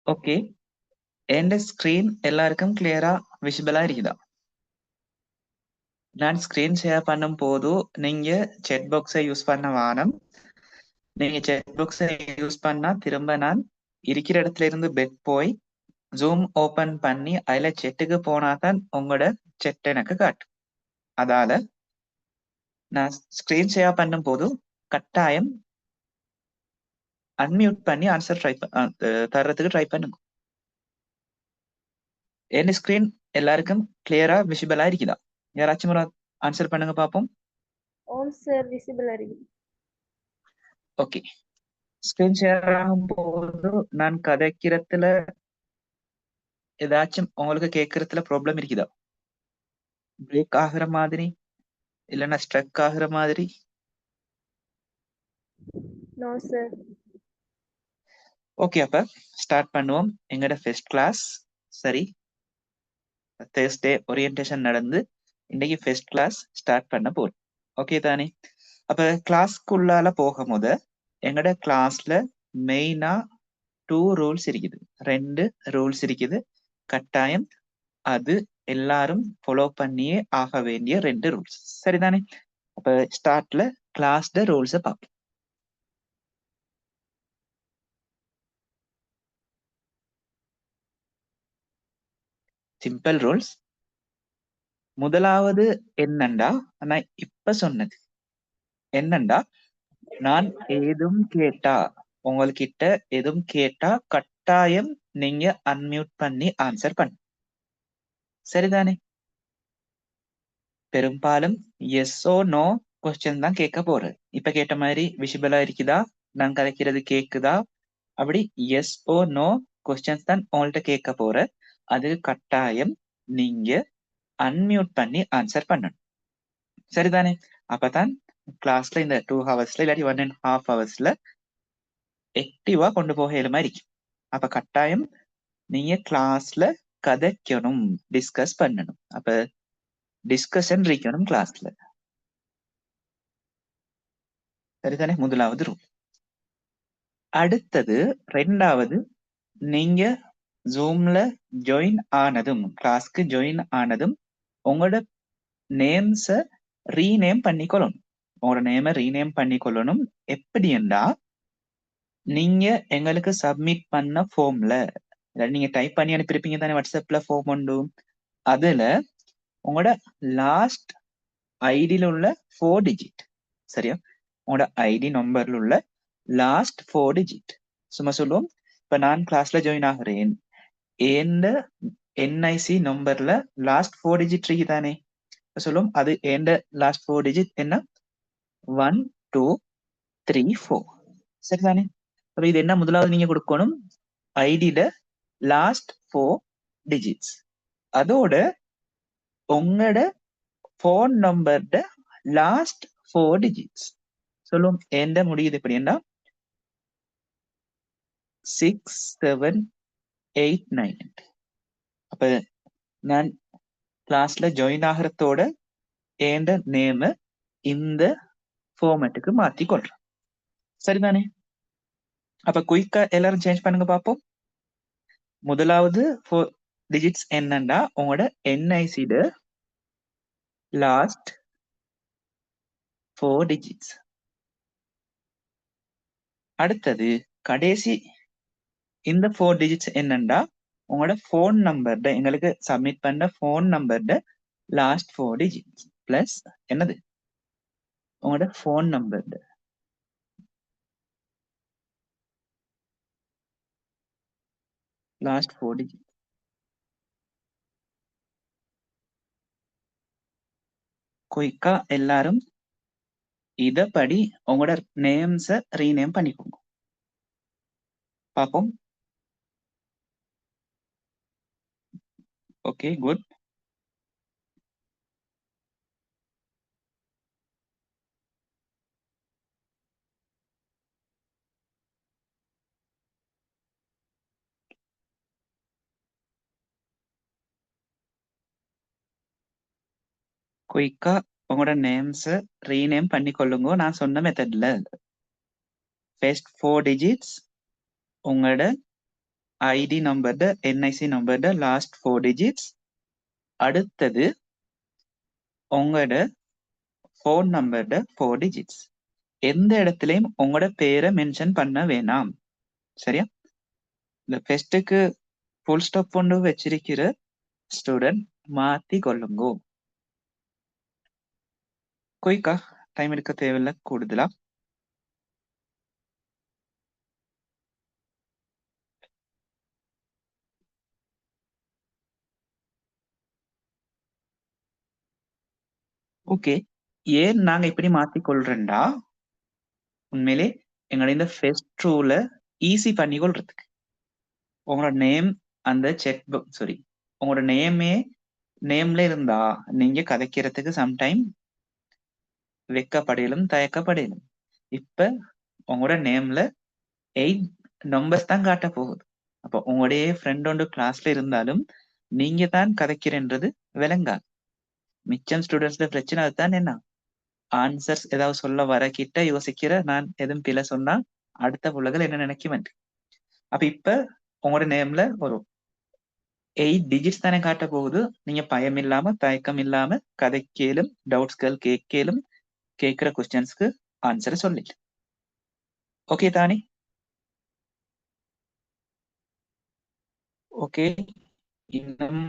Okay. என் screen எல்லாருக்கும் கிளியரா விசிபிளா இருக்குதா? நான் ஸ்கிரீன் ஷேர் பண்ணும் போது நீங்க செட் பாக்ஸை யூஸ் பண்ண வானம். நீங்க செட் பாக்ஸை யூஸ் பண்ணா திரும்ப நான் இருக்கிற இடத்துல இருந்து பெட் போய் ஜூம் ஓபன் பண்ணி அதுல செட்டுக்கு போனாதான் உங்களோட செட் எனக்கு காட்டும். அதால நான் ஸ்கிரீன் ஷேர் பண்ணும் போது கட்டாயம் அன்மியூட் பண்ணி ஆன்சர் தர்றதுக்கு ட்ரை பண்ணுங்க. என் ஸ்கிரீன் எல்லாருக்கும் கிளியரா விசிபிளா இருக்குதா? யாராச்சும் ஒரு ஆன்சர் பண்ணுங்க பாப்போம். ஓம் சார் விசிபிள் இருக்குது. ஓகே. ஸ்கிரீன் ஷேர் ஆகும் போது நான் கதைக்கிறதுல ஏதாச்சும் உங்களுக்கு கேட்கறதுல ப்ராப்ளம் இருக்குதா? பிரேக் ஆகுற மாதிரி இல்லைன்னா ஸ்ட்ரக் ஆகுற மாதிரி? No sir. ஓகே, அப்ப ஸ்டார்ட் பண்ணுவோம். எங்கட ஃபர்ஸ்ட் கிளாஸ். சரி, தேர்ஸ்டே ஓரியன்டேஷன் நடந்து இன்னைக்கு ஃபர்ஸ்ட் கிளாஸ் ஸ்டார்ட் பண்ண போறோம். ஓகே தானே? அப்ப கிளாஸ்க்குள்ளால போகும் போது எங்கட கிளாஸ்ல மெயினா 2 ரூல்ஸ் இருக்குது. 2 ரூல்ஸ் இருக்குது. கட்டாயம் அது எல்லாரும் ஃபாலோ பண்ணியே ஆக வேண்டிய 2 ரூல்ஸ். சரிதானே? அப்ப ஸ்டார்ட்ல கிளாஸ்ட ரூல்ஸ பார்ப்போம். Simple rules. முதலாவது என்னண்டா, நான் இப்ப சொன்னது என்னண்டா, நான் ஏதும் கேட்டா, உங்ககிட்ட எதுவும் கேட்டா கட்டாயம் நீங்க அன்மியூட் பண்ணி ஆன்சர் பண்ணு. சரிதானே? பெரும்பாலும் எஸ்ஓ நோ கொஸ்டின் தான் கேட்க போறேன். இப்ப கேட்ட மாதிரி விசிபிளா இருக்குதா? நான் கதைக்கிறது கேக்குதா? அப்படி எஸ் ஓ நோ கொஸ்டின்ஸ் தான் உங்கள்ட்ட கேட்க போறேன். அது கட்டாயம் நீங்க அன்மியூட் பண்ணி ஆன்சர் பண்ணணும். சரிதானே? அப்பதான் கிளாஸ்ல இந்த 2 ஹவர்ஸ்ல இல்லாட்டி 1.5 ஹவர்ஸ்ல ஆக்டிவா கொண்டு போக இயலுமா இருக்கும். அப்ப கட்டாயம் நீங்க கிளாஸ்ல கதைக்கணும், டிஸ்கஸ் பண்ணணும். அப்ப டிஸ்கஷன் இருக்கணும் கிளாஸ்ல. சரிதானே? முதலாவது ரூல். அடுத்தது ரெண்டாவது, நீங்க ஜூம்ல ஜாயின் ஆனதும், கிளாஸ்க்கு ஜாயின் ஆனதும் உங்களோட நேம்ஸ ரீநேம் பண்ணிக்கொள்ளணும். உங்களோட நேம ரீநேம் பண்ணிக்கொள்ளணும். எப்படின்னா, நீங்க எங்களுக்கு சப்மிட் பண்ண ஃபார்ம்ல நீங்க டைப் பண்ணி அனுப்பியிருப்பீங்க தானே வாட்ஸ்அப்ல ஃபார்ம் உண்டு. அதுல உங்களோட லாஸ்ட் ஐடியில உள்ள 4 டிஜிட், சரியா? உங்களோட ஐடி நம்பர்ல உள்ள லாஸ்ட் 4 டிஜிட் சும்மா சொல்லுவோம். இப்ப நான் கிளாஸ்ல ஜாயின் ஆகிறேன், ஏண்ட என்ஐசி நம்பர்ல லாஸ்ட் 4 டிஜிட் இருக்கு தானே சொல்லுவோம். அது ஏண்ட லாஸ்ட் 4 டிஜிட் என்ன? 1 2 3 4. சரிதானே? அப்ப இது என்ன முதலாவது நீங்க கொடுக்கணும்? ஐடியில லாஸ்ட் 4 டிஜிட்ஸ். அதோட உங்களோட போன் நம்பர்ட லாஸ்ட் 4 டிஜிட்ஸ் சொல்லுவோம். ஏண்ட முடியுது எப்படின்னா 6789. அப்ப நான் கிளாஸ்ல ஜாயின் ஆகிறதோட ஏண்ட நேம இந்த ஃபார்மேட்டுக்கு மாத்தி கொள்றேன். சரிதானே? அப்ப குயிக்கா எல்லாரும் சேஞ்ச் பண்ணுங்க பாப்போம். முதலாவது 4 டிஜிட்ஸ் என்னன்னா உங்களோட என்ஐசிட லாஸ்ட் 4 டிஜிட்ஸ். அடுத்தது கடைசி இந்த 4 டிஜிட்ஸ் என்னன்னா உங்களோட போன் நம்பர்ட, எங்களுக்கு சப்மிட் பண்ண போன் நம்பர்ட லாஸ்ட் 4 டிஜிட்ஸ் பிளஸ் என்னது உங்களோட போன் நம்பர்ட லாஸ்ட் 4 டிஜிட். குயிக்கா எல்லாரும் இதப்படி உங்களோட நேம்ஸ ரீநேம் பண்ணிக்கோங்க பாப்போம். Okay, good. குயிக்கா உங்களோட நேம்ஸ ரீநேம் பண்ணிக்கொள்ளுங்க நான் சொன்ன மெத்தட்ல. ஃபர்ஸ்ட் 4 டிஜிட்ஸ் உங்களோட ஐடி நம்பர்ட என்ஐசி நம்பர்ட லாஸ்ட் 4 டிஜிட்ஸ். அடுத்தது உங்களோட ஃபோன் நம்பர்ட 4 டிஜிட்ஸ். எந்த இடத்துலயும் உங்களோட பேரை மென்ஷன் பண்ண வேணாம். சரியா? இந்த ஃபெஸ்ட்டுக்கு ஃபுல் ஸ்டாப் கொண்டு வச்சிருக்கிற ஸ்டூடெண்ட் மாத்தி கொள்ளுங்கோ. குயிக்கா, டைம் எடுக்க தேவையில்லை கூடுதலா. ஓகே, ஏன் நாங்க இப்படி மாத்திக்கொள்றேன்டா, உண்மையிலே எங்களோட இந்த ஃபெஸ்ட் ரூல ஈஸி பண்ணி கொள்றதுக்கு. உங்களோட நேம் அந்த செக் புக் சாரி உங்களோட நேம்ல இருந்தா நீங்க கதைக்கிறதுக்கு சம்டைம் வெக்கப்படையிலும் தயக்கப்படையிலும். இப்ப உங்களோட நேம்ல 8 நம்பர்ஸ் தான் காட்ட போகுது. அப்போ உங்களுடைய ஃப்ரெண்ட் ஒன்று கிளாஸ்ல இருந்தாலும் நீங்க தான் கதைக்கிறன்றது விளங்காது. மிச்சம் ஸ்டூடெண்ட்ஸ்ல பிரச்சனை அதுதான். என்ன ஆன்சர்ஸ் ஏதாவது சொல்ல வர கிட்ட யோசிக்கிற நான் எதுவும் பிழை சொன்னா அடுத்த புள்ளகள் என்ன நினைக்கும். அப்ப இப்ப உங்களோட நேம்ல ஒரு 8 டிஜிட்ஸ் தானே காட்ட போகுது. நீங்க பயம் இல்லாம தயக்கம் இல்லாம கதைக்கேலும் டவுட்ஸ்கள் கேட்கலும் கேட்கிற கொஸ்டின்ஸ்க்கு ஆன்சரை சொல்லிட்டு ஓகே தானே? ஓகே, இன்னும்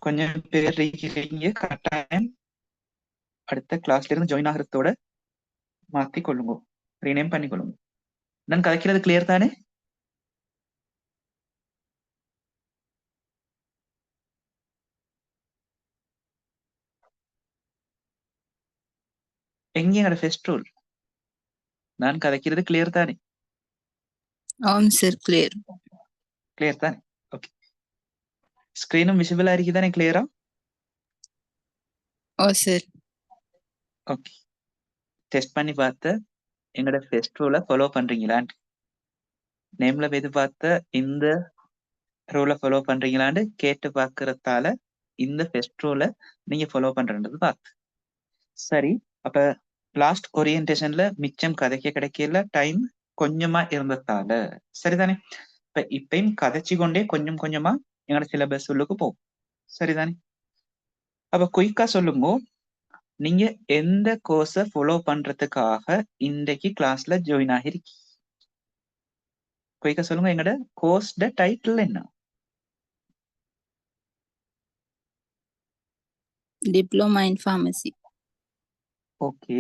கொஞ்சம் பேர் இருக்கிறீங்க. கட்டாயம் அடுத்த கிளாஸ்ல இருந்து ஜாயின் ஆகிறதோட மாத்தி கொள்ளுங்க, ரீநேம் பண்ணி கொள்ளுங்க. நான் கதைக்கிறது கிளியர் தானே? எங்க என்னோட ஃபெஸ்ட் ரூல்? நான் கதைக்கிறது கிளியர் தானே? ஆம் சார், கிளியர். கிளியர் தானே? ஓகே, ஸ்கிரீனும் விசிபிளா இருக்கு தானே? கிளியரா? ஓ சார். ஓகே, டெஸ்ட் பண்ணி பார்த்து எங்களோட ஃபெஸ்ட் ரூலை ஃபாலோ பண்றீங்களான்னு, நேம்ல போய் பார்த்த இந்த ரூலை ஃபாலோ பண்றீங்களான்னு கேட்டு பார்க்கறதால இந்த ஃபெஸ்ட் ரூலை நீங்க ஃபாலோ பண்றது பார்த்து. சரி, அப்ப லாஸ்ட் ஓரியன்டேஷன்ல மிச்சம் கதைக்க கிடைக்கல, டைம் கொஞ்சமா இருந்ததால சரிதானே? இப்பயும் கதைச்சு கொண்டே கொஞ்சம் கொஞ்சமா எங்களோட சிலபஸ் உள்ளுக்கு போகும். சரிதானே? அப்ப குயிக்கா சொல்லுங்க, நீங்க எந்த கோர்ஸை ஃபாலோ பண்றதுக்காக இன்றைக்கு கிளாஸ்ல ஜாயின் ஆகிருக்கீங்க? குயிக்கா சொல்லுங்க, எங்களோட கோர்ஸ்ட டைட்டில் என்ன? Diploma in pharmacy. Okay,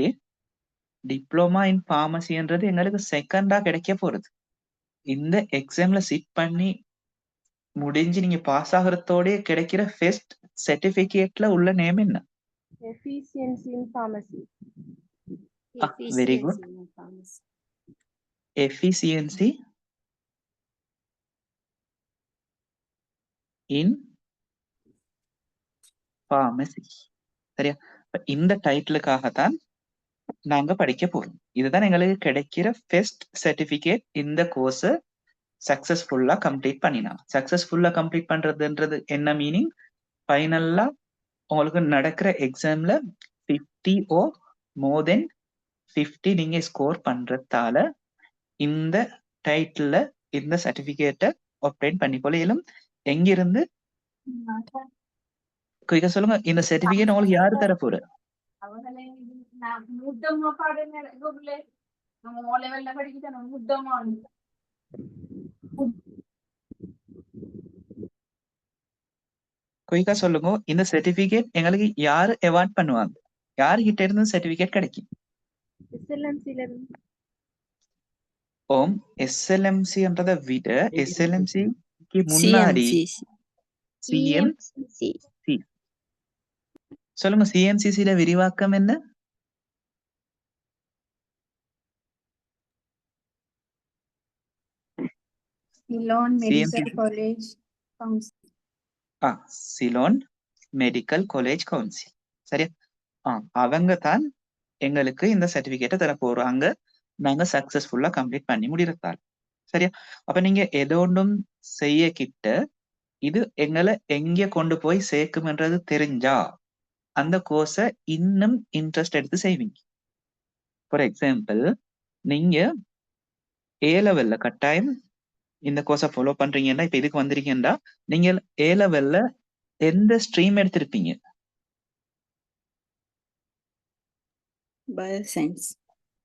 diploma in ஃபார்மசின்றது எங்களுக்கு செகண்டா கிடைக்க போறது. இந்த எக்ஸாம்ல சிட் பண்ணி முடிஞ்சு நீங்க பாஸ் ஆகுறதோட கிடைக்கிற ஃபர்ஸ்ட் சர்டிபிகேட்ல உள்ள நேம் என்ன? Efficiency in pharmacy. Very good. Efficiency in pharmacy. சரியா? இந்த டைட்டிலுக்காகத்தான் நாங்க படிக்க போறோம். இதுதான் எங்களுக்கு கிடைக்கிற ஃபர்ஸ்ட் சர்டிபிகேட். இந்த கோர்ஸ் சக்சஸ்ஃபுல்லா கம்ப்ளீட் பண்ணினா. சக்சஸ்ஃபுல்லா கம்ப்ளீட் பண்றதுன்றது என்ன மீனிங்? ஃபைனலா உங்களுக்கு நடக்கிற எக்ஸாம்ல 50 ஓ மோர் தென் 50 நீங்க ஸ்கோர் பண்றதால இந்த டைட்டில்ல இந்த சர்டிபிகேட்டை obtain பண்ணிக்கொள்ள இயலும். எங்கிருந்து? குயிக்கா சொல்லுங்க, இந்த சர்டிபிகேட் உங்களுக்கு யாரு தர போற? குயிக்கா சொல்லுங்க, இந்த சர்டிபிகேட் எங்களுக்கு யாரு அவார்ட் பண்ணுவாங்க? யாருகிட்ட இருந்து சர்டிபிகேட் கிடைக்கும்? SLMC ல இருந்து. ஓம், எஸ்எல்எம்சின்றதை விட எஸ்எல்எம்சிக்கு முன்னாடி சிஎம்சி. சொல்லுங்க, சிஎம்சிசில விரிவாக்கம் என்ன? Ceylon medical college council. Ceylon medical college council. சரியா? அவங்க தான் எங்களுக்கு இந்த சர்டிபிகேட்டை தர போறாங்க, நாங்க சக்சஸ்ஃபுல்லா கம்ப்ளீட் பண்ணி முடியறதால. சரியா? அப்ப நீங்க எதோண்டும் செய்ய கிட்ட இது எங்களை எங்க கொண்டு போய் சேர்க்கும்ன்றது தெரிஞ்சா அந்த கோர்ஸை இன்னும் இன்ட்ரெஸ்ட் எடுத்து செய்வீங்க. ஃபார் எக்ஸாம்பிள், நீங்க A லெவல்ல கட்டாயம் இந்த கோர்ஸை ஃபாலோ பண்றீங்கன்னா இப்ப இதுக்கு வந்திருக்கீங்கன்னா நீங்க ஏ லெவல்ல எந்த ஸ்ட்ரீம் எடுத்திருப்பீங்க? Bioscience.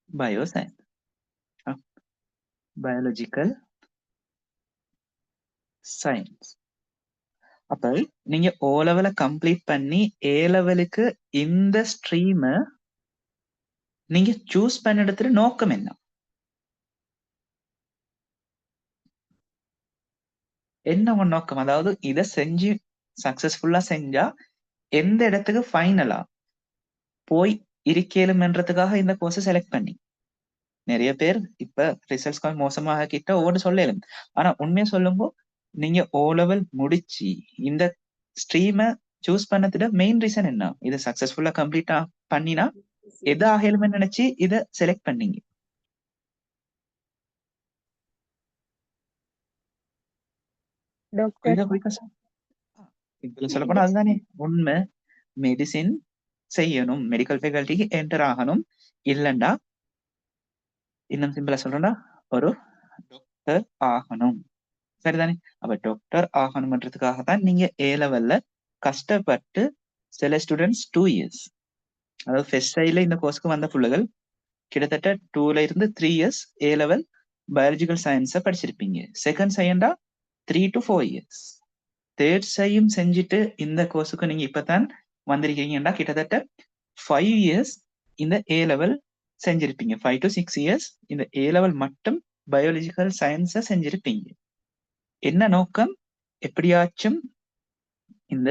Bioscience, biological science. அப்ப நீங்க ஓ லெவலை கம்ப்ளீட் பண்ணி ஏ லெவலுக்கு இந்த ஸ்ட்ரீமை நீங்க சூஸ் பண்ண இடத்துல நோக்கம் என்ன? என்ன உங்க நோக்கம்? அதாவது இதை செஞ்சு சக்சஸ்ஃபுல்லா செஞ்சா எந்த இடத்துக்கு ஃபைனலா போய் இருக்கலும்ன்றதுக்காக இந்த கோர்ஸை செலக்ட் பண்ணி. நிறைய பேர் இப்ப ரிசல்ட்ஸ் மோசமாக கிட்ட ஒவ்வொன்று சொல்லலும். ஆனா உண்மையை சொல்லும்போ நீங்க ஓ லெவல் முடிச்சு இந்த ஸ்ட்ரீமை சூஸ் பண்ணதுல மெயின் ரீசன் என்ன? இதை சக்சஸ்ஃபுல்லா கம்ப்ளீட்டா பண்ணினா எது ஆகலுமே நினைச்சு இதை செலக்ட் பண்ணீங்க? Doctor. இதுல சொல்ல போனா அதுதானே உண்மை. மெடிசின் செய்யணும், மெடிக்கல் ஃபேக்கல்ட்டிக்கு என்டர் ஆகணும், இல்லண்டா இன்னும் சிம்பிளா சொல்றேன்னா ஒரு டாக்டர் ஆகணும். சரிதானே? அப்ப டாக்டர் ஆகணும்ன்றதுக்காக தான் நீங்க ஏ லெவல்ல கஷ்டப்பட்டு சில ஸ்டூடெண்ட்ஸ் 2 இயர்ஸ், அதாவது ஃபர்ஸ்ட் சைட்ல இந்த கோர்ஸ்க்கு வந்த பிள்ளைகள் கிட்டத்தட்ட 2ல இருந்து 3 இயர்ஸ் ஏ லெவல் பயாலஜிக்கல் சயின்ஸை படிச்சிருப்பீங்க. செகண்ட் சைண்டா 3 to 4 இயர்ஸ். தேர்ட் சையும் செஞ்சுட்டு இந்த கோர்ஸுக்கு நீங்க இப்பதான் வந்திருக்கீங்கன்னா கிட்டத்தட்ட 5 இயர்ஸ் இந்த ஏ லெவல் செஞ்சிருப்பீங்க. 5 to 6 இயர்ஸ் இந்த ஏ லெவல் மட்டும் பயாலஜிக்கல் சயின்ஸை செஞ்சிருப்பீங்க. என்ன நோக்கம்? எப்படியாச்சும் இந்த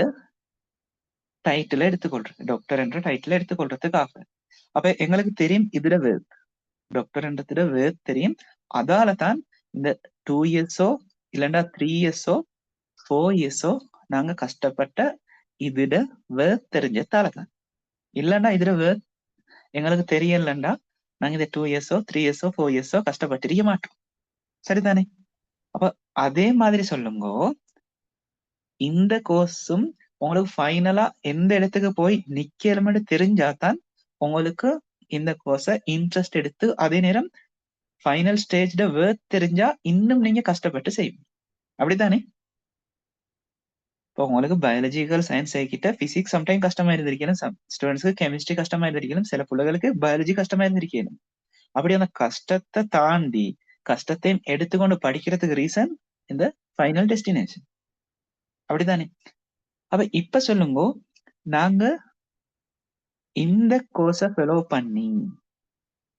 டைட்டில் எடுத்துக்கொள்றது, டாக்டர் என்ற டைட்டில் எடுத்துக்கொள்றதுக்காக. அப்ப எங்களுக்கு தெரியும் இதுல வேர்க், டாக்டர்ன்றதுல வேர்க் தெரியும். அதால தான் இந்த 2 இயர்ஸோ இல்லைன்னா 3 இயர்ஸோ 4 இயர்ஸோ நாங்க கஷ்டப்பட்ட இதுல வேர்க் தெரிஞ்சதால தான். இல்லைன்னா இதுல வேர்க் எங்களுக்கு தெரியலண்டா நாங்க இந்த 2 இயர்ஸோ 3 இயர்ஸோ 4 இயர்ஸோ கஷ்டப்பட்டிருக்க மாட்டோம். சரிதானே? அப்ப அதே மாதிரி சொல்லுங்க, இந்த கோர்ஸும் உங்களுக்கு ஃபைனலா எந்த இடத்துக்கு போய் நிக்கலும்னு தெரிஞ்சாதான் உங்களுக்கு இந்த கோர்ஸை இன்ட்ரெஸ்ட் எடுத்து அதே நேரம் ஃபைனல் ஸ்டேஜ்ல வேர்க் தெரிஞ்சா இன்னும் நீங்க கஷ்டப்பட்டு செய்வீங்க. அப்படித்தானே? இப்போ உங்களுக்கு பயாலஜிக்கல் சயின்ஸ் கிட்ட பிசிக்ஸ் சம்டைம் கஷ்டமா இருந்திருக்கணும், ஸ்டூடெண்ட்ஸ்க்கு கெமிஸ்ட்ரி கஷ்டமா இருந்திருக்கணும், சில பிள்ளைகளுக்கு பயாலஜி கஷ்டமா இருந்திருக்கணும். அப்படி அந்த கஷ்டத்தை தாண்டி கஷ்டத்தை எடுத்துக்கொண்டு படிக்கிறதுக்கு ரீசன் இந்த ஃபைனல் டெஸ்டினேஷன். அப்படித்தானே? அப்ப இப்ப சொல்லுங்க, நாங்க இந்த கோர்ஸை ஃபாலோ பண்ணி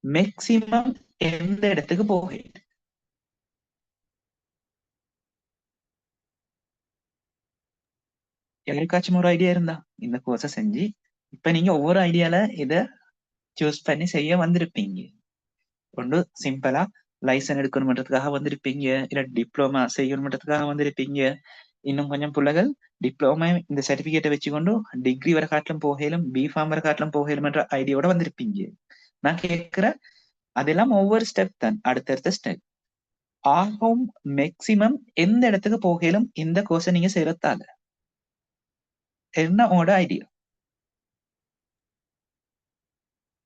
மேக்சிமம் எந்த இடத்துக்கு போக? யாருக்காச்சும் ஒரு ஐடியா இருந்தா இந்த கோர்ஸை செஞ்சு இப்ப நீங்க ஒவ்வொரு ஐடியால இத சூஸ் பண்ணி செய்ய வந்திருப்பீங்க. ஒன்று சிம்பிளா லைசன்ஸ் எடுக்கணும்ன்றதுக்காக வந்திருப்பீங்க, இல்ல டிப்ளமா செய்யணும்ன்றதுக்காக வந்திருப்பீங்க. இன்னும் கொஞ்சம் பிள்ளைகள் டிப்ளமா இந்த சர்டிபிகேட்டை வச்சுக்கொண்டு டிகிரி வர காட்டிலும் போகலும், B.Pharm வர காட்டிலும் போகலும் என்ற ஐடியாவோட வந்திருப்பீங்க. நான் கேட்கிறேன், அதெல்லாம் ஒவ்வொரு ஸ்டெப் தான், அடுத்தடுத்த ஸ்டெப் ஆகும். மேக்சிமம் எந்த இடத்துக்கு போகலும் இந்த கோர்ஸை நீங்க செய்யறதால என்ன உங்களோட idea?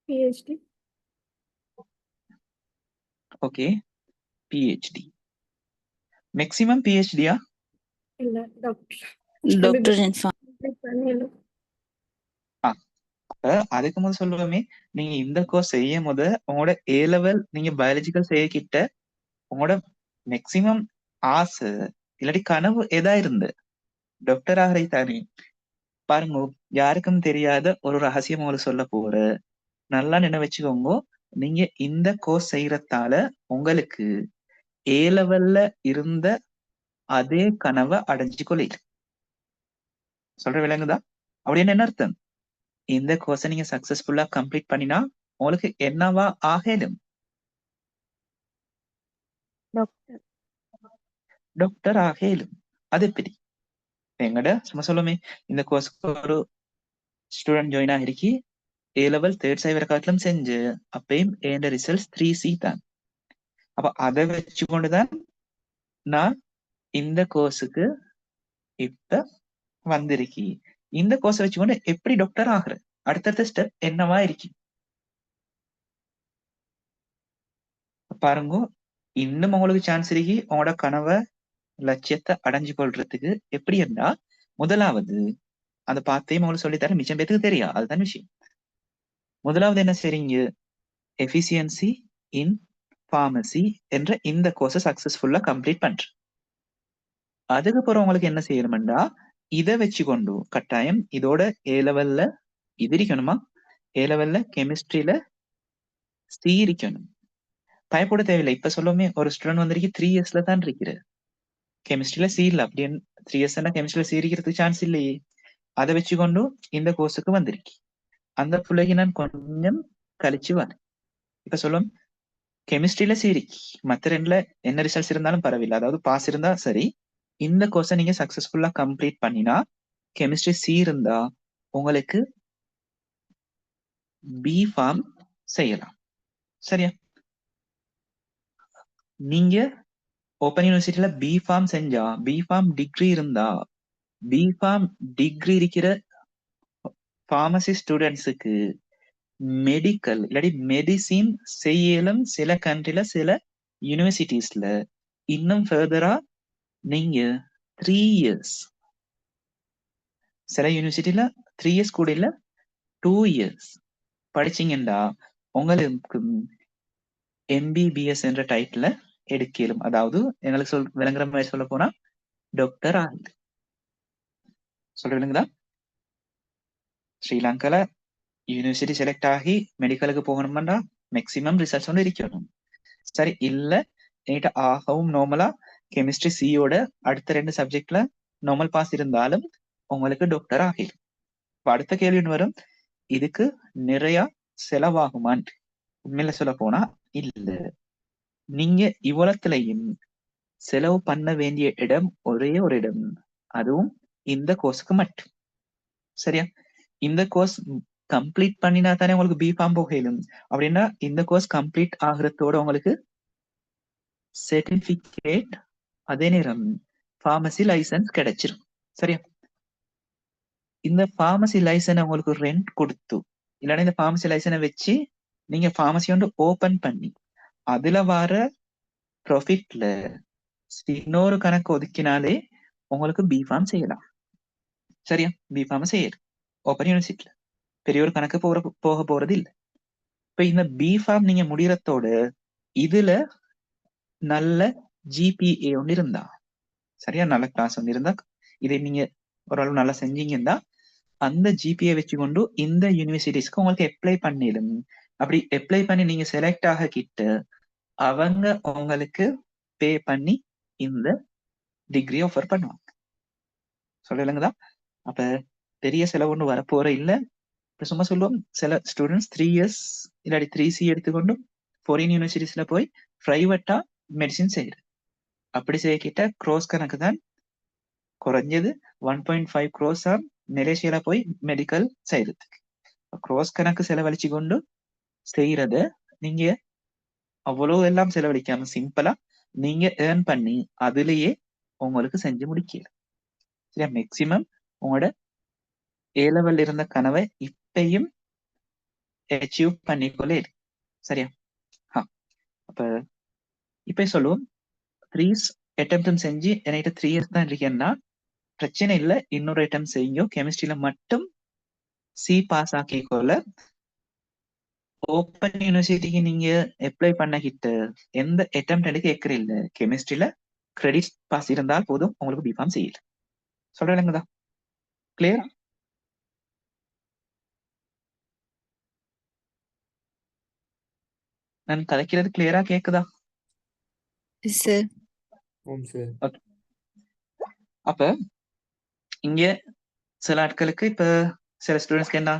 PhD. Okay, PhD. Maximum PhD-யா? இல்ல டாக்டர். Doctor in Pharmacy. அதுக்கு முதல் சொல்லுவோமே, நீங்க இந்த கோர்ஸ் செய்யும் போது உங்களோட ஏ லெவல் நீங்க பயாலஜிக்கல் செய்ய கிட்ட உங்களோட மேக்சிமம் ஆசை இல்லாட்டி கனவு எதா இருந்து டாக்டர் ஆகிறதை தானே. பாருங்க, யாருக்கும் தெரியாத ஒரு ரகசியம் உங்களுக்கு சொல்ல போற. நல்லா நினைவு வச்சுக்கோங்க, நீங்க இந்த கோர்ஸ் செய்யறதால உங்களுக்கு ஏ லெவல்ல இருந்த அதே கனவை அடைஞ்சு கொள்ள சொல்ற விளங்குதா? அப்படின்னு என்ன அர்த்தம்? இந்த கோர்ஸை நீங்க சக்சஸ்ஃபுல்லா கம்ப்ளீட் பண்ணினா உங்களுக்கு என்னவா ஆகலும்? டாக்டர். டாக்டர் ஆகலும். அது எப்படி? எங்கட சும்மா சொல்லுமே, இந்த கோர்ஸ்க்கு ஒரு ஸ்டூடெண்ட் ஜாயின் ஆகிருக்கி, ஏ லெவல் தேர்ட் சைவர காட்டிலும் செஞ்சு அப்பயும் என் ரிசல்ட்ஸ் 3C தான். அப்ப அதை வச்சு கொண்டுதான் நான் இந்த கோர்ஸுக்கு இப்ப வந்திருக்கி. இந்த கோர்ஸை வச்சுக்கொண்டு எப்படி டாக்டர் ஆகுற? அடுத்தடுத்த ஸ்டெப் என்னவா இருக்கு பாருங்க. இன்னும் உங்களுக்கு சான்ஸ் இருக்கு உங்களோட கனவை லட்சியத்தை அடைஞ்சு கொள்றதுக்கு. எப்படி என்றா, முதலாவது அந்த பாத்தையும் உங்களுக்கு சொல்லித்தர மிச்சம் பேத்துக்கு தெரியும், அதுதான் விஷயம். முதலாவது என்ன செய்றீங்க, எஃபிசியன்சி இன் ஃபார்மசி என்ற இந்த கோர்ஸை சக்சஸ்ஃபுல்லா கம்ப்ளீட் பண்ற. அதுக்கப்புறம் உங்களுக்கு என்ன செய்யணும்டா, இதை வச்சு கொண்டு கட்டாயம் இதோட ஏ லெவல்ல இது இருக்கணுமா, ஏ லெவல்ல கெமிஸ்ட்ரியில சி இருக்கணும். பயப்பட தேவையில்லை. இப்ப சொல்லுமே ஒரு ஸ்டூடெண்ட் வந்திருக்கு 3 இயர்ஸ்ல தான் இருக்கிற கெமிஸ்ட்ரியில சி இல்ல, அப்படின்னு 3 இயர்ஸ் கெமிஸ்ட்ரியில சி இருக்கிறதுக்கு சான்ஸ் இல்லையே. அதை வச்சுக்கொண்டு இந்த கோர்ஸுக்கு வந்திருக்கு. அந்த பிள்ளைக்கு நான் கொஞ்சம் கழிச்சு வரேன். இப்ப சொல்லும் கெமிஸ்ட்ரியில சி இருக்கு, மத்த ரெண்டுல என்ன ரிசல்ட்ஸ் இருந்தாலும் பரவாயில்ல, அதாவது பாஸ் இருந்தா சரி. இந்த கோர்ஸை நீங்க சக்சஸ்ஃபுல்லா கம்ப்ளீட் பண்ணினா கெமிஸ்ட்ரி சி இருந்தா உங்களுக்கு பி ஃபார்ம் செய்யலாம். சரியா? நீங்க ஓப்பன் யூனிவர்சிட்டியில பி ஃபார்ம் செஞ்சா, பி ஃபார்ம் டிகிரி இருந்தா, பி ஃபார்ம் டிகிரி இருக்கிற ஃபார்மசி ஸ்டூடெண்ட்ஸுக்கு மெடிக்கல் இல்லாட்டி மெடிசின் செய்யலும் சில கண்ட்ரில சில யூனிவர்சிட்டிஸ்ல. இன்னும் ஃபர்தரா நீங்க 3 இயர்ஸ், சில யூனிவர்சிட்டியில 3 இயர்ஸ் கூட இல்ல 2 இயர்ஸ் படிச்சீங்கன்னா உங்களுக்கு எம்பிபிஎஸ் என்ற டைட்டில் எடுக்கலும். அதாவது எங்களுக்கு விளங்குற மாதிரி சொல்ல போனா டாக்டர் ஆகுது. சொல்ற விளங்குதா? ஸ்ரீலங்கால யூனிவர்சிட்டி செலக்ட் ஆகி மெடிக்கலுக்கு போகணும்னா மேக்சிமம் ரிசல்ட்ஸ் வந்து இருக்கணும். சரி இல்ல என்கிட்ட ஆகவும் நார்மலா கெமிஸ்ட்ரி சியோட அடுத்த 2 சப்ஜெக்ட்ல நார்மல் பாஸ் இருந்தாலும் உங்களுக்கு டாக்டர் ஆகிடும். அடுத்த கேள்வி வரும், இதுக்கு நிறைய செலவாகுமான். உண்மையில சொல்ல போனா இல்ல. நீங்க இவ்வளத்துலயும் செலவு பண்ண வேண்டிய இடம் ஒரே ஒரு இடம், அதுவும் இந்த கோர்ஸுக்கு மட்டும். சரியா? இந்த கோர்ஸ் கம்ப்ளீட் பண்ணினா தானே உங்களுக்கு பி ஃபார்ம் போகலும். அப்படின்னா இந்த கோர்ஸ் கம்ப்ளீட் ஆகுறதோட உங்களுக்கு சர்டிபிகேட், அதே நேரம் ஃபார்மசி லைசன்ஸ் கிடைச்சிரும். சரியா? இந்த ஃபார்மசி லைசன்ஸ் உங்களுக்கு ரெண்ட் கொடுத்து இல்லைன்னா இந்த ஃபார்மசி லைசனை வச்சு நீங்க ஃபார்மசி வந்து ஓபன் பண்ணி அதுல வர ப்ராஃபிட்ல இன்னொரு கணக்கு ஒதுக்கினாலே உங்களுக்கு பி ஃபார்ம் செய்யலாம். சரியா? பி ஃபார்ம் செய்யலாம் ஓப்பன் யூனிவர்சிட்டியில. பெரிய ஒரு கணக்கு போக போறது இல்லை. இப்ப இந்த பி ஃபார்ம் நீங்க முடியறதோட இதுல நல்ல ஜிபிஏ ஒன்று இருந்தா, சரியா, நல்ல கிளாஸ் ஒன்று இருந்தா, இதை நீங்க ஓரளவு நல்லா செஞ்சீங்கன்னா அந்த ஜிபிஏ வச்சு கொண்டு இந்த யூனிவர்சிட்டிஸ்க்கு உங்களுக்கு அப்ளை பண்ணிடும். அப்படி அப்ளை பண்ணி நீங்க செலக்ட் ஆக கிட்ட அவங்க உங்களுக்கு பே பண்ணி இந்த டிகிரி ஆஃபர் பண்ணுவாங்க. சொல்லலங்கதா? அப்ப பெரிய செலவு ஒன்று வரப்போற இல்ல. இப்ப சும்மா சொல்லுவோம், சில ஸ்டூடெண்ட்ஸ் 3 இயர்ஸ் இல்லாட்டி 3C எடுத்துக்கொண்டு ஃபாரின் யூனிவர்சிட்டிஸ்ல போய் பிரைவேட்டா மெடிசின் செய்யுது. அப்படி செய்ய கிட்ட க்ரோஸ் கணக்கு தான் குறைஞ்சது 1.5 crores மலேசியால போய் மெடிக்கல் செய்யறதுக்கு. க்ரோஸ் கணக்கு செலவழிச்சு கொண்டு செய்யறத நீங்க அவ்வளவு எல்லாம் செலவழிக்காம சிம்பிளா நீங்க ஏர்ன் பண்ணி அதுலயே உங்களுக்கு செஞ்சு முடிக்கல. சரியா? மேக்சிமம் உங்களோட ஏ லெவல் இருந்த கனவை இப்பயும் அச்சீவ் பண்ணிக்கொள்ளே. சரியா? அப்ப இப்ப சொல்லுவோம் 3 அட்டெம்ப்டும் செஞ்சு என்கிட்ட 3 இயர்ஸ் தான் இருக்கேன்னா பிரச்சனை இல்லை, இன்னொரு அட்டம் செய்யுங்க. கெமிஸ்ட்ரியில மட்டும் சி பாஸ் ஆக்கிக்கொள்ள ஓப்பன் யூனிவர்சிட்டிக்கு நீங்க அப்ளை பண்ணகிட்ட எந்த அட்டெம்ப்ட் எடுக்க கேட்கற இல்ல. கெமிஸ்ட்ரியில கிரெடிட் பாஸ் இருந்தால் போதும் உங்களுக்கு பிஃபார்ம் செய்யல. சொல்றேங்கதா? கிளியர்? நான் கதைக்கிறது கிளியரா கேக்குதா? Sir okay. அப்ப இங்க சில ஆட்களுக்கு இப்ப சில ஸ்டூடெண்ட்ஸ்க்கு என்ன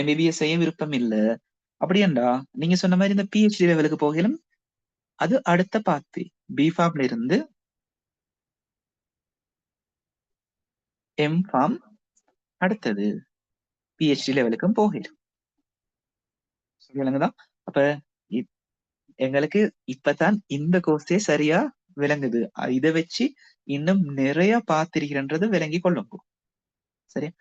எம்பிபிஎஸ் செய்ய விருப்பம் இல்லை. அப்படியாண்டா நீங்க சொன்ன மாதிரி இந்த பிஹெச்டி லெவலுக்கு போகலும் அது அடுத்த பாத்து பிஃபார்ம்ல இருந்து எம் ஃபார்ம், அடுத்தது பிஹெச்டி லெவலுக்கும் போகலும். சொல்லுங்கதான். அப்ப எங்களுக்கு இப்பதான் இந்த கோர்ஸே சரியா விளங்குது. இதை வச்சு இன்னும் நிறைய பார்த்திருக்கிறன்றது விளங்கி கொள்ளுங்க. சரியா?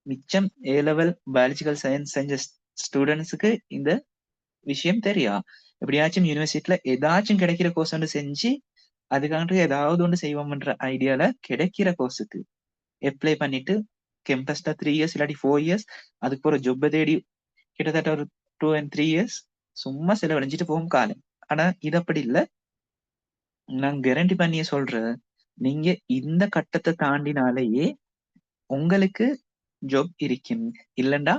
மிச்சம் ஏ லெவல் பயாலஜிக்கல் சயின்ஸ் செஞ்ச ஸ்டூடெண்ட்ஸுக்கு இந்த விஷயம் தெரியா. எப்படியாச்சும் யூனிவர்சிட்டியில ஏதாச்சும் கிடைக்கிற கோர்ஸ் ஒன்று செஞ்சு அதுக்காக ஏதாவது ஒன்று செய்வோம்ன்ற ஐடியால கிடைக்கிற கோர்ஸுக்கு அப்ளை பண்ணிட்டு கேம்பஸ்ல 3 இயர்ஸ் இல்லாட்டி 4 இயர்ஸ் அதுக்கு ஒரு ஜொப்பை தேடி கிட்டத்தட்ட ஒரு 2 and 3 இயர்ஸ் சும்மா செலவழிஞ்சிட்டு போகும் காலம். ஆனா இது அப்படி இல்லை. நான் கேரண்டி பண்ணியே சொல்றேன், நீங்க இந்த கட்டத்தை தாண்டினாலேயே உங்களுக்கு ஜாப் இருக்கும். இல்லைண்டா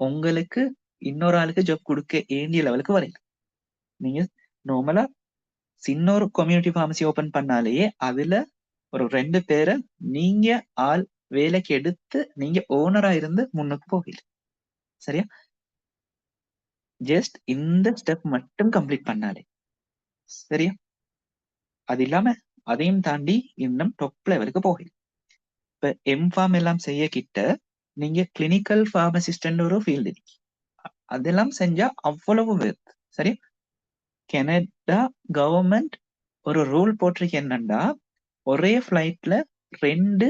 உங்களுக்கு இன்னொரு ஆளுக்கு ஜாப் கொடுக்க வேண்டிய லெவலுக்கு வரையும். நீங்க நார்மலா சின்ன ஒரு கம்யூனிட்டி ஃபார்மசி ஓபன் பண்ணாலேயே அதுல ஒரு 2 பேரை நீங்க ஆள் வேலைக்கு எடுத்து நீங்க ஓனரா இருந்து முன்னுக்கு போகல. சரியா? ஜஸ்ட் இந்த ஸ்டெப் மட்டும் கம்ப்ளீட் பண்ணாலே சரியா? அது இல்லாம அதையும் தாண்டி இன்னும் டாப் லெவலுக்கு போகல. இப்ப எம்ஃபார்ம் எல்லாம் செய்ய கிட்ட நீங்க கிளினிக்கல் ஃபார்மசிஸ்ட் ஒரு ஃபீல்டு இருக்கு. அதெல்லாம் செஞ்சா அவ்வளவு வேர்த். சரி, கனடா கவர்மெண்ட் ஒரு ரூல் போட்டிருக்கு என்னன்னா, ஒரே ஃபிளைட்ல 2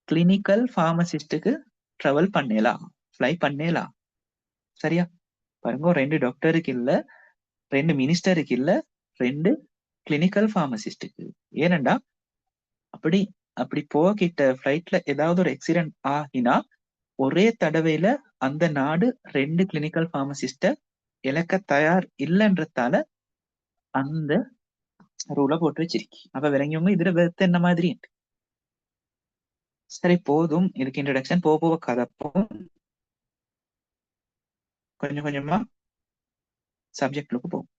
கிளினிக்கல் ஃபார்மசிஸ்டுக்கு ட்ராவல் பண்ணலாம், ஃப்ளை பண்ணலாம். சரியா? பாருங்க, 2 டாக்டருக்கு இல்ல, 2 மினிஸ்டருக்கு இல்ல, 2 கிளினிக்கல் ஃபார்மசிஸ்டுக்கு. ஏனண்டா அப்படி அப்படி போகிட்ட ஃபிளைட்ல ஏதாவது ஒரு ஆக்சிடென்ட் ஆகினா ஒரே தடவையில அந்த நாடு 2 கிளினிக்கல் ஃபார்மசிஸ்ட இழக்க தயார் இல்லைன்றதால அந்த ரூலை போட்டு வச்சிருக்கு. அப்ப விளங்கியவங்க இதுல வெறுத்த என்ன மாதிரி. சரி, போதும் இதுக்கு இன்ட்ரடக்ஷன். போக போக கதப்போம், கொஞ்சம் கொஞ்சமா சப்ஜெக்டுக்கு போகும்.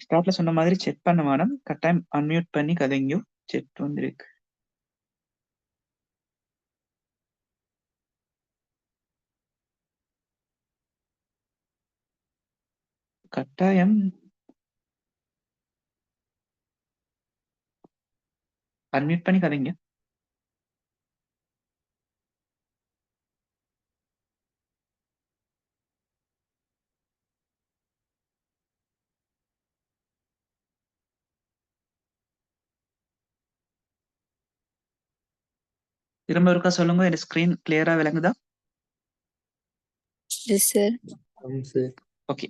ஸ்டார்ட்ல சொன்ன மாதிரி செக் பண்ண வேணும். கட்டாயம் அன்மியூட் பண்ணி கதைங்க. செக் வந்துருக்கு. கட்டாயம் அன்மியூட் பண்ணி கதைங்க. திரும்ப இருக்கா சொல்லுங்க. என் ஸ்கிரீன் கிளியரா விளங்குதா? Yes, sir. ஓகே,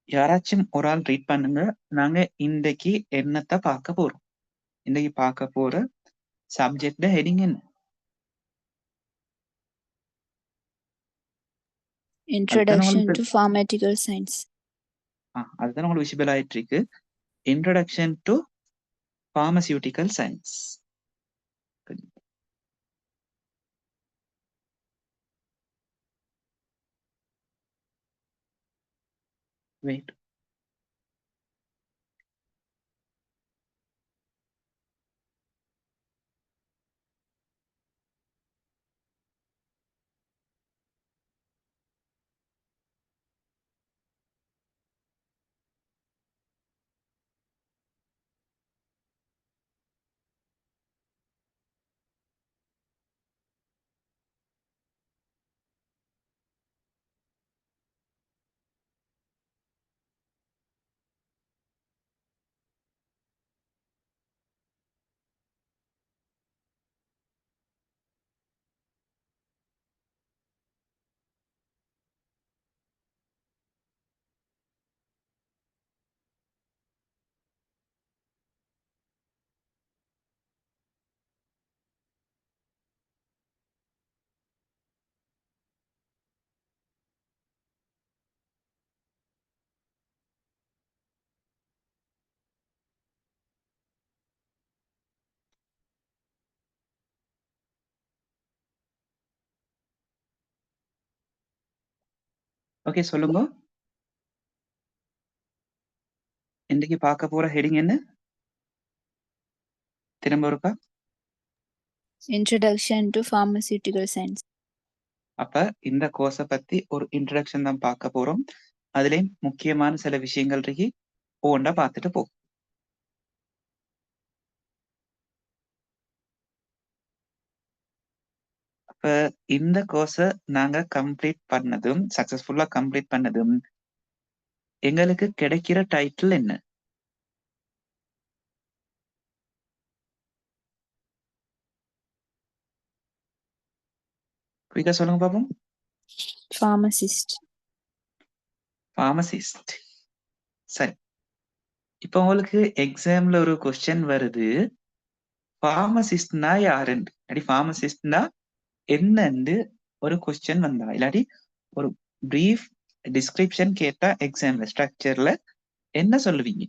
யாராச்சும் ஒரு ஆள் ரீட் பண்ணுங்க. நாங்க இன்றைக்கு என்னத்தை பார்க்க போறோம்? இன்னைக்கு பார்க்க போற சப்ஜெக்ட் ஹெடிங் என்ன? Introduction to Pharmaceutical Science. அதுதான் உங்களுக்கு விசிபிள் ஆயிட்டு இருக்கு. Introduction to pharmaceutical science. Wait, okay சொல்லுங்க. இன்னைக்கு பார்க்க போற ஹெடிங் என்ன? திரும்ப இருக்கா? Introduction to Pharmaceutical Science. அப்ப இந்த கோர்ஸை பத்தி ஒரு இன்ட்ரடக்ஷன் தான் பார்க்க போறோம். அதுலயும் முக்கியமான சில விஷயங்கள் இருக்கு, ஒவ்வொன்றா பார்த்துட்டு போ. அப்ப இந்த கோர்ஸை நாங்க கம்ப்ளீட் பண்ணதும், சக்சஸ்ஃபுல்லா கம்ப்ளீட் பண்ணதும் எங்களுக்கு கிடைக்கிற டைட்டில் என்ன? குயிக்கா சொல்லுங்க பாப்போம். Pharmacist. ஃபார்மசிஸ்ட். சரி, இப்போ உங்களுக்கு எக்ஸாம்ல ஒரு கொஸ்டின் வருது, ஃபார்மசிஸ்ட்னா யாருன்னு, இல்லாட்டி ஃபார்மசிஸ்ட்னா என்னன்னு ஒரு கொஸ்டின் வந்தா, இல்லாட்டி ஒரு பிரீஃப் டிஸ்கிரிப்ஷன் கேட்டா எக்ஸாம்ல ஸ்ட்ரக்சர்ல என்ன சொல்லுவீங்க?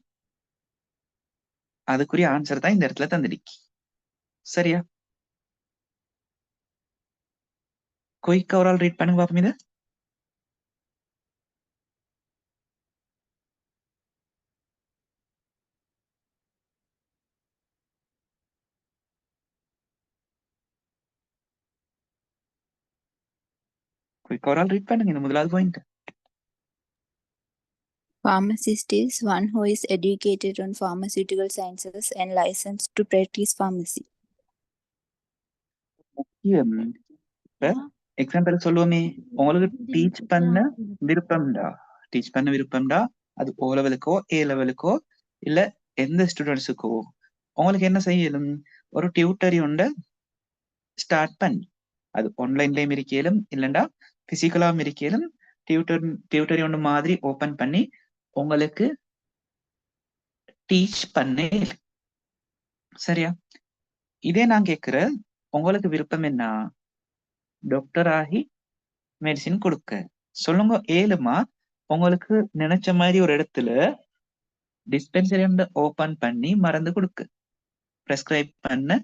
அதுக்குரிய ஆன்சர் தான் இந்த இடத்துல தந்திருக்கு. சரியா? குயிக்கா ஒரு ஆள் ரீட் பண்ணுங்க பாப்போம் இத. குயிக்கா ஒரு ஆள் ரீட் பண்ணுங்க இந்த முதலாவது point. Pharmacist is one who is educated on pharmaceutical sciences and licensed to practice pharmacy. இப்ப எக்ஸாம்பிள் சொல்லுவோமே, உங்களுக்கு டீச் பண்ண விருப்பம்டா, டீச் பண்ண விருப்பம்டா, அது ஓ லெவலுக்கோ ஏ லெவலுக்கோ இல்ல எந்த ஸ்டூடெண்ட்ஸுக்கோ உங்களுக்கு என்ன செய்யலும், ஒரு டியூட்டரி உண்ட ஸ்டார்ட் பண்ணி, அது ஆன்லைன்லயும் இருக்கலும் இல்லைண்டா பிசிக்கலாவும் இருக்கலும், டியூட்டரி ஒன்று மாதிரி ஓபன் பண்ணி உங்களுக்கு டீச் பண்ண. சரியா? இதே நான் கேட்கிற, உங்களுக்கு விருப்பம் என்ன? டாக்டர் ஆகி மெடிசின் கொடுக்க. சொல்லுங்க, ஏழுமா உங்களுக்கு நினைச்ச மாதிரி ஒரு இடத்துல டிஸ்பென்சரி ஓபன் பண்ணி மருந்து கொடுக்க, பிரெஸ்கிரைப் பண்ண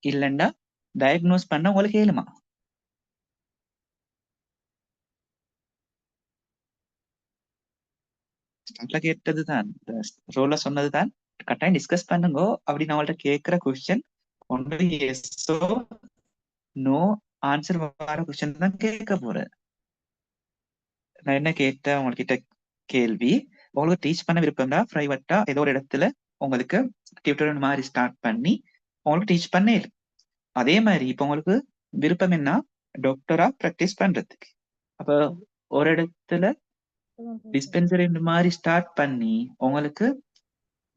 இல்லைண்டா டயக்னோஸ் பண்ண உங்களுக்கு ஏழுமா? ஸ்டார்ட்ல கேட்டதுதான், ரோல சொன்னதுதான், கட்டாயம் டிஸ்கஸ் பண்ணுங்க. அப்படி நான் உங்கள்ட்ட கேட்கிற கொஸ்டின் ஒன்று எஸ்ஸோ நோ ஆன்சர் வர கொஸ்டின் தான் கேட்க போறேன். நான் என்ன கேட்டேன் உங்ககிட்ட கேள்வி, உங்களுக்கு டீச் பண்ண விருப்பம்டா பிரைவேட்டா ஏதோ ஒரு இடத்துல உங்களுக்கு டியூட்டர் மாதிரி ஸ்டார்ட் பண்ணி உங்களுக்கு டீச் பண்ண. அதே மாதிரி இப்ப உங்களுக்கு விருப்பம் என்ன? டாக்டரா பிராக்டிஸ் பண்றதுக்கு. அப்ப ஒரு இடத்துல டிஸ்பென்சரி மாதிரி ஸ்டார்ட் பண்ணி உங்களுக்கு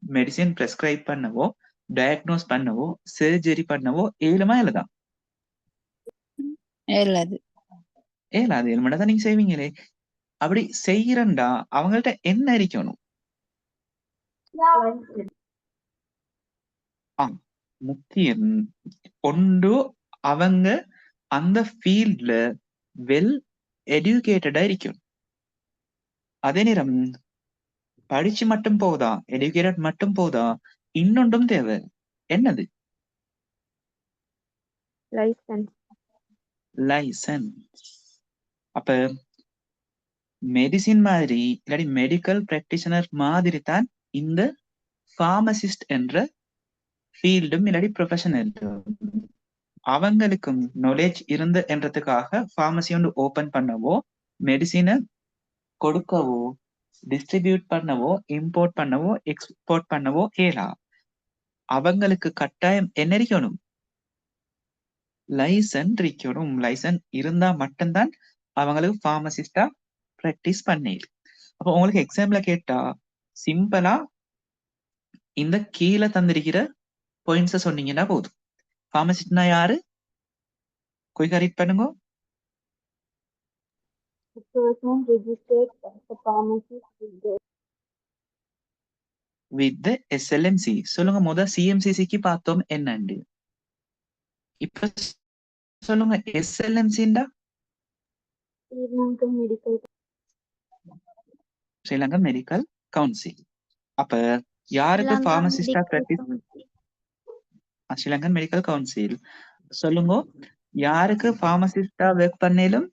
மெடிசின் பிரெஸ்கிரைப் பண்ணவோ டயக்னோஸ் பண்ணவோ சர்ஜரி பண்ணவோ ஏழுமா இல்லதான்? ஏழாது. ஏழாது. 7 மணி தான் நீங்க செய்வீங்களே. அப்படி செய்யறண்டா அவங்கள்ட்ட என்ன இருக்கணும்? முக்கியம் ஒன்று, அவங்க அந்த ஃபீல்ட்ல வெல் எடுகேட்டடா இருக்கும். அதே நேரம் படிச்சு மட்டும் போதா, எடுகேட்டட் மட்டும் போதா, இன்னொன்றும் தேவை. என்னது? லைசன்ஸ். அப்ப மெடிசின் மாதிரி இல்லாட்டி மெடிக்கல் பிராக்டிஷனர் மாதிரி தான் இந்த ஃபார்மசிஸ்ட் என்ற ஃபீல்டும் இல்லாட்டி ப்ரொஃபஷனல். அவங்களுக்கும் நாலேஜ் இருந்த என்றதுக்காக ஃபார்மசி ஒன்று ஓபன் பண்ணவோ மெடிசினை கொடுக்கவோ டிஸ்ட்ரிபியூட் பண்ணவோ இம்போர்ட் பண்ணவோ எக்ஸ்போர்ட் பண்ணவோ ஏலா. அவங்களுக்கு கட்டாயம் என்ன இருக்கணும்? லைசன் இருக்கணும். லைசன் இருந்தா மட்டும்தான் அவங்களுக்கு ஃபார்மசிஸ்டா பிராக்டிஸ் பண்ணிடு. அப்போ உங்களுக்கு எக்ஸாம்ல கேட்டா சிம்பிளா இந்த கீழே தந்திருக்கிற பாயிண்ட்ஸை சொன்னீங்கன்னா போதும். ஃபார்மசிஸ்ட்னா யாரு? குயிக்கா ரீட் பண்ணுங்க. The person registered as a pharmacist with the SLMC. சொல்லுங்க, முத சிஎம்சிசிக்கு பார்த்தோம் என்னண்டு. இப்ப சொல்லுங்க எஸ்எல்எம்சிண்டா? Sri Lanka medical council. அப்ப யாருக்கு ஃபார்மசிஸ்டா பிராக்டிஸ்? Sri Lankan medical council. சொல்லுங்க, யாருக்கு ஃபார்மசிஸ்டா ஒர்க் பண்ணலும்?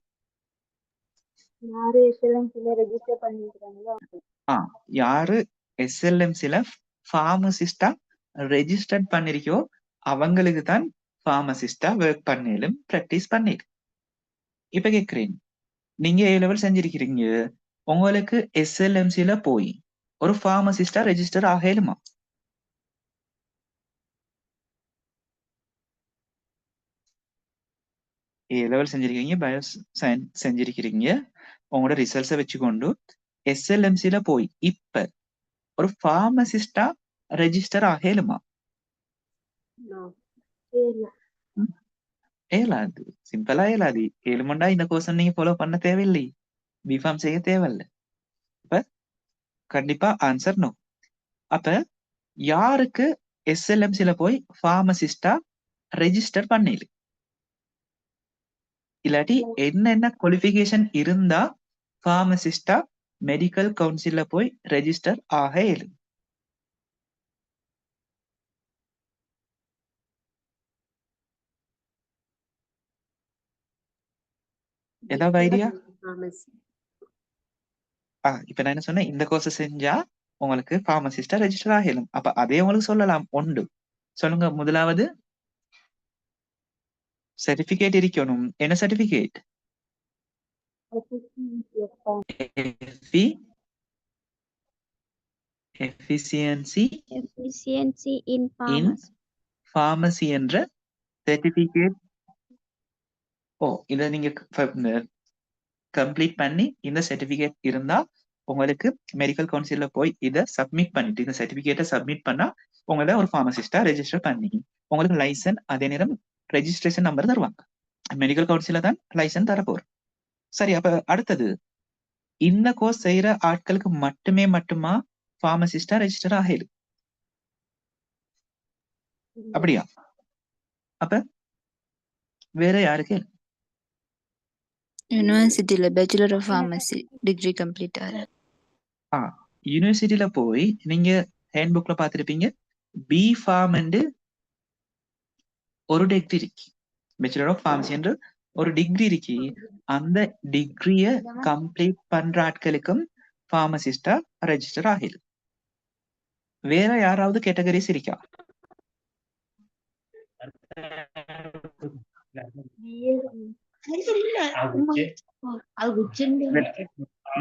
யாரு எஸ்எல்எம்சில ரெஜிஸ்டர் பண்ணிருக்காங்களோ யாரு எஸ்எல்எம்சில ஃபார்மசிஸ்டா ரெஜிஸ்டர் பண்ணிருக்கோ அவங்களுக்கு தான் ஃபார்மசிஸ்டா ஒர்க் பண்ணலும் பிராக்டிஸ் பண்ணிடு. இப்ப கேக்குறேன், நீங்க ஏ லெவல் செஞ்சிருக்கிறீங்க, உங்களுக்கு எஸ்எல்எம்சில போய் ஒரு ஃபார்மசிஸ்டா ரெஜிஸ்டர் ஆகலுமா? ஏ லெவல் செஞ்சிருக்கீங்க, பயோ சயின்ஸ் செஞ்சிருக்கிறீங்க, உங்களோட ரிசல்ட்ஸை வச்சுக்கொண்டு எஸ்எல்எம்சில போய் இப்ப ஒரு ஃபார்மசிஸ்டா ரெஜிஸ்டர் ஆகலுமா? இயலாது. சிம்பிளா இயலாது. ஏழுமண்டா இந்த கோர்ஸ் நீங்க ஃபாலோ பண்ண தேவையில்லை, பிஃபார்ம் செய்ய தேவையில்ல. அப்ப கண்டிப்பா ஆன்சர் நோ. அப்ப யாருக்கு எஸ்எல்எம்சில போய் ஃபார்மசிஸ்டா ரெஜிஸ்டர் பண்ணல, இல்லாட்டி என்னென்ன குவாலிஃபிகேஷன் இருந்தா ஃபார்மசிஸ்டா மெடிக்கல் கவுன்சில்ல போய் ரெஜிஸ்டர் ஆக இயலும்? ஏதாவது ஐடியா? இப்ப நான் என்ன சொன்னேன், இந்த கோர்ஸ் செஞ்சா உங்களுக்கு ஃபார்மசிஸ்டா ரெஜிஸ்டர் ஆகலும். அப்ப அதே உங்களுக்கு சொல்லலாம் உண்டு. சொல்லுங்க. முதலாவது சர்டிபிகேட் இருக்கணும். என்ன certificate? Efficiency in in pharmacy. Pharmacy என்ற சர்டிபிகேட். இத நீங்க கம்ப்ளீட் பண்ணி இந்த சர்டிபிகேட் இருந்தா உங்களுக்கு மெடிக்கல் கவுன்சில்ல போய் இதை சப்மிட் பண்ணிட்டு இந்த சர்டிபிகேட்டை சப்மிட் பண்ணா உங்களை ஒரு ஃபார்மசிஸ்டா ரெஜிஸ்டர் பண்ணி உங்களுக்கு லைசன்ஸ், அதே நேரம் ரெஜிஸ்ட்ரேஷன் நம்பர் தருவாங்க. மெடிக்கல் கவுன்சில்ல தான் லைசன்ஸ் தரப்போறோம். சரி, அப்ப அடுத்தது இந்த கோர்ஸ் செய்யற ஆட்களுக்கு மட்டுமா ஃபார்மசிஸ்டா ரெஜிஸ்டர் ஆகல? அப்படியா? அப்ப வேற யாருக்கு? யூனிவர்சிட்டியில bachelor of pharmacy degree complete ஆகுது. யூனிவர்சிட்டியில போய் நீங்க ஹேண்ட் புக்ல பாத்திருப்பீங்க, பி ஃபார்ம் ஒரு டிகிரி இருக்கு, பேச்சுலர் ஆஃப் ஃபார்மசி என்று ஒரு டிகிரி இருக்கு. அந்த டிகிரிய கம்ப்ளீட் பண்ற ஆட்களுக்கும் ஃபார்மசிஸ்டா ரெஜிஸ்டர் ஆகிடு. வேற யாராவது கேட்டகரிஸ் இருக்கா?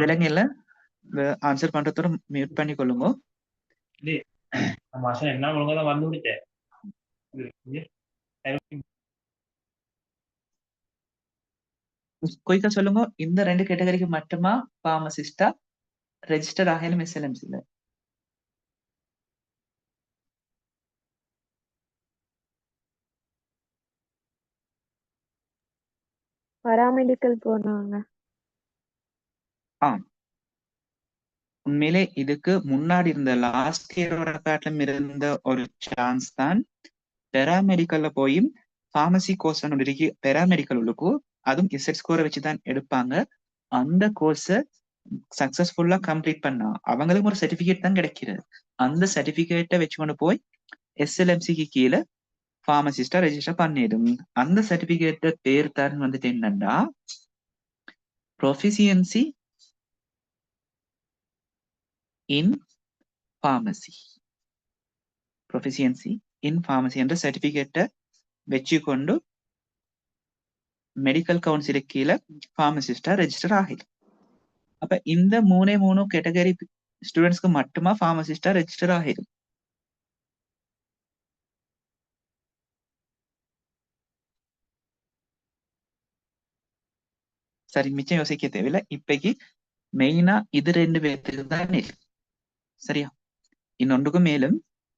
விலங்குல ஆன்சர் பண்றதோட மியூட் பண்ணி கொள்ளுங்க. குயிக்கா சொல்லுங்க. இந்த 2 கேட்டகரிக்கு மட்டுமா ஃபார்மசிஸ்டா ரெஜிஸ்டர் ஆகலும் எஸ்எல்எம்சில? பராமெடிக்கல் போனாங்க. உண்மையிலே இதுக்கு முன்னாடி இருந்த லாஸ்ட் இயரோட காட்டிலும் இருந்த ஒரு சான்ஸ் தான் பெராமெடிக்கல்ல போய் ஃபார்மசி கோர்ஸ் இருக்கு. பெராமெடிக்கல் உள்ளுக்கும் அதுவும் இசட் ஸ்கோரை வச்சுதான் எடுப்பாங்க. அந்த கோர்ஸை சக்சஸ்ஃபுல்லா கம்ப்ளீட் பண்ணா அவங்களுக்கு ஒரு சர்டிபிகேட் தான் கிடைக்கிறது. அந்த சர்டிபிகேட்டை வச்சுக்கொண்டு போய் எஸ்எல்எம்சிக்கு கீழே ஃபார்மசிஸ்டா ரெஜிஸ்டர் பண்ணிடும். அந்த சர்டிபிகேட் பேர் தான் வந்துட்டு என்னன்னா ப்ரொஃபிசியன்சி இன் ஃபார்மசி. ப்ரொஃபிசியன்சி இன் ஃபார்மசி என்ற சர்டிபிகேட்டை வச்சுக்கொண்டு மெடிக்கல் கவுன்சிலுக்கு கீழே ஃபார்மசிஸ்டா ரெஜிஸ்டர் ஆகிடு. அப்ப இந்த 3 கேட்டகரி ஸ்டூடெண்ட்ஸ்க்கு மட்டுமா ஃபார்மசிஸ்டா ரெஜிஸ்டர் ஆகிடும். சரி, மிச்சம் யோசிக்க தேவையில்லை. இப்பைக்கு மெயினா இது 2 பேருக்கு தான் இருக்கு. சரியா? இன்னொன்றுக்கும் மேலும்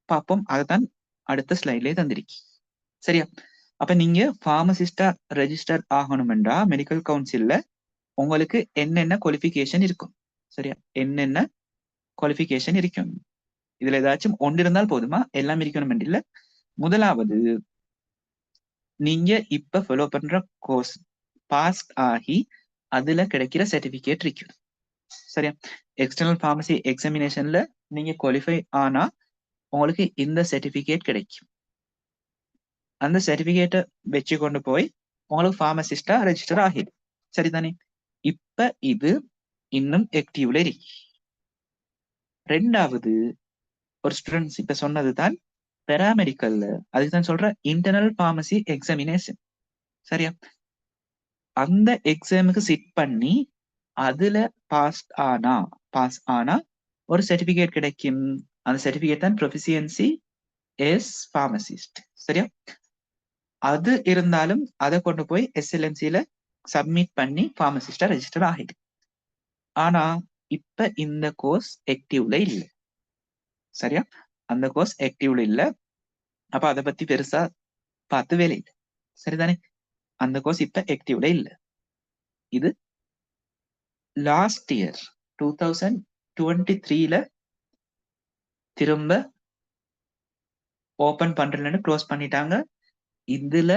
பார்ப்போம். அதுதான் அடுத்த ஸ்லைட்லயே தந்திருக்கு. சரியா? அப்ப நீங்க ஃபார்மசிஸ்டா ரெஜிஸ்டர் ஆகணும்ன்றா மெடிக்கல் கவுன்சில்ல உங்களுக்கு என்னென்ன குவாலிஃபிகேஷன் இருக்கும்? சரியா? என்னென்ன குவாலிஃபிகேஷன் இருக்கும்? இதுல ஏதாச்சும் ஒன்று இருந்தால் போதுமா? எல்லாம் இருக்கணும் இல்ல. முதலாவது, நீங்க இப்ப ஃபாலோ பண்ற கோர்ஸ் பாஸ் ஆகி அதுல கிடைக்கிற சர்டிபிகேட் இருக்கு. சரியா? எக்ஸ்டர்னல் ஃபார்மசி எக்ஸாமினேஷன்ல நீங்க குவாலிஃபை ஆனா உங்களுக்கு இந்த சர்டிபிகேட் கிடைக்கும். அந்த சர்டிபிகேட்டை வச்சு கொண்டு போய் உங்களுக்கு ஃபார்மசிஸ்டா ரெஜிஸ்டர் ஆகிடும். சரிதானே? இப்ப இது இன்னும் ஆக்டிவ்ல இருக்கு. ரெண்டாவது, ஒரு ஸ்டூடெண்ட்ஸ் இப்ப சொன்னதுதான் பெராமெடிக்கல்ல, அதுதான் சொல்ற இன்டர்னல் ஃபார்மசி எக்ஸாமினேஷன். சரியா? அந்த எக்ஸாமுக்கு சிட் பண்ணி அதுல பாஸ் ஆனா ஒரு சர்டிபிகேட் கிடைக்கும். அந்த சர்டிபிகேட் தான் ப்ரொஃபிசியன்சி எஸ் ஃபார்மசிஸ்ட். சரியா? அது இருந்தாலும் அதை கொண்டு போய் எஸ்எல்எம்சில சப்மிட் பண்ணி ஃபார்மசிஸ்டா ரெஜிஸ்டர் ஆகிடு. ஆனா இப்ப இந்த கோர்ஸ் ஆக்டிவ்ல இல்லை. சரியா? அந்த கோர்ஸ் ஆக்டிவ்ல இல்ல. அப்ப அதை பத்தி பெருசா பார்த்து வேலை இல்லை. சரிதானே? அந்த கோர்ஸ் இப்ப ஆக்டிவ்ல இல்ல. இது லாஸ்ட் இயர் 2023ல திரும்ப ஓபன் பண்றேன்னு க்ளோஸ் பண்ணிட்டாங்க. இதுல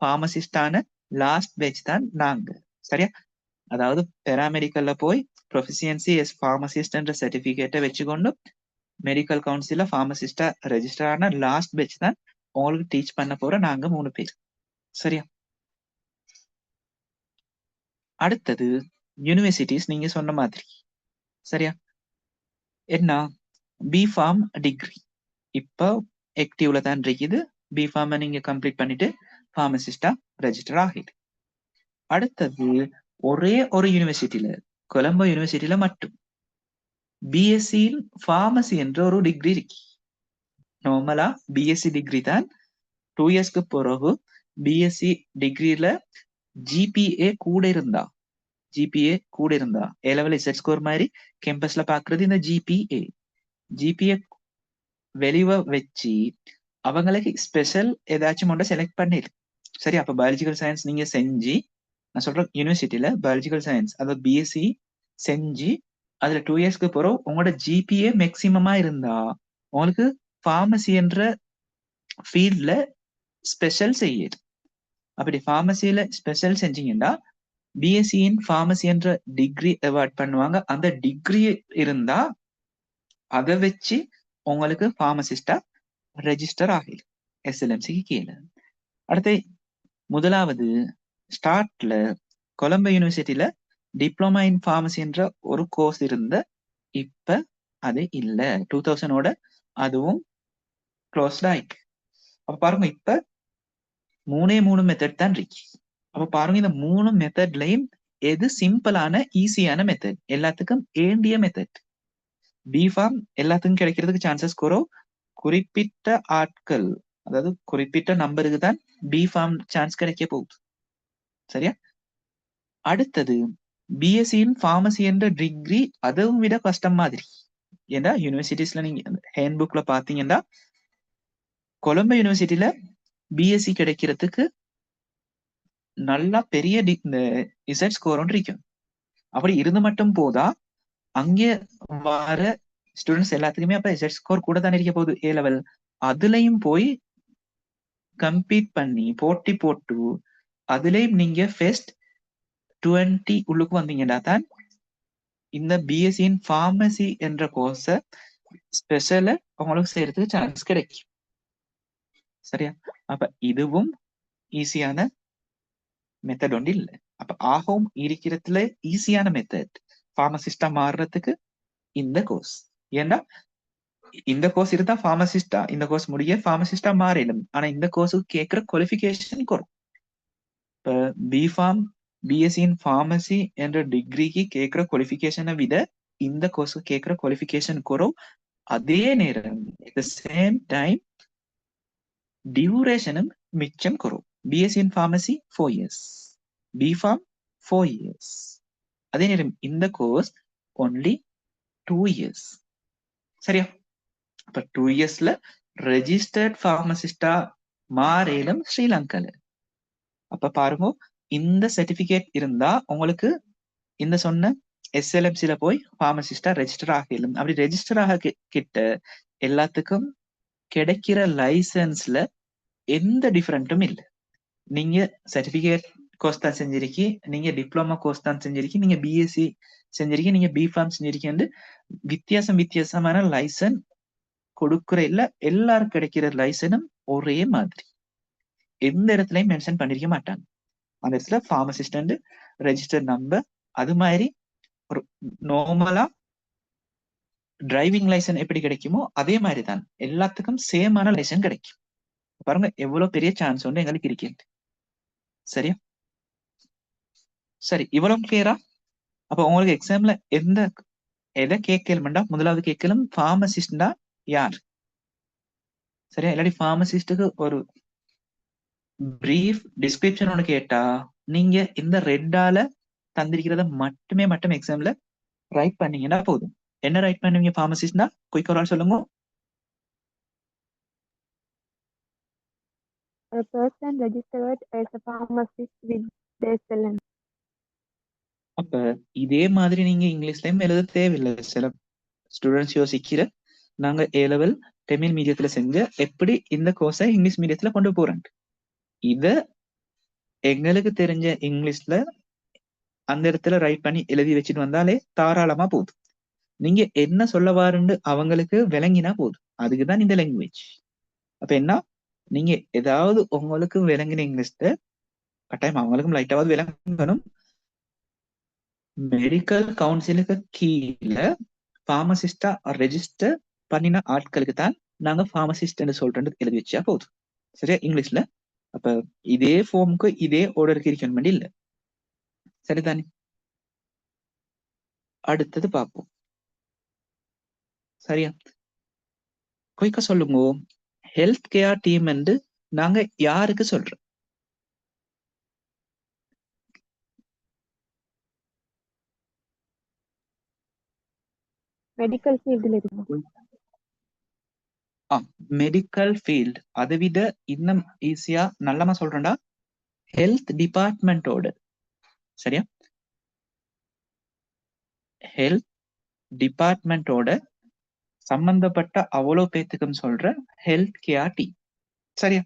பார்மசிஸ்டான லாஸ்ட் பேட்ச் தான் நாங்க. சரியா? அதாவது பேராமெடிக்கல்ல போய் ப்ரொஃபிஷியன்சி எஸ் பார்மசிஸ்ட் என்ற சர்டிபிகேட்டை வச்சுக்கொண்டு மெடிக்கல் கவுன்சில பார்மசிஸ்டா ரெஜிஸ்டர் ஆன லாஸ்ட் பேட்ச் தான் உங்களுக்கு டீச் பண்ண போற நாங்க 3 பேர். சரியா? அடுத்தது யூனிவர்சிட்டிஸ் நீங்க சொன்ன மாதிரி. சரியா? என்ன பிஃபார்ம் டிகிரி இப்போ ஆக்டிவ்ல தான் இருக்குது. பிஃபார்ம் நீங்க கம்ப்ளீட் பண்ணிட்டு பார்மசிஸ்டா ரெஜிஸ்டர் ஆகிடு. அடுத்தது ஒரே ஒரு யூனிவர்சிட்டியில, கொலம்போ யூனிவர்சிட்டியில மட்டும் பிஎஸ்சி பார்மசி என்ற ஒரு டிகிரி இருக்கு. நார்மலா பிஎஸ்சி டிகிரி தான் 2 இயர்ஸ்க்கு பிறகு பிஎஸ்சி டிகிரில ஜிபிஏ கூட இருந்தா ஏ லெவல் இசட் ஸ்கோர் மாதிரி கேம்பஸ்ல பாக்குறது இந்த ஜிபிஏ வெளிவ வச்சு அவங்களுக்கு ஸ்பெஷல் ஏதாச்சும் ஒன்றை செலக்ட் பண்ணிடு. சரி, அப்ப பயாலஜிக்கல் சயின்ஸ் நீங்க செஞ்சு, நான் சொல்றேன் யூனிவர்சிட்டியில பயாலஜிக்கல் சயின்ஸ் அதாவது பிஎஸ்சி செஞ்சு அதுல 2 இயர்ஸ்க்கு பிறகு உங்களோட ஜிபிஏ மேக்சிமமா இருந்தா உங்களுக்கு பார்மசி என்ற ஃபீல்ட்ல ஸ்பெஷல் செய்யுது. அப்படி பார்மசியில ஸ்பெஷல் செஞ்சீங்கன்னா பிஎஸ்சி இன் பார்மசி என்ற டிகிரி அவார்ட் பண்ணுவாங்க. அந்த டிகிரி இருந்தா அதை வச்சு உங்களுக்கு பார்மசிஸ்டா ரெஜிஸ்டர் ஆகிடு எஸ்எல்எம்சிக்கு கீழே. அடுத்து முதலாவது ஸ்டார்ட்ல கொலம்போ யூனிவர்சிட்டியில டிப்ளமா இன் பார்மசி என்ற ஒரு கோர்ஸ் இருந்த, இப்ப அது இல்ல. 2000ஓட அதுவும் க்ளோஸ்ட் ஆயிட்டு. அப்ப பாருங்க, இப்ப 3 மெத்தட் தான் இருக்கு. அப்ப பாருங்க, இந்த 3 மெத்தட்லயும் எது சிம்பிளான ஈஸியான மெத்தட், எல்லாத்துக்கும் ஏண்டிய மெத்தட். பிஃபார்ம் எல்லாத்துக்கும் கிடைக்கிறதுக்கு சான்சஸ் குறவு. குறிப்பிட்ட ஆட்கள், அதாவது குறிப்பிட்ட நம்பருக்கு தான் பிஃபார்ம் சான்ஸ் கிடைக்க போகுது. சரியா? அடுத்தது பிஎஸ்சி இன் பார்மசி என்ற டிகிரி அதுவும் விட கஷ்டம் மாதிரி. ஏன்னா யூனிவர்சிட்டிஸ்ல நீங்க ஹேண்ட் புக்ல பாத்தீங்கன்னா கொலம்போ யூனிவர்சிட்டியில பிஎஸ்சி கிடைக்கிறதுக்கு நல்லா பெரிய இசட் ஸ்கோர் ஒன்று இருக்கும். அப்படி இருந்து மட்டும் போதா, அங்கே வர ஸ்டூடெண்ட்ஸ் எல்லாத்துக்குமே அப்ப இசட் ஸ்கோர் கூட தானே இருக்க போகுது ஏ லெவல். அதுலயும் போய் கம்பீட் பண்ணி போட்டி போட்டு அதுலயும் நீங்க ஃபர்ஸ்ட் 20 உள்ளுக்கு வந்தீங்கன்னா தான் இந்த பிஎஸ்சி இன் பார்மசி என்ற கோர்ஸ ஸ்பெஷல உங்களுக்கு செய்யறதுக்கு சான்ஸ் கிடைக்கும். சரியா? அப்ப இதுவும் ஈஸியான மெத்தட் ஒன்று இல்லை. அப்ப ஆகவும் இருக்கிறதுல ஈஸியான மெத்தட் பார்மசிஸ்டா மாறுறதுக்கு இந்த கோர்ஸ். ஏன்னா இந்த கோர்ஸ் இருந்தா பார்மசிஸ்டா, இந்த கோர்ஸ் முடிய பார்மசிஸ்டா மாறிடும். ஆனா இந்த கோர்ஸுக்கு கேட்கிற குவாலிஃபிகேஷன் குறையும். இப்ப பிஃபார்ம் பிஎஸ்சி இன் பார்மசி என்ற டிகிரிக்கு கேட்கிற குவாலிஃபிகேஷனை விட இந்த கோர்ஸுக்கு கேட்கிற குவாலிஃபிகேஷன் குறைவு. அதே நேரம் at the same time டியூரேஷனும் மிச்சம் குறைவு. BSc in pharmacy 4 years, B pharm 4 years. அதே நேரம் இந்த கோர்ஸ் ஒன்லி 2 இயர்ஸ். சரியா? அப்ப 2 இயர்ஸ்ல ரெஜிஸ்டர்ட் பார்மசிஸ்டா மாறேலும் ஸ்ரீலங்கால. அப்ப பாருங்க, இந்த சர்டிபிகேட் இருந்தா உங்களுக்கு இந்த சொன்ன எஸ்எல்எம்சில போய் பார்மசிஸ்டா ரெஜிஸ்டர் ஆகலும். அப்படி ரெஜிஸ்டர் ஆக கிட்ட எல்லாத்துக்கும் கிடைக்கிற லைசன்ஸ்ல எந்த டிஃபரெண்ட்டும் இல்லை. நீங்க சர்டிபிகேட் கோர்ஸ் தான் செஞ்சிருக்கீங்க, நீங்க டிப்ளமா கோர்ஸ் தான் செஞ்சிருக்கீங்க, நீங்க பிஎஸ்சி செஞ்சிருக்கீங்க, நீங்க பிஃபார்ம் செஞ்சிருக்கீங்க, வித்தியாசமான லைசன் கொடுக்குற இல்ல. எல்லாரும் கிடைக்கிற லைசனும் ஒரே மாதிரி, எந்த இடத்துலயும் மென்ஷன் பண்ணிருக்க மாட்டாங்க. அந்த இடத்துல பார்மசிஸ்ட் ரெஜிஸ்டர் நம்பர், அது மாதிரி ஒரு நார்மலா டிரைவிங் லைசன் எப்படி கிடைக்குமோ அதே மாதிரி தான் எல்லாத்துக்கும் சேமான லைசன் கிடைக்கும். பாருங்க எவ்வளவு பெரிய சான்ஸ் ஒன்று எங்களுக்கு இருக்கு. சரியா? சரி, இவ்வளவு கிளியரா? அப்ப உங்களுக்கு எக்ஸாம்ல எதை கேட்கலும்டா, முதலாவது கேட்கலும் பார்மசிஸ்டா யார். சரியா? இல்லாட்டி பார்மசிஸ்டுக்கு ஒரு பிரீஃப் டிஸ்கிரிப்ஷன் ஒன்று கேட்டா நீங்க இந்த ரெட்டால தந்திருக்கிறத மட்டும் எக்ஸாம்ல ரைட் பண்ணீங்கன்னா போதும். என்ன ரைட் பண்ணுவீங்க பார்மசிஸ்ட்னா? குயிக் ஒரு ஆள் சொல்லுங்க. A person registered as a pharmacist with their license. அப்ப இதே மாதிரி நீங்க இங்கிலீஷ்லயும் எழுத தேவையில்லை. சில ஸ்டூடெண்ட்ஸ் யோசிக்கிற நாங்க ஏ லெவல் தமிழ் மீடியத்துல செஞ்ச எப்படி இந்த கோர்ஸை இங்கிலீஷ் மீடியத்துல கொண்டு போறேன். இத எங்களுக்கு தெரிஞ்ச இங்கிலீஷ்ல அந்த இடத்துல ரைட் பண்ணி எழுதி வச்சுட்டு வந்தாலே தாராளமா போகுது. நீங்க என்ன சொல்ல வாருன்னு அவங்களுக்கு விளங்கினா போதும். அதுக்குதான் இந்த லாங்குவேஜ். அப்ப என்ன, நீங்க ஏதாவது உங்களுக்கு விளங்கின இங்கிலீஷ்ல கட்டாயம் அவங்களுக்கும் லைட்டாவது விளங்கணும். மெடிக்கல் கவுன்சிலுக்கு கீழே பார்மசிஸ்டா ரெஜிஸ்டர் பண்ணின ஆட்களுக்கு தான் நாங்க பார்மசிஸ்ட் சொல்றது எழுதி வச்சா போதும். சரியா இங்கிலீஷ்ல. அப்ப இதே ஃபார்முக்கு இதே ஆர்டருக்கு இருக்கணும் இல்ல. சரிதானே? அடுத்தது பார்ப்போம். சரியா? குயிக்கா சொல்லுங்க. ஹெல்த் கேர் டீம் என்று நாங்க யாருக்கு சொல்றோம்? மெடிக்கல் ஃபீல்டில் இருக்கும். Medical field. அதை விட இன்னும் ஈஸியா நல்லமா சொல்றேன்டா, ஹெல்த் டிபார்ட்மெண்டோட. சரியா? ஹெல்த் டிபார்ட்மெண்டோட சம்பந்தப்பட்ட அவ்வளவு பேத்துக்கும் சொல்ற ஹெல்த் கேர் டீம். சரியா?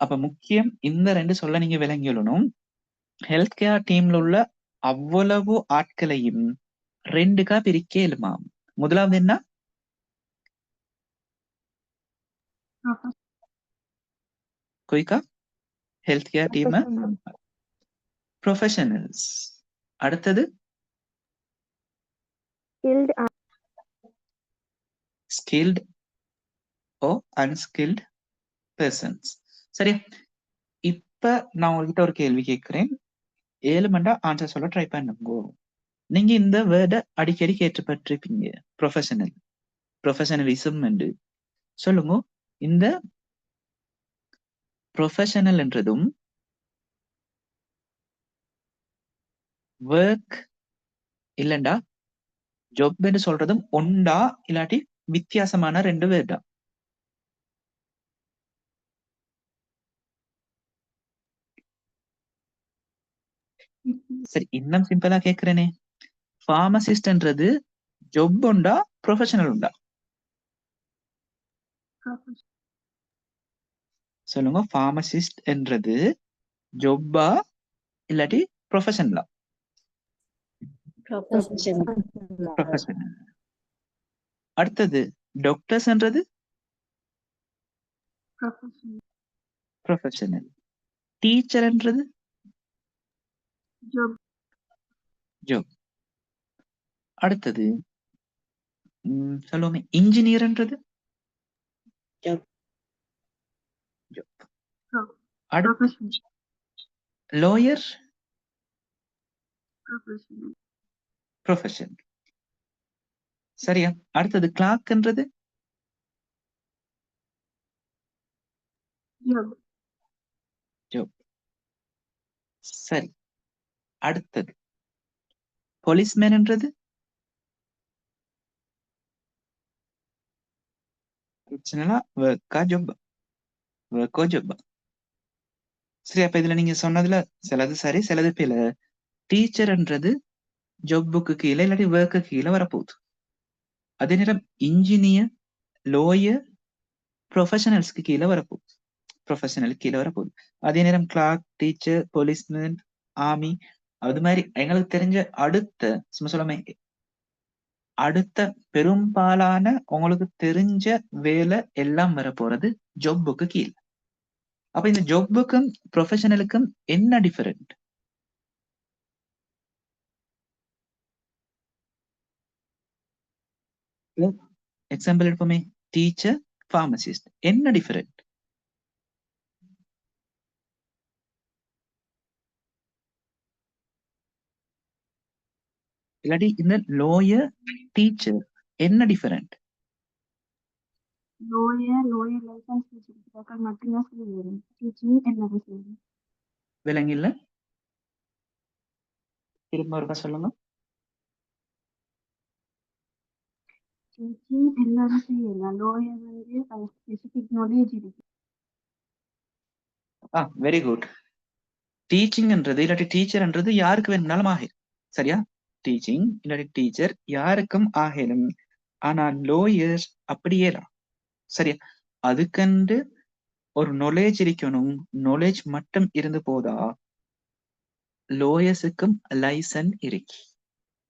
அப்ப முக்கியம் இந்த ரெண்டு சொல்ல நீங்க விளங்கிடணும். ஹெல்த் கேர் டீம்ல உள்ள அவ்வளவு ஆட்களையும் ரெண்டுக்கா பிரிக்க இயலுமா? முதலாவது என்ன? குயிக்கா ஹெல்த் கேர் டீம் ப்ரொஃபஷனல்ஸ். அடுத்தது ஸ்கில்ட் ஓ அன்ஸ்கில்ட் பர்சன்ஸ். சரியா? இப்ப நான் உங்ககிட்ட ஒரு கேள்வி கேட்கிறேன். 7 மண்டா ஆன்சர் சொல்ல ட்ரை பண்ணுங்க. நீங்க இந்த வேர்டை அடிக்கடி கேட்டுப்பட்டிருப்பீங்க, ப்ரொஃபஷனல், ப்ரொஃபஷனலிசம் என்று. சொல்லுங்க, இந்த ப்ரொஃபஷனல் என்றதும் ஒர்க் இல்லண்டா ஜாப் என்று சொல்றதும் ஒண்டா இல்லாட்டி வித்தியாசமான ரெண்டு வேர்டா? சரி, இன்னும் சிம்பிளா கேக்குறேனே. பார்மசிஸ்ட்ன்றது ஜாப் உண்டா ப்ரொஃபஷனல் உண்டா? சொல்லுங்க, பார்மசிஸ்ட் என்றது ஜாப்பா இல்லாட்டி ப்ரொஃபஷனலா? ப்ரொஃபஷனல். அடுத்தது டாக்டர்ஸ் என்றது ப்ரொஃபஷனல். டீச்சர் என்றது ஜாப். அடுத்தது சொல்லுவோமே இன்ஜினியர்ன்றது ஜாப். அடுத்து லாயர் ப்ரொஃபஷன். சரியா? அடுத்தது கிளார்க்ன்றது ஜாப். சரி, அடுத்தது போலீஸ்மேன்ன்றது ப்ரொஃபஷனலா ஒர்க்கா ஜாப்? ஒர்க்கோ ஜாப். சரி, அப்ப இதுல நீங்க சொன்னதுல சிலது சரி சிலது பிழை. டீச்சர்ன்றது ஜாப்புக்கு கீழே இல்லாட்டி ஒர்க்கு கீழே வரப்போகுது. அதே நேரம் இன்ஜினியர், லோயர் ப்ரொஃபஷனல்ஸ்க்கு கீழே வரப்போகுது, ப்ரொஃபஷனலுக்கு கீழே வரப்போகுது. அதே நேரம் கிளார்க், டீச்சர், போலீஸ்மேன், ஆர்மி, அது மாதிரி எங்களுக்கு தெரிஞ்ச அடுத்த சும்மா சொல்லாம அடுத்த பெரும்பாலான உங்களுக்கு தெரிஞ்ச வேலை எல்லாம் வரப்போறது ஜாப்புக்கு கீழே. அப்ப இந்த ஜாப்புக்கும் ப்ரொஃபஷனலுக்கும் என்ன டிஃபரெண்ட்? எக்ஸாம்பிள் எடுப்போமே, டீச்சர், பார்மசிஸ்ட், என்ன டிஃபரெண்ட்? இல்லாட்டி இந்த லோயர், டீச்சர் என்ன டிஃபரெண்ட்? லோயர் லைசன்ஸ் வச்சிருக்கிறார்கள் மட்டும்தான் சொல்லி வரும். டீச்சிங் எல்லாரும் செய்யணும். விலங்கில்ல, திரும்ப ஒருக்கா சொல்லுங்க. டீச்சிங் எல்லாரும் செய்யலாம். லோயர் வந்து ஸ்பெசிபிக் நாலேஜ் இருக்கு. Very good. டீச்சிங்ன்றது இல்லாட்டி டீச்சர்ன்றது யாருக்கு வேணும்னாலும் ஆகிடும். சரியா? டீச்சிங் இல்லாட்டி டீச்சர் யாருக்கும் ஆகிடும். ஆனா லோயர்ஸ் அப்படியேலாம். சரியா? அதுக்கென்று ஒரு knowledge இருக்கணும். knowledge மட்டும் இருந்து போதா, லோயர்ஸுக்கும் லைசன்ஸ் இருக்கு.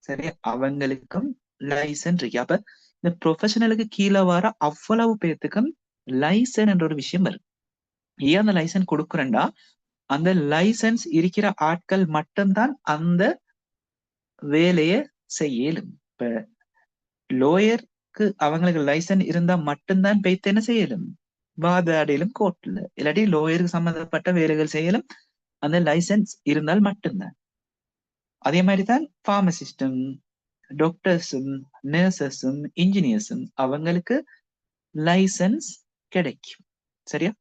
சரியா? அவங்களுக்கும் லைசன்ஸ் இருக்கு. அப்ப இந்த ப்ரொஃபஷனலுக்கு கீழே வர அவ்வளவு பேர்த்துக்கும் லைசன் என்ற ஒரு விஷயம் வரும். ஏன் அந்த லைசன்ஸ் கொடுக்குறேன்டா, அந்த லைசன்ஸ் இருக்கிற ஆட்கள் மட்டும்தான் அந்த வேலையை செய்யலும். இப்ப லோயருக்கு அவங்களுக்கு லைசன்ஸ் இருந்தா மட்டும்தான் போய்த்து என்ன செய்யலும், வாதாடிலும் கோர்ட்ல. இல்லாட்டி லோயருக்கு சம்பந்தப்பட்ட வேலைகள் செய்யலும் அந்த லைசன்ஸ் இருந்தால் மட்டும்தான். அதே மாதிரிதான் பார்மசிஸ்டும், டாக்டர்ஸும், நர்சஸும், இன்ஜினியர்ஸும் அவங்களுக்கு லைசன்ஸ் கிடைக்கும். சரியா?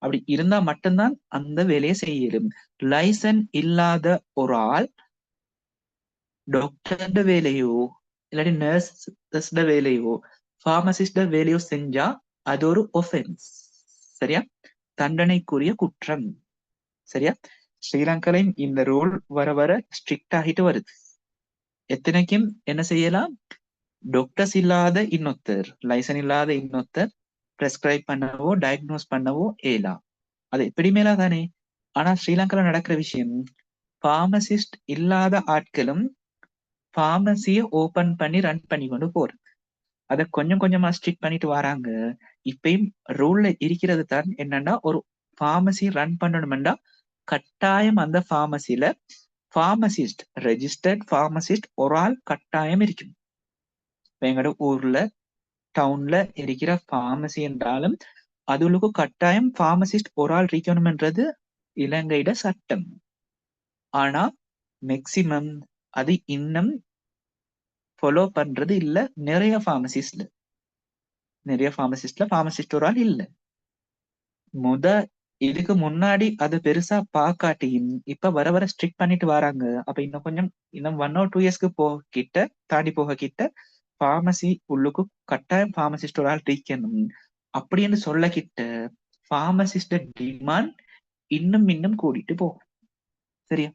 அப்படி இருந்தா மட்டும்தான் அந்த வேலையை செய்யலும். லைசன்ஸ் இல்லாத ஒரு ஆள் டாக்டர் வேலையோ இல்லாட்டி நர்ஸ் வேலையோ பார்மசிஸ்ட் வேலையோ செஞ்சா அது ஒரு ஒஃபென்ஸ். சரியா? தண்டனைக்குரிய குற்றம். சரியா? ஸ்ரீலங்காலையும் இந்த ரூல் வர வர ஸ்ட்ரிக்ட் ஆகிட்டு வருது. எத்தனைக்கும் என்ன செய்யலாம், டாக்டர்ஸ் இல்லாத இன்னொருத்தர், லைசன் இல்லாத இன்னொருத்தர் பிரெஸ்கிரைப் பண்ணவோ டயக்னோஸ் பண்ணவோ ஏலாம். அது எப்படி மேலா தானே. ஆனா ஸ்ரீலங்கால நடக்கிற விஷயம், பார்மசிஸ்ட் இல்லாத ஆட்களும் பார்மசியை ஓபன் பண்ணி ரன் பண்ணி கொண்டு போறது. அதை கொஞ்சம் கொஞ்சமா ஸ்ட்ரிக்ட் பண்ணிட்டு வராங்க. இப்பயும் ரூல்ல இருக்கிறது தான் என்னன்னா, ஒரு பார்மசி ரன் பண்ணணும்னா கட்டாயம் அந்த பார்மசில பார்மசிஸ்ட், ரெஜிஸ்டர்ட் பார்மசிஸ்ட் ஒரு ஆள் கட்டாயம் இருக்கும். எங்களோட ஊர்ல டவுன்ல இருக்கிற பார்மசி என்றாலும் அதுகளுக்கு கட்டாயம் பார்மசிஸ்ட் ஒரு ஆள் இருக்கணும்ன்றது இலங்கையிட சட்டம். ஆனா மேக்சிமம் அது இன்னும் ஃபாலோ பண்றது இல்ல. நிறைய பார்மசிஸ்ட்ல பார்மசிஸ்ட் ஒரு ஆள் இல்ல. இதுக்கு முன்னாடி அது பெருசா பாக்காட்டியும் இப்ப வர வர ஸ்ட்ரிக்ட் பண்ணிட்டு வராங்க. அப்ப இன்னும் 1 or 2 இயர்ஸ்க்கு தாண்டி போக கிட்ட பார்மசி உள்ளுக்கு கட்டாயம் பார்மசிஸ்ட் ஒரு ஆள் இருக்கணும் அப்படின்னு சொல்ல கிட்ட பார்மசிஸ்ட் டிமாண்ட் இன்னும் கூடிட்டு போகும். சரியா?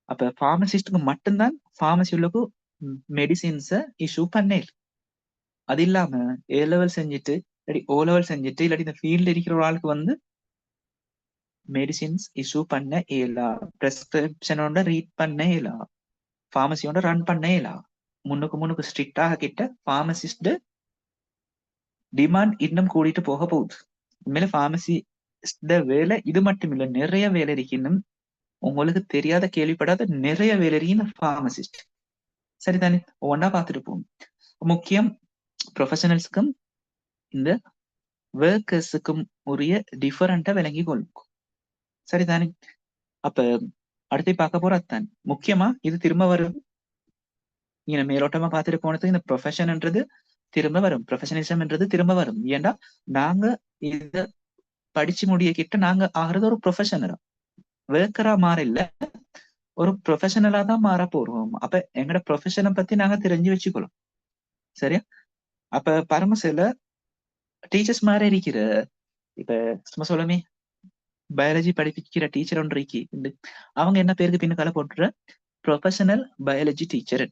அப்ப பார்மசிஸ்டுக்கு மட்டும்தான் பார்மசி உள்ளுக்கு மெடிசின்ஸ இஷ்யூ பண்ணேன். அது இல்லாம A level செஞ்சுட்டு இல்லாட்டி O level செஞ்சுட்டு இல்லாட்டி இந்த ஃபீல்ட்ல இருக்கிற ஒரு ஆளுக்கு வந்து மெடிசின்ஸ் இஷ்யூ பண்ண இயலா, பிரெஸ்கிரிப்ஷனோட ரீட் பண்ண இயலா, பார்மசியோட ரன் பண்ண இயலா. முன்னுக்கு ஸ்ட்ரிக்ட் ஆக கிட்ட பார்மசிஸ்ட் டிமாண்ட் இன்னும் கூடிட்டு போக போகுது. உண்மையில பார்மசிஸ்ட வேலை இது மட்டும் இல்ல, நிறைய வேலை இருக்கு. இன்னும் உங்களுக்கு தெரியாத கேள்விப்படாத நிறைய வேலை இருக்கு இந்த பார்மசிஸ்ட். சரிதானே? ஒவ்வொன்றா பார்த்துட்டு போகும். முக்கியம் ப்ரொஃபஷனல்ஸுக்கும் இந்த ஒர்க்கர்ஸுக்கும் உரிய டிஃபரண்டா விளங்கி கொள்ளும். சரிதானே? அப்ப அடுத்து பார்க்க போறதுதான் முக்கியமா இது திரும்ப வரும். நீங்க மேலோட்டமா பார்த்துட்டு போனது இந்த ப்ரொஃபஷன்ன்றது திரும்ப வரும், ப்ரொஃபஷனலிசம்ன்றது திரும்ப வரும். ஏண்டா நாங்க இத படிச்சு முடிய கிட்ட நாங்க ஆகிறது ஒரு ப்ரொஃபஷனலா, ஒர்க்கரா மாறல, ஒரு ப்ரொஃபஷனலா தான் மாற போறோம். அப்ப எங்கட ப்ரொஃபஷனை பத்தி நாங்க தெரிஞ்சு வச்சுக்கணும். சரியா? அப்ப பரமசில டீச்சர்ஸ் மாதிரி இருக்கிற, இப்ப சும்மா சொல்லமே பயாலஜி படிப்பிக்கிற டீச்சர் ஒன்று இருக்கி, அவங்க என்ன பேருக்கு பின்னுக்கால போட்டுற ப்ரொஃபஷனல் பயாலஜி டீச்சர்.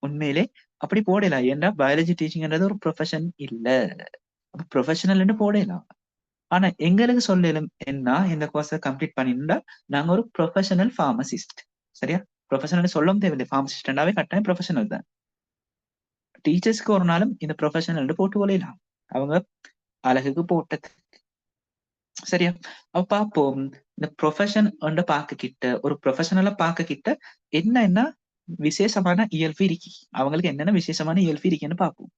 உண்மையிலே அப்படி போடலாம். ஏன்னா பயாலஜி டீச்சிங்ன்றது ஒரு ப்ரொஃபஷன் இல்ல, ப்ரொஃபஷனல்னு போடலாம். ஆனா எங்களுக்கு சொல்லலும் என்ன, இந்த கோர்ஸை கம்ப்ளீட் பண்ணிருந்தா நாங்க ஒரு ப்ரொஃபஷனல் பார்மசிஸ்ட். சரியா? ப்ரொஃபஷனல் சொல்லவும் தேவையில்லை, பார்மசிஸ்டாவே கட்டாயம் ப்ரொஃபஷனல் தான். டீச்சர்ஸ்க்கு ஒரு நாளும் இந்த ப்ரொஃபஷனல் போட்டு கொள்ளலாம், அவங்க அழகுக்கு போட்டது. சரியா? அப்ப பார்ப்போம் இந்த ப்ரொஃபஷன் பார்க்க கிட்ட, ஒரு ப்ரொஃபஷனலா பார்க்க கிட்ட என்ன விசேஷமான இயல்பு இருக்கு, அவங்களுக்கு என்னென்ன விசேஷமான இயல்பு இருக்குன்னு பார்ப்போம்.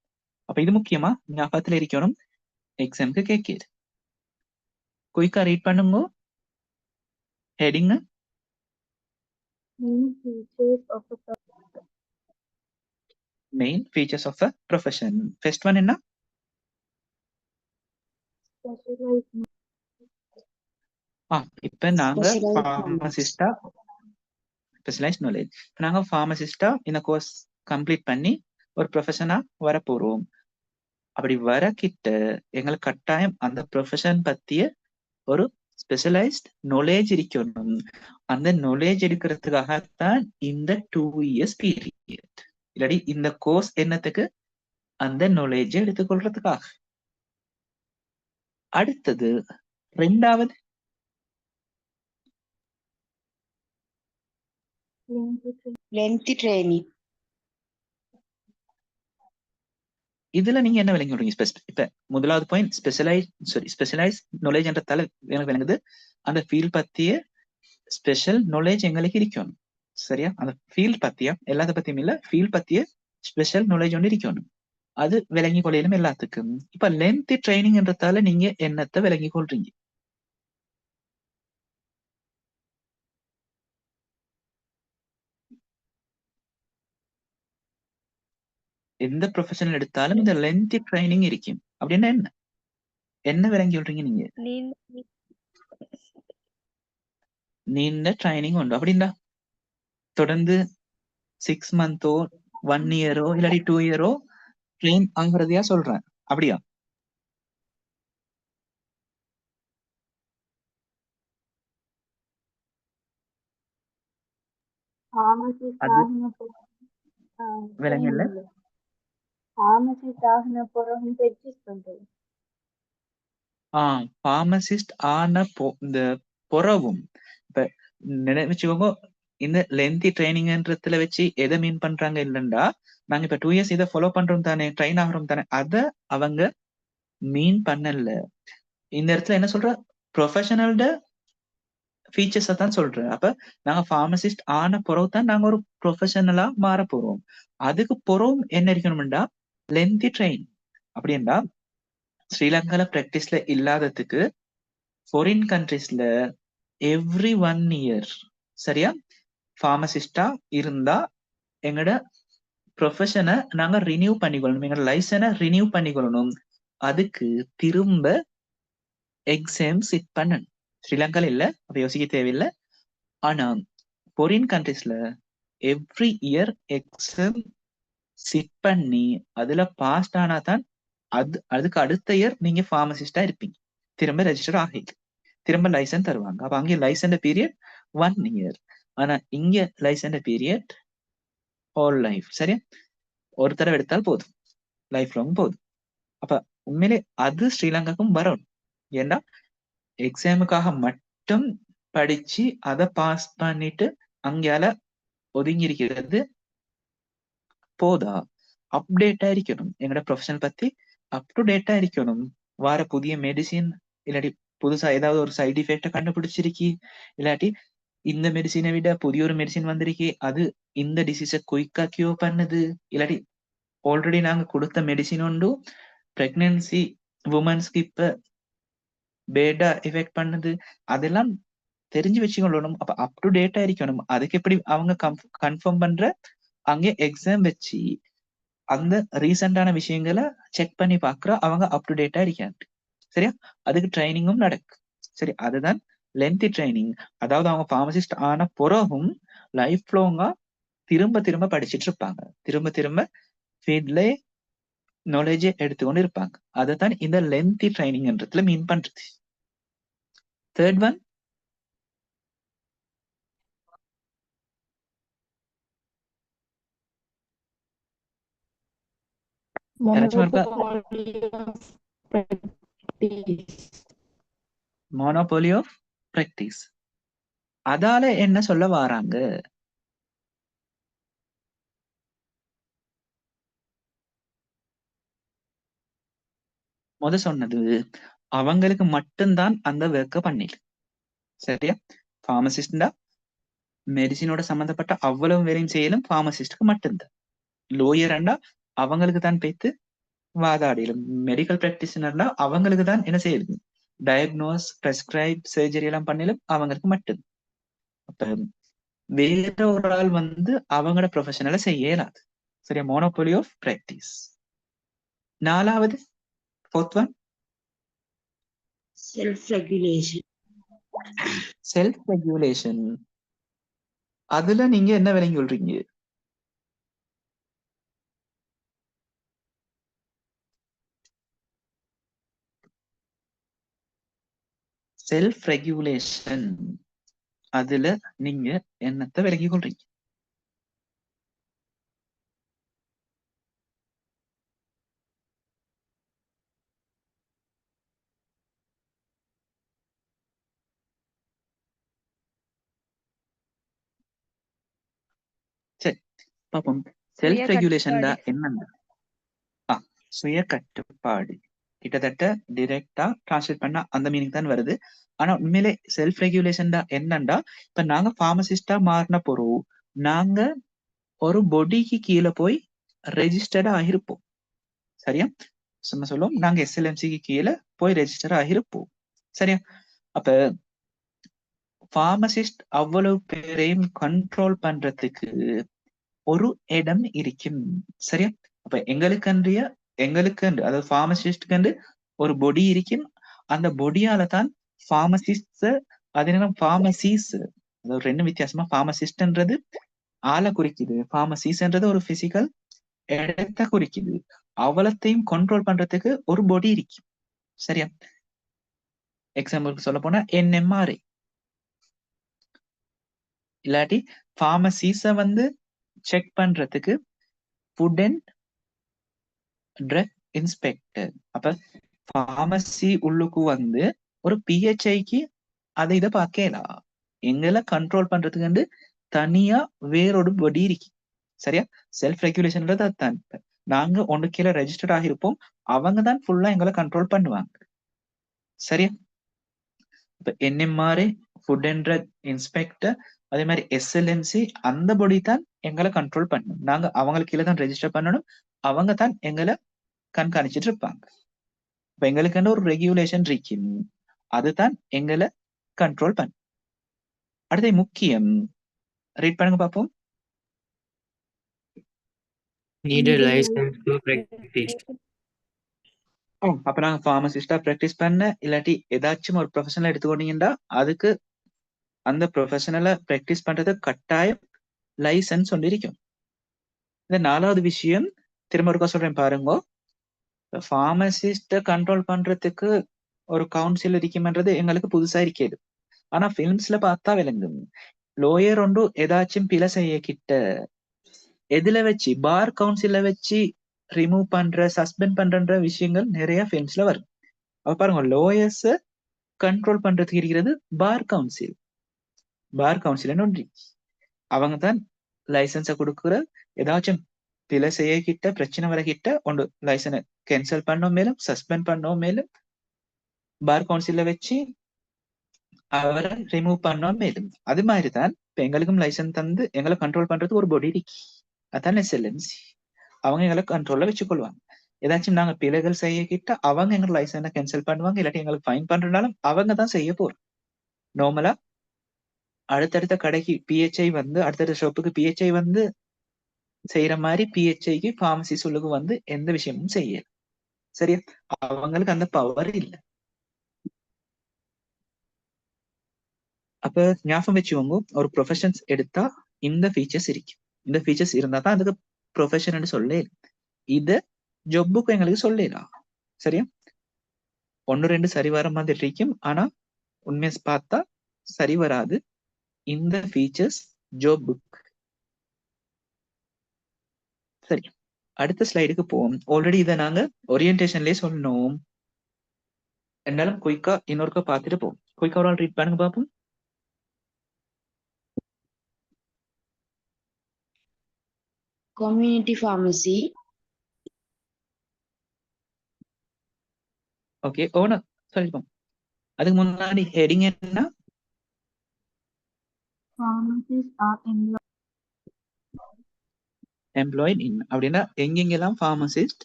அப்ப இது முக்கியமா ஞாபகத்துல இருக்கணும், எக்ஸாமுக்கு கேட்குது. குயிக்கா ரீட் பண்ணுங்க heading. Main features of a profession. First one என்ன? இப்ப நாங்க பார்மசிஸ்டா ஸ்பெஷலைஸ்ட் நாலேஜ், நாங்க பார்மசிஸ்டா இந்த கோர்ஸ் கம்ப்ளீட் பண்ணி ஒரு ப்ரொஃபஷனா வர போறோம். அப்படி வர கிட்ட எங்களுக்கு கட்டாயம் அந்த ப்ரொஃபஷன் பத்திய ஒரு ஸ்பெஷலைஸ்ட் knowledge இருக்கணும். அந்த knowledge எடுக்கிறதுக்காகத்தான் இந்த 2 years பீரியட். இல்லாட்டி இந்த கோர்ஸ் என்னத்துக்கு? அந்த knowledge எடுத்துக்கொள்றதுக்காக. அடுத்தது ரெண்டாவது lengthy training. இதுல நீங்க என்ன விளங்கி விடுறீங்க? இப்ப முதலாவது பாயிண்ட் ஸ்பெஷலைஸ் knowledge என்றதால எனக்கு விளங்குது அந்த ஃபீல்ட் பத்திய ஸ்பெஷல் knowledge எங்களுக்கு இருக்கணும். சரியா? அந்த ஃபீல்ட் பத்தியா எல்லாத்த பத்தியும் இல்ல, ஃபீல்ட் பத்திய ஸ்பெஷல் knowledge ஒன்று இருக்கணும். அது விளங்கி கொள்ளையிலும் எல்லாத்துக்கும். இப்ப லென்த் ட்ரைனிங் என்றதால நீங்க என்னத்தை விளங்கி கொள்றீங்க? எந்த ப்ரொஃபஷனல் எடுத்தாலும் இந்த லென்த் ட்ரைனிங் இருக்கும். அப்படின்னா என்ன என்ன விளங்கி கொள்றீங்க நீங்க? நீண்ட ட்ரைனிங் உண்டு. அப்படின்னா தொடர்ந்து 6 மந்தோ 1 இயரோ இல்லாட்டி 2 இயரோ ட்ரெயின் ஆகுறதையா சொல்றேன். அப்படியா? pharmacist அது ஆகின விளங்கல. pharmacist ஆகின பிறகு practice பண்றது. பார்மசிஸ்ட் ஆன இந்த புறவும் இப்ப நினைச்சுக்கோங்க, இந்த லென்த்தி ட்ரைனிங்ன்றதுல வச்சு எதை மீன் பண்றாங்க இல்லைண்டா, நாங்க இப்ப 2 இயர்ஸ் இதை ஃபாலோ பண்றோம் தானே, ட்ரெயின் ஆகிறோம் தானே, அத அவங்க மீன் பண்ணல. இந்த இடத்துல என்ன சொல்ற? ப்ரொஃபஷனல்ட ஃபீச்சர்ஸை தான் சொல்றேன். அப்ப நாங்க பார்மசிஸ்ட் ஆன பிறகு தான் நாங்க ஒரு ப்ரொஃபஷனலா மாற போறோம். அதுக்கு புறவும் என்ன இருக்கணும்டா லென்த்தி ட்ரெயின். அப்படின்னா ஸ்ரீலங்கால பிராக்டிஸ்ல இல்லாததுக்கு ஃபாரின் கண்ட்ரிஸ்ல எவ்ரி 1 இயர் சரியா பார்மசிஸ்டா இருந்தா எங்கட ப்ரொஃபஷனை நாங்க ரினியூ பண்ணிக்கொள்ளணும், எங்களோட லைசனை ரினியூ பண்ணிக்கொள்ளணும். அதுக்கு திரும்ப எக்ஸாம் சிட் பண்ணணும். ஸ்ரீலங்கால இல்ல, அப்ப யோசிக்க தேவையில்லை. ஆனா ஃபாரின் கண்ட்ரிஸ்ல எவ்ரி இயர் எக்ஸாம் சிட் பண்ணி அதுல பாஸ் ஆனா தான் அதுக்கு அடுத்த இயர் நீங்க பார்மசிஸ்டா இருப்பீங்க. திரும்ப ரெஜிஸ்டர் ஆகிட்டு திரும்ப லைசன்ஸ் தருவாங்க. அப்ப அங்கே லைசன்ஸ் பீரியட் 1 இயர். ஆனா இங்க லைசன்ஸ் பீரியட் ஹோல் லைஃப். சரியா? ஒரு தடவை எடுத்தால் போதும், லைஃப் லாங் போதும். அப்ப உண்மையிலே அது ஸ்ரீலங்காக்கும் வரும். ஏன்னா எக்ஸாமுக்காக மட்டும் படிச்சு அதை பாஸ் பண்ணிட்டு அங்கால ஒதுங்கி இருக்கிறது போதா, அப்டேட்டா இருக்கணும். எங்களோட ப்ரொஃபஷனல் பத்தி அப் டு டேட்டா இருக்கணும். வார புதிய மெடிசின் இல்லாட்டி புதுசா ஏதாவது ஒரு சைடு எஃபெக்ட கண்டுபிடிச்சிருக்கி, இல்லாட்டி இந்த மெடிசினை விட புதிய ஒரு மெடிசின் வந்திருக்கி, அது இந்த டிசீஸை குயிக்கா கியூர் பண்ணுது, இல்லாட்டி ஆல்ரெடி நாங்க கொடுத்த மெடிசின் உண்டு பிரெக்னன்சி உமன்ஸ்க்கு இப்ப பேடா எஃபெக்ட் பண்ணுது, அதெல்லாம் தெரிஞ்சு வச்சுக்கொள்ளணும். அப்ப அப் டு டேட்டா இருக்கணும். அதுக்கு எப்படி அவங்க கன்ஃபார்ம் பண்ற? அங்கே எக்ஸாம் வச்சு அந்த ரீசெண்டான விஷயங்களை செக் பண்ணி பாக்குற அவங்க அப் டு டேட்டா இருக்காங்க. சரியா? அதுக்கு ட்ரைனிங்கும் நடக்கு. சரி, அதுதான் லென்த்தி ட்ரைனிங். அதாவது அவங்க பார்மசிஸ்ட் ஆன பிறகும் லைஃப் லாங்கா திரும்ப திரும்ப படிச்சுட்டு இருப்பாங்க, திரும்ப திரும்ப ஃபீல்ட்ல நாலேஜ் எடுத்துக்கொண்டு இருப்பாங்க. அதைத்தான் இந்த லென்த்தி ட்ரைனிங்ன்றதுல மீன் பண்றது. Third one monopoly of practice. அதால என்ன சொல்ல வராங்க? சொன்னது அவங்களுக்கு மட்டும்தான் அந்த ஒர்க்க பண்ணிடு. சரியா? பார்மசிஸ்டா மெடிசினோட சம்பந்தப்பட்ட அவ்வளவு வேலையும் செய்யலும் பார்மசிஸ்டுக்கு மட்டும்தான். லோயர்ண்டா அவங்களுக்கு தான் பேத்து வாதாடிடும். மெடிக்கல் பிராக்டிஷனர்னா அவங்களுக்கு தான் என்ன செய்யுது, டயக்னோஸ் பிரெஸ்கிரைப் சர்ஜரி எல்லாம் பண்ணிலும் அவங்களுக்கு மட்டும். அப்ப வேற ஒரு ஆள் அவங்களோட ப்ரொஃபஷனலை செய்ய இயலாது. சரியா? Monopoly of practice. நாலாவது fourth one Self regulation. Self regulation. அதுல நீங்க என்ன விளங்கி கொள்றீங்க? செல்ஃப் ரெகுலேஷன் அதுல நீங்க என்னத்தை விலகி கொள்றீங்க? சரி பாப்போம். செல்ஃப் ரெகுலேஷன்டா என்னன்னா சுய கட்டுப்பாடு. கிட்டத்தட்ட டிரெக்டா டிரான்ஸ்லேட் பண்ணா அந்த மீனிங் தான் வருது. ஆனா உண்மையிலே செல்ஃப் ரெகுலேஷன்டா என்னண்டா, இப்ப நாங்க பார்மசிஸ்டா மாறின பொருள் நாங்க ஒரு பொடிக்கு கீழே போய் ரெஜிஸ்டர்டா ஆகிருப்போம். சரியா? சும்மா சொல்லுவோம், நாங்க எஸ்எல்எம்சிக்கு கீழே போய் ரெஜிஸ்டர் ஆகிருப்போம். சரியா? அப்ப பார்மசிஸ்ட் அவ்வளவு பேரையும் கண்ட்ரோல் பண்றதுக்கு ஒரு இடம் இருக்கும். சரியா? அப்ப எங்களுக்கு அதாவது பார்மசிஸ்டுக்கு ஒரு பொடி இருக்கும். அந்த பொடியால தான் பார்மசிஸ்ட் அதே நேரம் பார்மசிஸ், அதாவது ரெண்டு வித்தியாசமா. பார்மசிஸ்ட்ன்றது ஆளை குறிக்குது, பார்மசிஸ்ன்றது ஒரு பிசிக்கல் இடத்தை குறிக்குது. அவலத்தையும் கண்ட்ரோல் பண்றதுக்கு ஒரு பொடி இருக்கு. சரியா? எக்ஸாம்பிளுக்கு சொல்ல போனா NMRA இல்லாட்டி பார்மசிஸ செக் பண்றதுக்கு ஃபுட் அண்ட் ட்ரக் இன்ஸ்பெக்டர். அப்ப பார்மசி உள்ளுக்கு ஒரு PHIக்கு அதை இதை பார்க்கலாம். எங்களை கண்ட்ரோல் பண்றதுக்கு தனியா வேறொரு பொடி இருக்கு. சரியா? செல்ஃப் ரெகுலேஷன்ன்றது அதுதான். நாங்க ஒன்று கீழே ரெஜிஸ்டர்ட் ஆகிருப்போம், அவங்க தான் ஃபுல்லா எங்களை கண்ட்ரோல் பண்ணுவாங்க. சரியா? இப்ப NMRA food and drug inspector அதே மாதிரி SLMC அந்த பொடி தான் எங்களை கண்ட்ரோல் பண்ணணும். நாங்க அவங்களுக்கு கீழே தான் ரெஜிஸ்டர் பண்ணணும், அவங்க தான் எங்களை கண்காணிச்சிட்டு இருப்பாங்க. இப்ப எங்களுக்கு ஒரு ரெகுலேஷன் இருக்கு, அதுதான் எங்களை கண்ட்ரோல் பண்ண. அடுத்த முக்கியம், ரீட் பண்ணுங்க பாப்போம். Need a license to practice. அப்ப நாங்க பார்மசிஸ்டா பிராக்டிஸ் பண்ண இல்லாட்டி ஏதாச்சும் ஒரு ப்ரொஃபஷனல் எடுத்துக்கொண்டீங்கன்னா அதுக்கு அந்த ப்ரொஃபஷனலை பிராக்டிஸ் பண்றது கட்டாயம் லைசன்ஸ் ஒன்று இருக்கும். இந்த 4வது விஷயம் திரும்ப ஒருக்கா சொல்றேன் பாருங்க. பார்மசிஸ்ட கண்ட்ரோல் பண்றதுக்கு ஒரு கவுன்சில் இருக்கும்ன்றது எங்களுக்கு புதுசா இருக்காது. ஆனா பிலிம்ஸ்ல பார்த்தா விளங்கும். லோயர் ஒன்று ஏதாச்சும் பிழை செய்ய கிட்ட எதுல வச்சு பார் கவுன்சில வச்சு ரிமூவ் பண்ற சஸ்பெண்ட் பண்ற விஷயங்கள் நிறைய பிலிம்ஸ்ல வரும். அப்ப பாருங்க, லோயர்ஸ் கண்ட்ரோல் பண்றதுக்கு இருக்கிறது பார் கவுன்சில். பார் கவுன்சில் ஒன்று அவங்க தான் லைசன்ஸை கொடுக்குற. ஏதாச்சும் பிழை செய்ய கிட்ட பிரச்சனை வர கிட்ட ஒன்று லைசன்ஸை கேன்சல் பண்ணோம் மேலும் சஸ்பெண்ட் பண்ணோம் மேலும் பார் கவுன்சில வச்சு அவரை ரிமூவ் பண்ணோம் மேலும். அது மாதிரிதான் இப்ப எங்களுக்கும் லைசன்ஸ் தந்து எங்களை கண்ட்ரோல் பண்றது ஒரு பொடி இருக்கு, அதான் SLMC. அவங்க எங்களை கண்ட்ரோல்ல வச்சுக்கொள்வாங்க. ஏதாச்சும் நாங்க பிழைகள் செய்ய கிட்ட அவங்க எங்க லைசன்ஸை கேன்சல் பண்ணுவாங்க, இல்லாட்டி எங்களுக்கு ஃபைன் பண்றதுனாலும் அவங்க தான் செய்ய போறோம். நார்மலா அடுத்தடுத்த கடைக்கு PHI அடுத்தடுத்த ஷாப்புக்கு PHI செய்யற மாதிரி PHIக்கு பார்மசி சொல்லுக்கு எந்த விஷயமும் செய்யல. சரியா? அவங்களுக்கு அந்த பவர் இல்லை. அப்ப ஞாபகம் வச்சுக்கோங்க, ஒரு ப்ரொஃபஷன்ஸ் எடுத்தா இந்த ஃபீச்சர்ஸ் இருக்கு. இந்த ஃபீச்சர்ஸ் இருந்தா தான் அதுக்கு ப்ரொஃபஷன் சொல்ல. இத ஜொப்புக்கும் எங்களுக்கு சொல்லலாம். சரியா? 1-2 சரி வர மாதிரி இருக்கும், ஆனா உண்மையை பார்த்தா சரி வராது இந்த ஃபீச்சர்ஸ் ஜொப்புக்கு. சரி, அடுத்த ஸ்லைடுக்கு போவோம். ஆல்ரெடி இதை நாங்க ஓரியன்டேஷன்லயே சொல்லணும். என்னாலும் குயிக்கா இன்னொருக்கா பார்த்துட்டு போவோம். குயிக்கா ஒரு ஆள் ரீட் பண்ணுங்க பாப்போம். Community pharmacy. ஓகே, ஓனா சொல்லிப்போம். அதுக்கு முன்னாடி ஹெடிங் என்ன? Pharmacists are எம்ப்ளாய்ட் இன் அப்படின்னா எங்கெங்கெல்லாம் பார்மசிஸ்ட்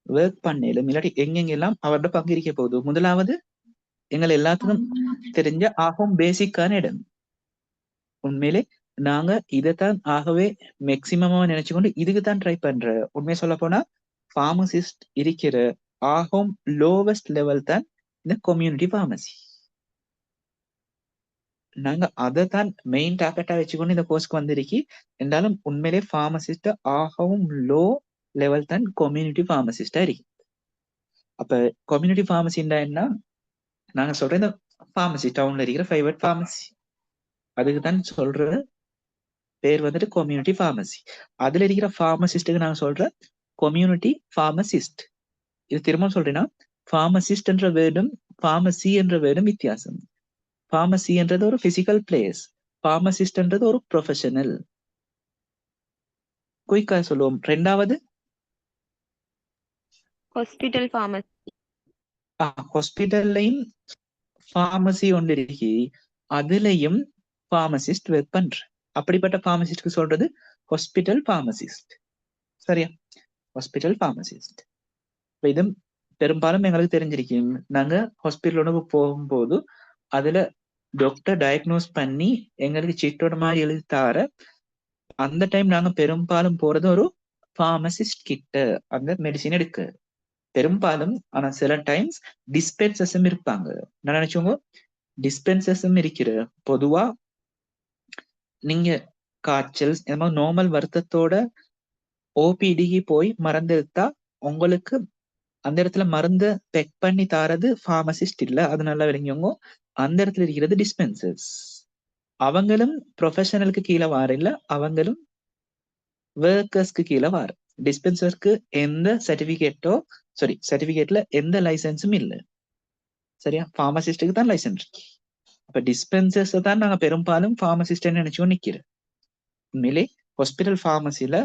ஒர்க் பண்ணலும் இல்லாட்டி எங்கெங்கெல்லாம் அவரோட பங்கு இருக்க போகுது. முதலாவது எங்களை எல்லாத்துக்கும் தெரிஞ்ச ஆகும் பேசிக்கான இடம். உண்மையிலே நாங்க இதைத்தான் ஆகவே மேக்சிமமா நினைச்சுக்கொண்டு இதுக்கு தான் ட்ரை பண்ற. உண்மையை சொல்ல போனா பார்மசிஸ்ட் இருக்கிற ஆகும் லோவஸ்ட் லெவல் தான் இந்த கம்யூனிட்டி பார்மசி. நாங்க அதை தான் மெயின் டார்கெட்டா வச்சுக்கொண்டு இந்த கோர்ஸ்க்கு வந்திருக்கி. என்றாலும் உண்மையிலே பார்மசிஸ்ட் ஆகவும் லோ லெவல் தான் கம்யூனிட்டி பார்மசிஸ்டா இருக்கு. அப்ப கம்யூனிட்டி பார்மசின்னா என்ன? நாங்க சொல்ற இந்த ஃபார்மசி, டவுன்ல இருக்கிற பிரைவேட் ஃபார்மசி. அதுக்கு தான் சொல்ற பேர் வந்துட்டு கம்யூனிட்டி ஃபார்மசி. அதுல இருக்கிற ஃபார்மசிஸ்டுக்கு நான் சொல்றேன் கம்யூனிட்டி ஃபார்மசிஸ்ட். இது திரும்ப சொல்றேன்னா, ஃபார்மசிஸ்ட் என்ற வேர்டும் ஃபார்மசி என்ற வேர்டும் வித்தியாசம். ஃபார்மசி என்றது ஒரு பிசிக்கல் பிளேஸ், ஃபார்மசிஸ்ட் என்றது ஒரு ப்ரொஃபஷனல். குயிக்கா சொல்லுவோம். ரெண்டாவது ஹாஸ்பிட்டல் ஃபார்மசி. ஹாஸ்பிட்டல்லையும் ஃபார்மசி ஒன்று இருக்கு, அதுலயும் ஃபார்மசிஸ்ட் ஒர்க் பண்ற. அப்படிப்பட்ட ஃபார்மசிஸ்ட்க்கு சொல்றது ஹாஸ்பிட்டல் ஃபார்மசிஸ்ட். சரியா? Hospital pharmacist. இது பெரும்பாலும் எங்களுக்கு தெரிஞ்சிருக்கும். நாங்க ஹாஸ்பிட்டலோட போகும்போது அதுல டாக்டர் டயக்னோஸ் பண்ணி எங்களுக்கு சிட்டோட மாதிரி எழுதி தார, அந்த டைம் நாங்க பெரும்பாலும் போறது ஒரு ஃபார்மசிஸ்ட் கிட்ட அந்த மெடிசின் எடுக்க பெரும்பாலும். ஆனா சில டைம்ஸ் டிஸ்பென்சர்ஸும் இருப்பாங்க. நான் நினைச்சோங்க டிஸ்பென்சர்ஸும் இருக்கிற. பொதுவா நீங்க காய்ச்சல் இந்த மாதிரி நார்மல் வருத்தத்தோட ஓபிடிக்கு போய் மருந்து எடுத்தா உங்களுக்கு அந்த இடத்துல மருந்து பெக் பண்ணி தாரது ஃபார்மசிஸ்ட் இல்ல. அது நல்லா விளங்கியவங்க. அந்த இடத்துல இருக்கிறது டிஸ்பென்சர்ஸ். அவங்களும் ப்ரொஃபஷனலுக்கு கீழே வார இல்ல, அவங்களும் ஒர்க்கர்ஸ்க்கு கீழே வார. டிஸ்பென்சருக்கு எந்த சர்டிபிகேட்ல எந்த லைசன்ஸும் இல்லை. சரியா? ஃபார்மசிஸ்டுக்கு தான் லைசன்ஸ் இருக்கு. அப்ப டிஸ்பென்சர்ஸ் தான் நாங்க பெரும்பாலும் ஃபார்மசிஸ்ட் நினைச்சோம் நிக்கிறேன். உண்மையிலே ஹாஸ்பிட்டல் ஃபார்மசில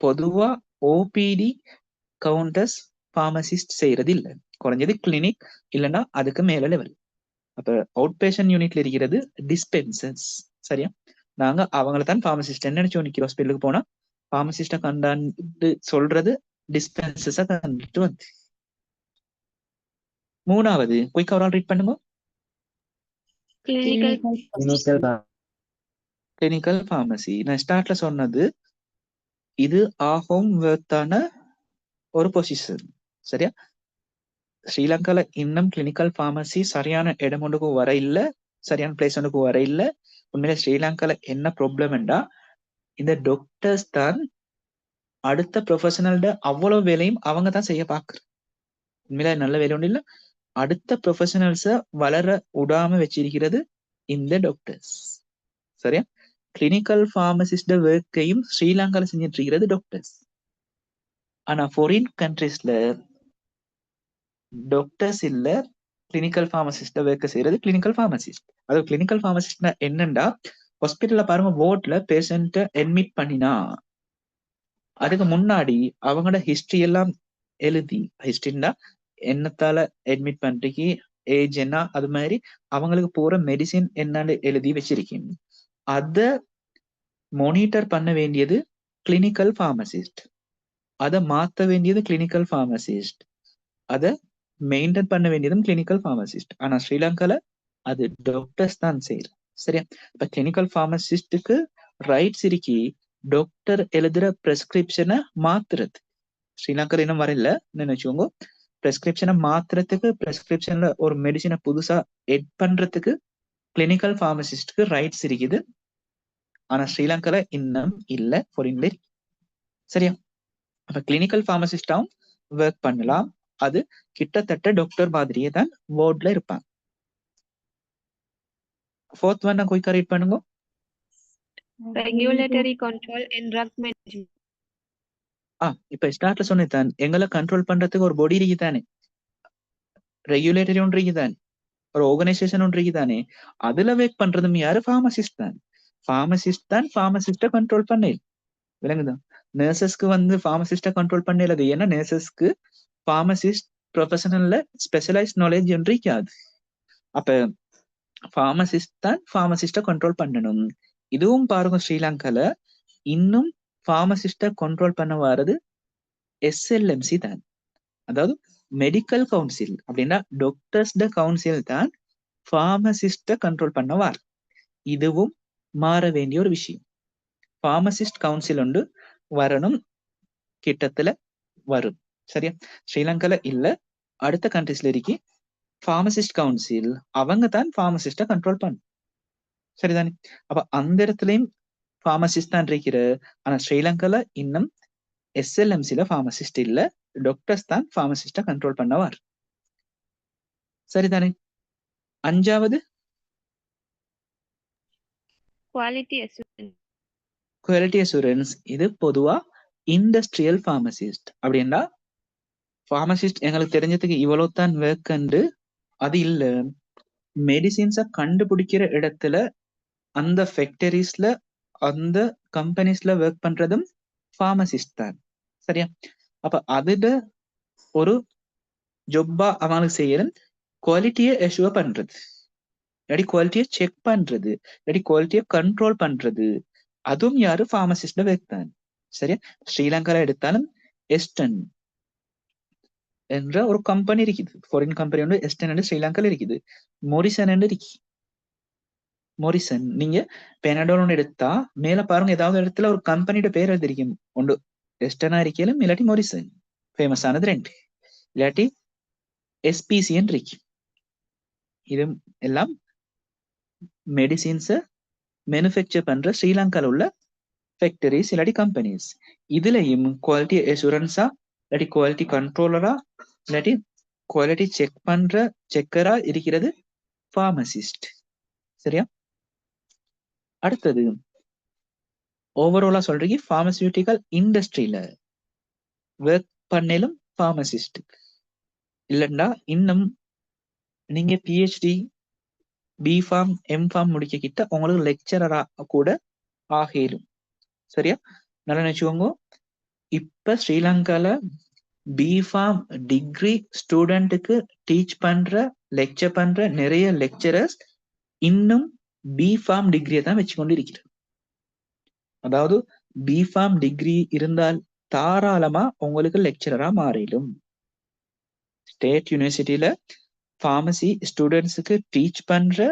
பொதுவா ஓபிடி கவுண்டர்ஸ் ஃபார்மசிஸ்ட் செய்யறது இல்லை. குறைஞ்சது கிளினிக் இல்லைன்னா அதுக்கு மேல லெவல். அப்ப அவுட் பேஷன் யூனிட்ல இருக்கிறது டிஸ்பென்சர்ஸ். சரியா? நாங்க அவங்கள தான் ஃபார்மசிஸ்ட் நினைச்சோம் நிக்கிறோம். ஹாஸ்பிட்டலுக்கு போனா ஃபார்மசிஸ்ட கண்டாண்டு சொல்றது டிஸ்பென்சர்ஸ கண்டுட்டு வந்து. மூணாவது குயிக் ஓவரால் ரீட் பண்ணுங்க. Clinical pharmacy. நான் ஸ்டார்ட்ல சொன்னது இது ஆகும் ஒர்த்தான ஒரு பொசிஷன். சரியா? ஸ்ரீலங்கால இன்னும் கிளினிக்கல் ஃபார்மசி சரியான இடம் ஒன்றுக்கு வர இல்ல, சரியான பிளேஸ் ஒன்றுக்கு வர இல்ல. உண்மையில ஸ்ரீலங்கால என்ன ப்ராப்ளம்டா, இந்த டாக்டர்ஸ் தான் அடுத்த ப்ரொஃபஷனல்ட அவ்வளவு வேலையும் அவங்க தான் செய்ய பாக்குறது. உண்மையில நல்ல வேலை ஒன்றும் இல்ல. அடுத்த ப்ரொஃபஷனல்ஸ வளர விடாம வச்சிருக்கிறது இந்த டாக்டர்ஸ். சரியா? கிளினிக்கல் ஃபார்மசிஸ்ட ஒர்க்கையும் ஸ்ரீலங்கால செஞ்சிட்டு இருக்கிறது டாக்டர்ஸ். ஆனா ஃபாரின் கண்ட்ரீஸ்ல டாக்டர்ஸ் இல்ல, கிளினிக்கல் ஃபார்மசிஸ்ட ஒர்க் செய்யறது கிளினிக்கல் ஃபார்மசிஸ்ட். அது கிளினிக்கல் ஃபார்மசிஸ்ட்னா என்னண்டா, ஹாஸ்பிட்டல்ல பாருங்க வார்ட்ல பேஷண்ட்டை அட்மிட் பண்ணினா அதுக்கு முன்னாடி அவங்களோட ஹிஸ்டரி எல்லாம் எழுதி, ஹிஸ்டரினா என்னத்தால அட்மிட் பண்றீங்க, ஏஜ் என்ன, அது மாதிரி அவங்களுக்கு போற மெடிசின் என்னன்னு எழுதி வச்சிருக்கீங்க. அத மானிட்டர் பண்ண வேண்டியது கிளினிக்கல் ஃபார்மசிஸ்ட், அதை மாத்த வேண்டியது கிளினிக்கல் ஃபார்மசிஸ்ட், அதை மெயின்டைன் பண்ண வேண்டியதும் கிளினிக்கல் ஃபார்மசிஸ்ட். ஆனா ஸ்ரீலங்கால அது டாக்டர்ஸ் தான் செய்யறது. சரியா? இப்ப கிளினிக்கல் ஃபார்மசிஸ்டுக்கு ரைட்ஸ் இருக்கி டாக்டர் எழுதுற பிரெஸ்கிரிப்ஷனை மாத்துறது. ஸ்ரீலங்கால இன்னும் வரல நினைச்சுக்கோங்க. பிரெஸ்கிரிப்ஷனை மாத்துறதுக்கு, பிரெஸ்கிரிப்ஷன்ல ஒரு மெடிசினை புதுசா எட் பண்றதுக்கு கிளினிக்கல் ஃபார்மசிஸ்டுக்கு ரைட்ஸ் இருக்குது. ஆனா ஸ்ரீலங்கால இன்னும் இல்ல, ஃபாரின்ல. சரியா? அப்ப கிளினிக்கல் ஃபார்மசிஸ்டாவும் ஒர்க் பண்ணலாம். அது கிட்டத்தட்ட டாக்டர் மாதிரியே தான் வார்ட்ல இருப்பாங்க. ஃபோர்த் ஒன் குயிக்கா ரீட் பண்ணுங்க. Regulatory control and drug management. இப்ப ஸ்டார்ட்ல சொன்னதான், எங்களை கண்ட்ரோல் பண்றதுக்கு ஒரு பாடி இருக்குதானே, ரெகுலேட்டரி ஒன்று இருக்குதானே, ஒரு ஆர்கனைசேஷன் ஒன்று இருக்குதானே, அதுல ஒர்க் பண்றதும் யாரு? ஃபார்மசிஸ்ட் தான். ஃபார்மசிஸ்ட் தான் ஃபார்மசிஸ்ட கண்ட்ரோல் பண்ணல. விளங்குதான்? நர்சஸ்க்கு வந்து ஃபார்மசிஸ்ட கண்ட்ரோல் பண்ணல. ஏன்னா நர்சஸ்க்கு ஃபார்மசிஸ்ட் ப்ரொஃபஷனல்ல ஸ்பெஷலைஸ்ட் நாலேஜ் ஒன்று இருக்காது. அப்ப ஃபார்மசிஸ்ட் தான் ஃபார்மசிஸ்ட கண்ட்ரோல் பண்ணணும். இதுவும் பாருங்க, ஸ்ரீலங்கால இன்னும் ஃபார்மசிஸ்ட கண்ட்ரோல் பண்ண வர்றது எஸ்எல்எம்சி தான். அதாவது மெடிக்கல் கவுன்சில், அப்படின்னா டாக்டர்ஸ் கவுன்சில் தான் ஃபார்மசிஸ்ட கண்ட்ரோல் பண்ண வார். இதுவும் மாற வேண்டிய ஒரு விஷயம். ஃபார்மசிஸ்ட் கவுன்சில் ஒன்று வரணும், கிட்டத்துல வரும். சரியா? ஸ்ரீலங்கால இல்ல, அடுத்த கண்ட்ரிஸ்ல இருக்கி ஃபார்மசிஸ்ட் கவுன்சில், அவங்க தான் ஃபார்மசிஸ்ட கண்ட்ரோல் பண்ணும். சரிதானே? அப்ப அந்த இடத்துலயும் ஃபார்மசிஸ்ட் தான் இருக்கிற. ஆனா ஸ்ரீலங்கால இன்னும் எஸ்எல்எம்சில ஃபார்மசிஸ்ட் இல்ல, டாக்டர்ஸ் தான் ஃபார்மசிஸ்ட கண்ட்ரோல் பண்ணவார். சரிதானே? அஞ்சாவது Quality assurance. Quality assurance. இது பொதுவா இண்டஸ்ட்ரியல் ஃபார்மசிஸ்ட். அப்படின்னா ஃபார்மசிஸ்ட் எங்களுக்கு தெரிஞ்சதுக்கு இவ்வளவு தான் வேக்கண்டு அது இல்ல. மெடிசின்ஸை கண்டுபிடிக்கிற இடத்துல அந்த ஃபேக்டரிஸ்ல அந்த கம்பெனிஸ்ல ஒர்க் பண்றதும் ஃபார்மசிஸ்ட் தான். சரியா? அப்ப அதுல ஒரு ஜொப்பா அவங்களுக்கு செய்யணும் குவாலிட்டியை எஷ்யூர் பண்றது, இல்லாட்டி குவாலிட்டியை செக் பண்றது, இல்லாட்டி குவாலிட்டியை கண்ட்ரோல் பண்றது. அதுவும் யாரு? ஃபார்மசிஸ்ட்ல ஒர்க் தான். சரியா? ஸ்ரீலங்கால எடுத்தாலும் எஸ்டன் என்ற ஒரு கம்பெனி இருக்குது, ஃபாரின் கம்பெனி ஒன்று எஸ்டன் ஸ்ரீலங்கால இருக்குது. மொரிசன் இருக்கு. மொரிசன் நீங்க பெனடோல் ஒன்று எடுத்தா மேல பாருங்க, ஏதாவது இடத்துல ஒரு கம்பெனியோட பேர் எழுதிருக்கும். ஒன்று எஸ்டனா இருக்கையிலும், இல்லாட்டி மொரிசன் ஃபேமஸ் ஆனது ரெண்டு, இல்லாட்டி எஸ்பிசிஎன் இருக்கு. இது எல்லாம் மெடிசின்ஸை மேனுஃபேக்சர் பண்ற ஸ்ரீலங்கால உள்ள ஃபேக்டரிஸ் இல்லாட்டி கம்பெனிஸ். இதுலயும் குவாலிட்டி அசூரன்ஸா இல்லாட்டி குவாலிட்டி கண்ட்ரோலரா இல்லாட்டி குவாலிட்டி செக் பண்ற செக்கரா இருக்கிறது ஃபார்மசிஸ்ட். சரியா? அடுத்தது ஓவராலா சொல்றீங்க ஃபார்மசியூட்டிக்கல் இண்டஸ்ட்ரியில ஒர்க் பண்ணலும் ஃபார்மசிஸ்ட் இல்லைண்டா இன்னும் நீங்க பிஹெச்டி பிஃபார்ம் எம்ஃபார்ம் முடிக்க கிட்ட உங்களுக்கு லெக்சரரா கூட ஆகிடும். சரியா? நல்லா நினைச்சுக்கோங்க. இப்ப ஸ்ரீலங்கால பிஃபார்ம் டிகிரி ஸ்டூடெண்ட்டுக்கு டீச் பண்ற லெக்சர் பண்ற நிறைய லெக்சரர்ஸ் இன்னும் பிஃபார்ம் டிகிரியை தான் வச்சுக்கொண்டு இருக்கிறது. அதாவது பிஃபார்ம் டிகிரி இருந்தால் தாராளமா உங்களுக்கு லெக்சரரா மாறிடும். ஸ்டேட் யூனிவர்சிட்டியில ஃபார்மசி ஸ்டூடெண்ட்ஸுக்கு டீச் பண்ற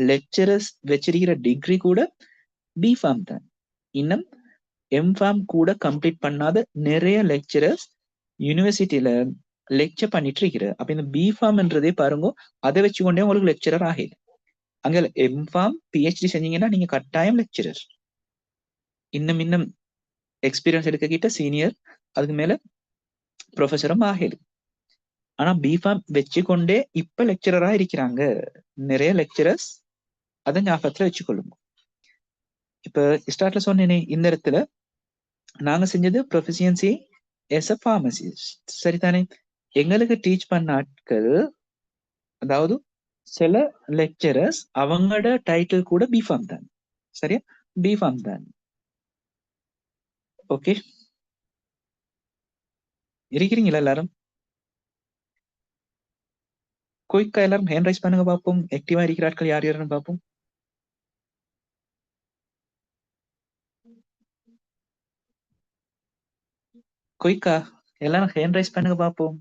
லெக்சரர்ஸ் வச்சிருக்கிற டிகிரி கூட பிஃபார்ம் தான். இன்னும் எம்ஃபார்ம் கூட கம்ப்ளீட் பண்ணாத நிறைய லெக்சரர்ஸ் யூனிவர்சிட்டியில லெக்சர் பண்ணிட்டு இருக்கிற. அப்ப இந்த பிஃபார்ம்ன்றதே பாருங்க, அதை வச்சுக்கொண்டே உங்களுக்கு லெக்சரர் ஆகிடும். அங்க எம்ஃபார்ம் பிஹெச்டி செஞ்சீங்கன்னா நீங்க கட்டாயம் லெக்சரர். இன்னும் எக்ஸ்பீரியன்ஸ் எடுக்க கிட்ட சீனியர், அதுக்கு மேல ப்ரொஃபஸரும் ஆகிடும். ஆனா பிஃபார்ம் வச்சுக்கொண்டே இப்ப லெக்சரரா இருக்கிறாங்க நிறைய லெக்சரர்ஸ். அதை ஞாபகத்துல வச்சுக்கொள்ளுங்க. இப்ப ஸ்டார்ட்ல சொன்னேனே, இந்த இடத்துல நாங்க செஞ்சது ப்ரொஃபிஷியன்சி எஸ் அ ஃபார்மசிஸ்ட். சரிதானே? எங்களுக்கு டீச் பண்ண ஆட்கள், அதாவது சில லெக்சரர்ஸ் அவங்களோட டைட்டில் கூட பிஃபார்ம் தான். சரியா? பிஃபார்ம் தான். ஓகே, இருக்கிறீங்களா எல்லாரும்? குயிக்கா எல்லாரும் ஹேண்ட் ரைஸ் பண்ணுங்க பார்ப்போம். ஆக்டிவா இருக்கிற ஆட்கள் யார் யாருன்னு பார்ப்போம். குயிக்கா எல்லாரும் ஹேண்ட் ரைஸ் பண்ணுங்க பார்ப்போம்.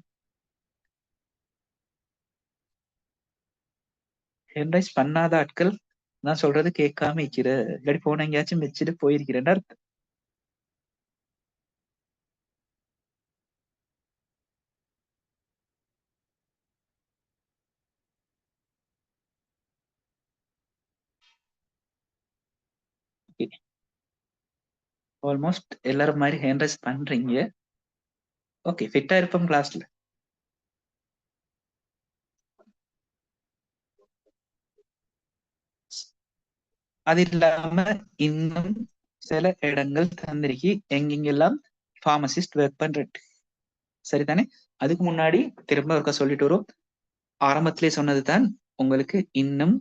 ஹேண்ட் ரைஸ் பண்ணாத ஆட்கள் நான் சொல்றது கேட்காம இருக்கிற, இல்லாட்டி போன எங்கேயாச்சும் வச்சுட்டு போயிருக்கிறேன்னு அர்த்தம். ஆல்மோஸ்ட் எல்லாரும் மாதிரி ஹேண்ட் ரைஸ் பண்றீங்க. ஓகே, ஃபிட்டா இருப்போம் கிளாஸ்ல. அது இல்லாம இன்னும் சில இடங்கள் தந்திருக்கு எங்கெங்கெல்லாம் ஃபார்மசிஸ்ட் ஒர்க் பண்றது. சரிதானே? அதுக்கு முன்னாடி திரும்ப ஒருக்கா சொல்லிட்டு வரும். ஆரம்பத்திலே சொன்னதுதான், உங்களுக்கு இன்னும்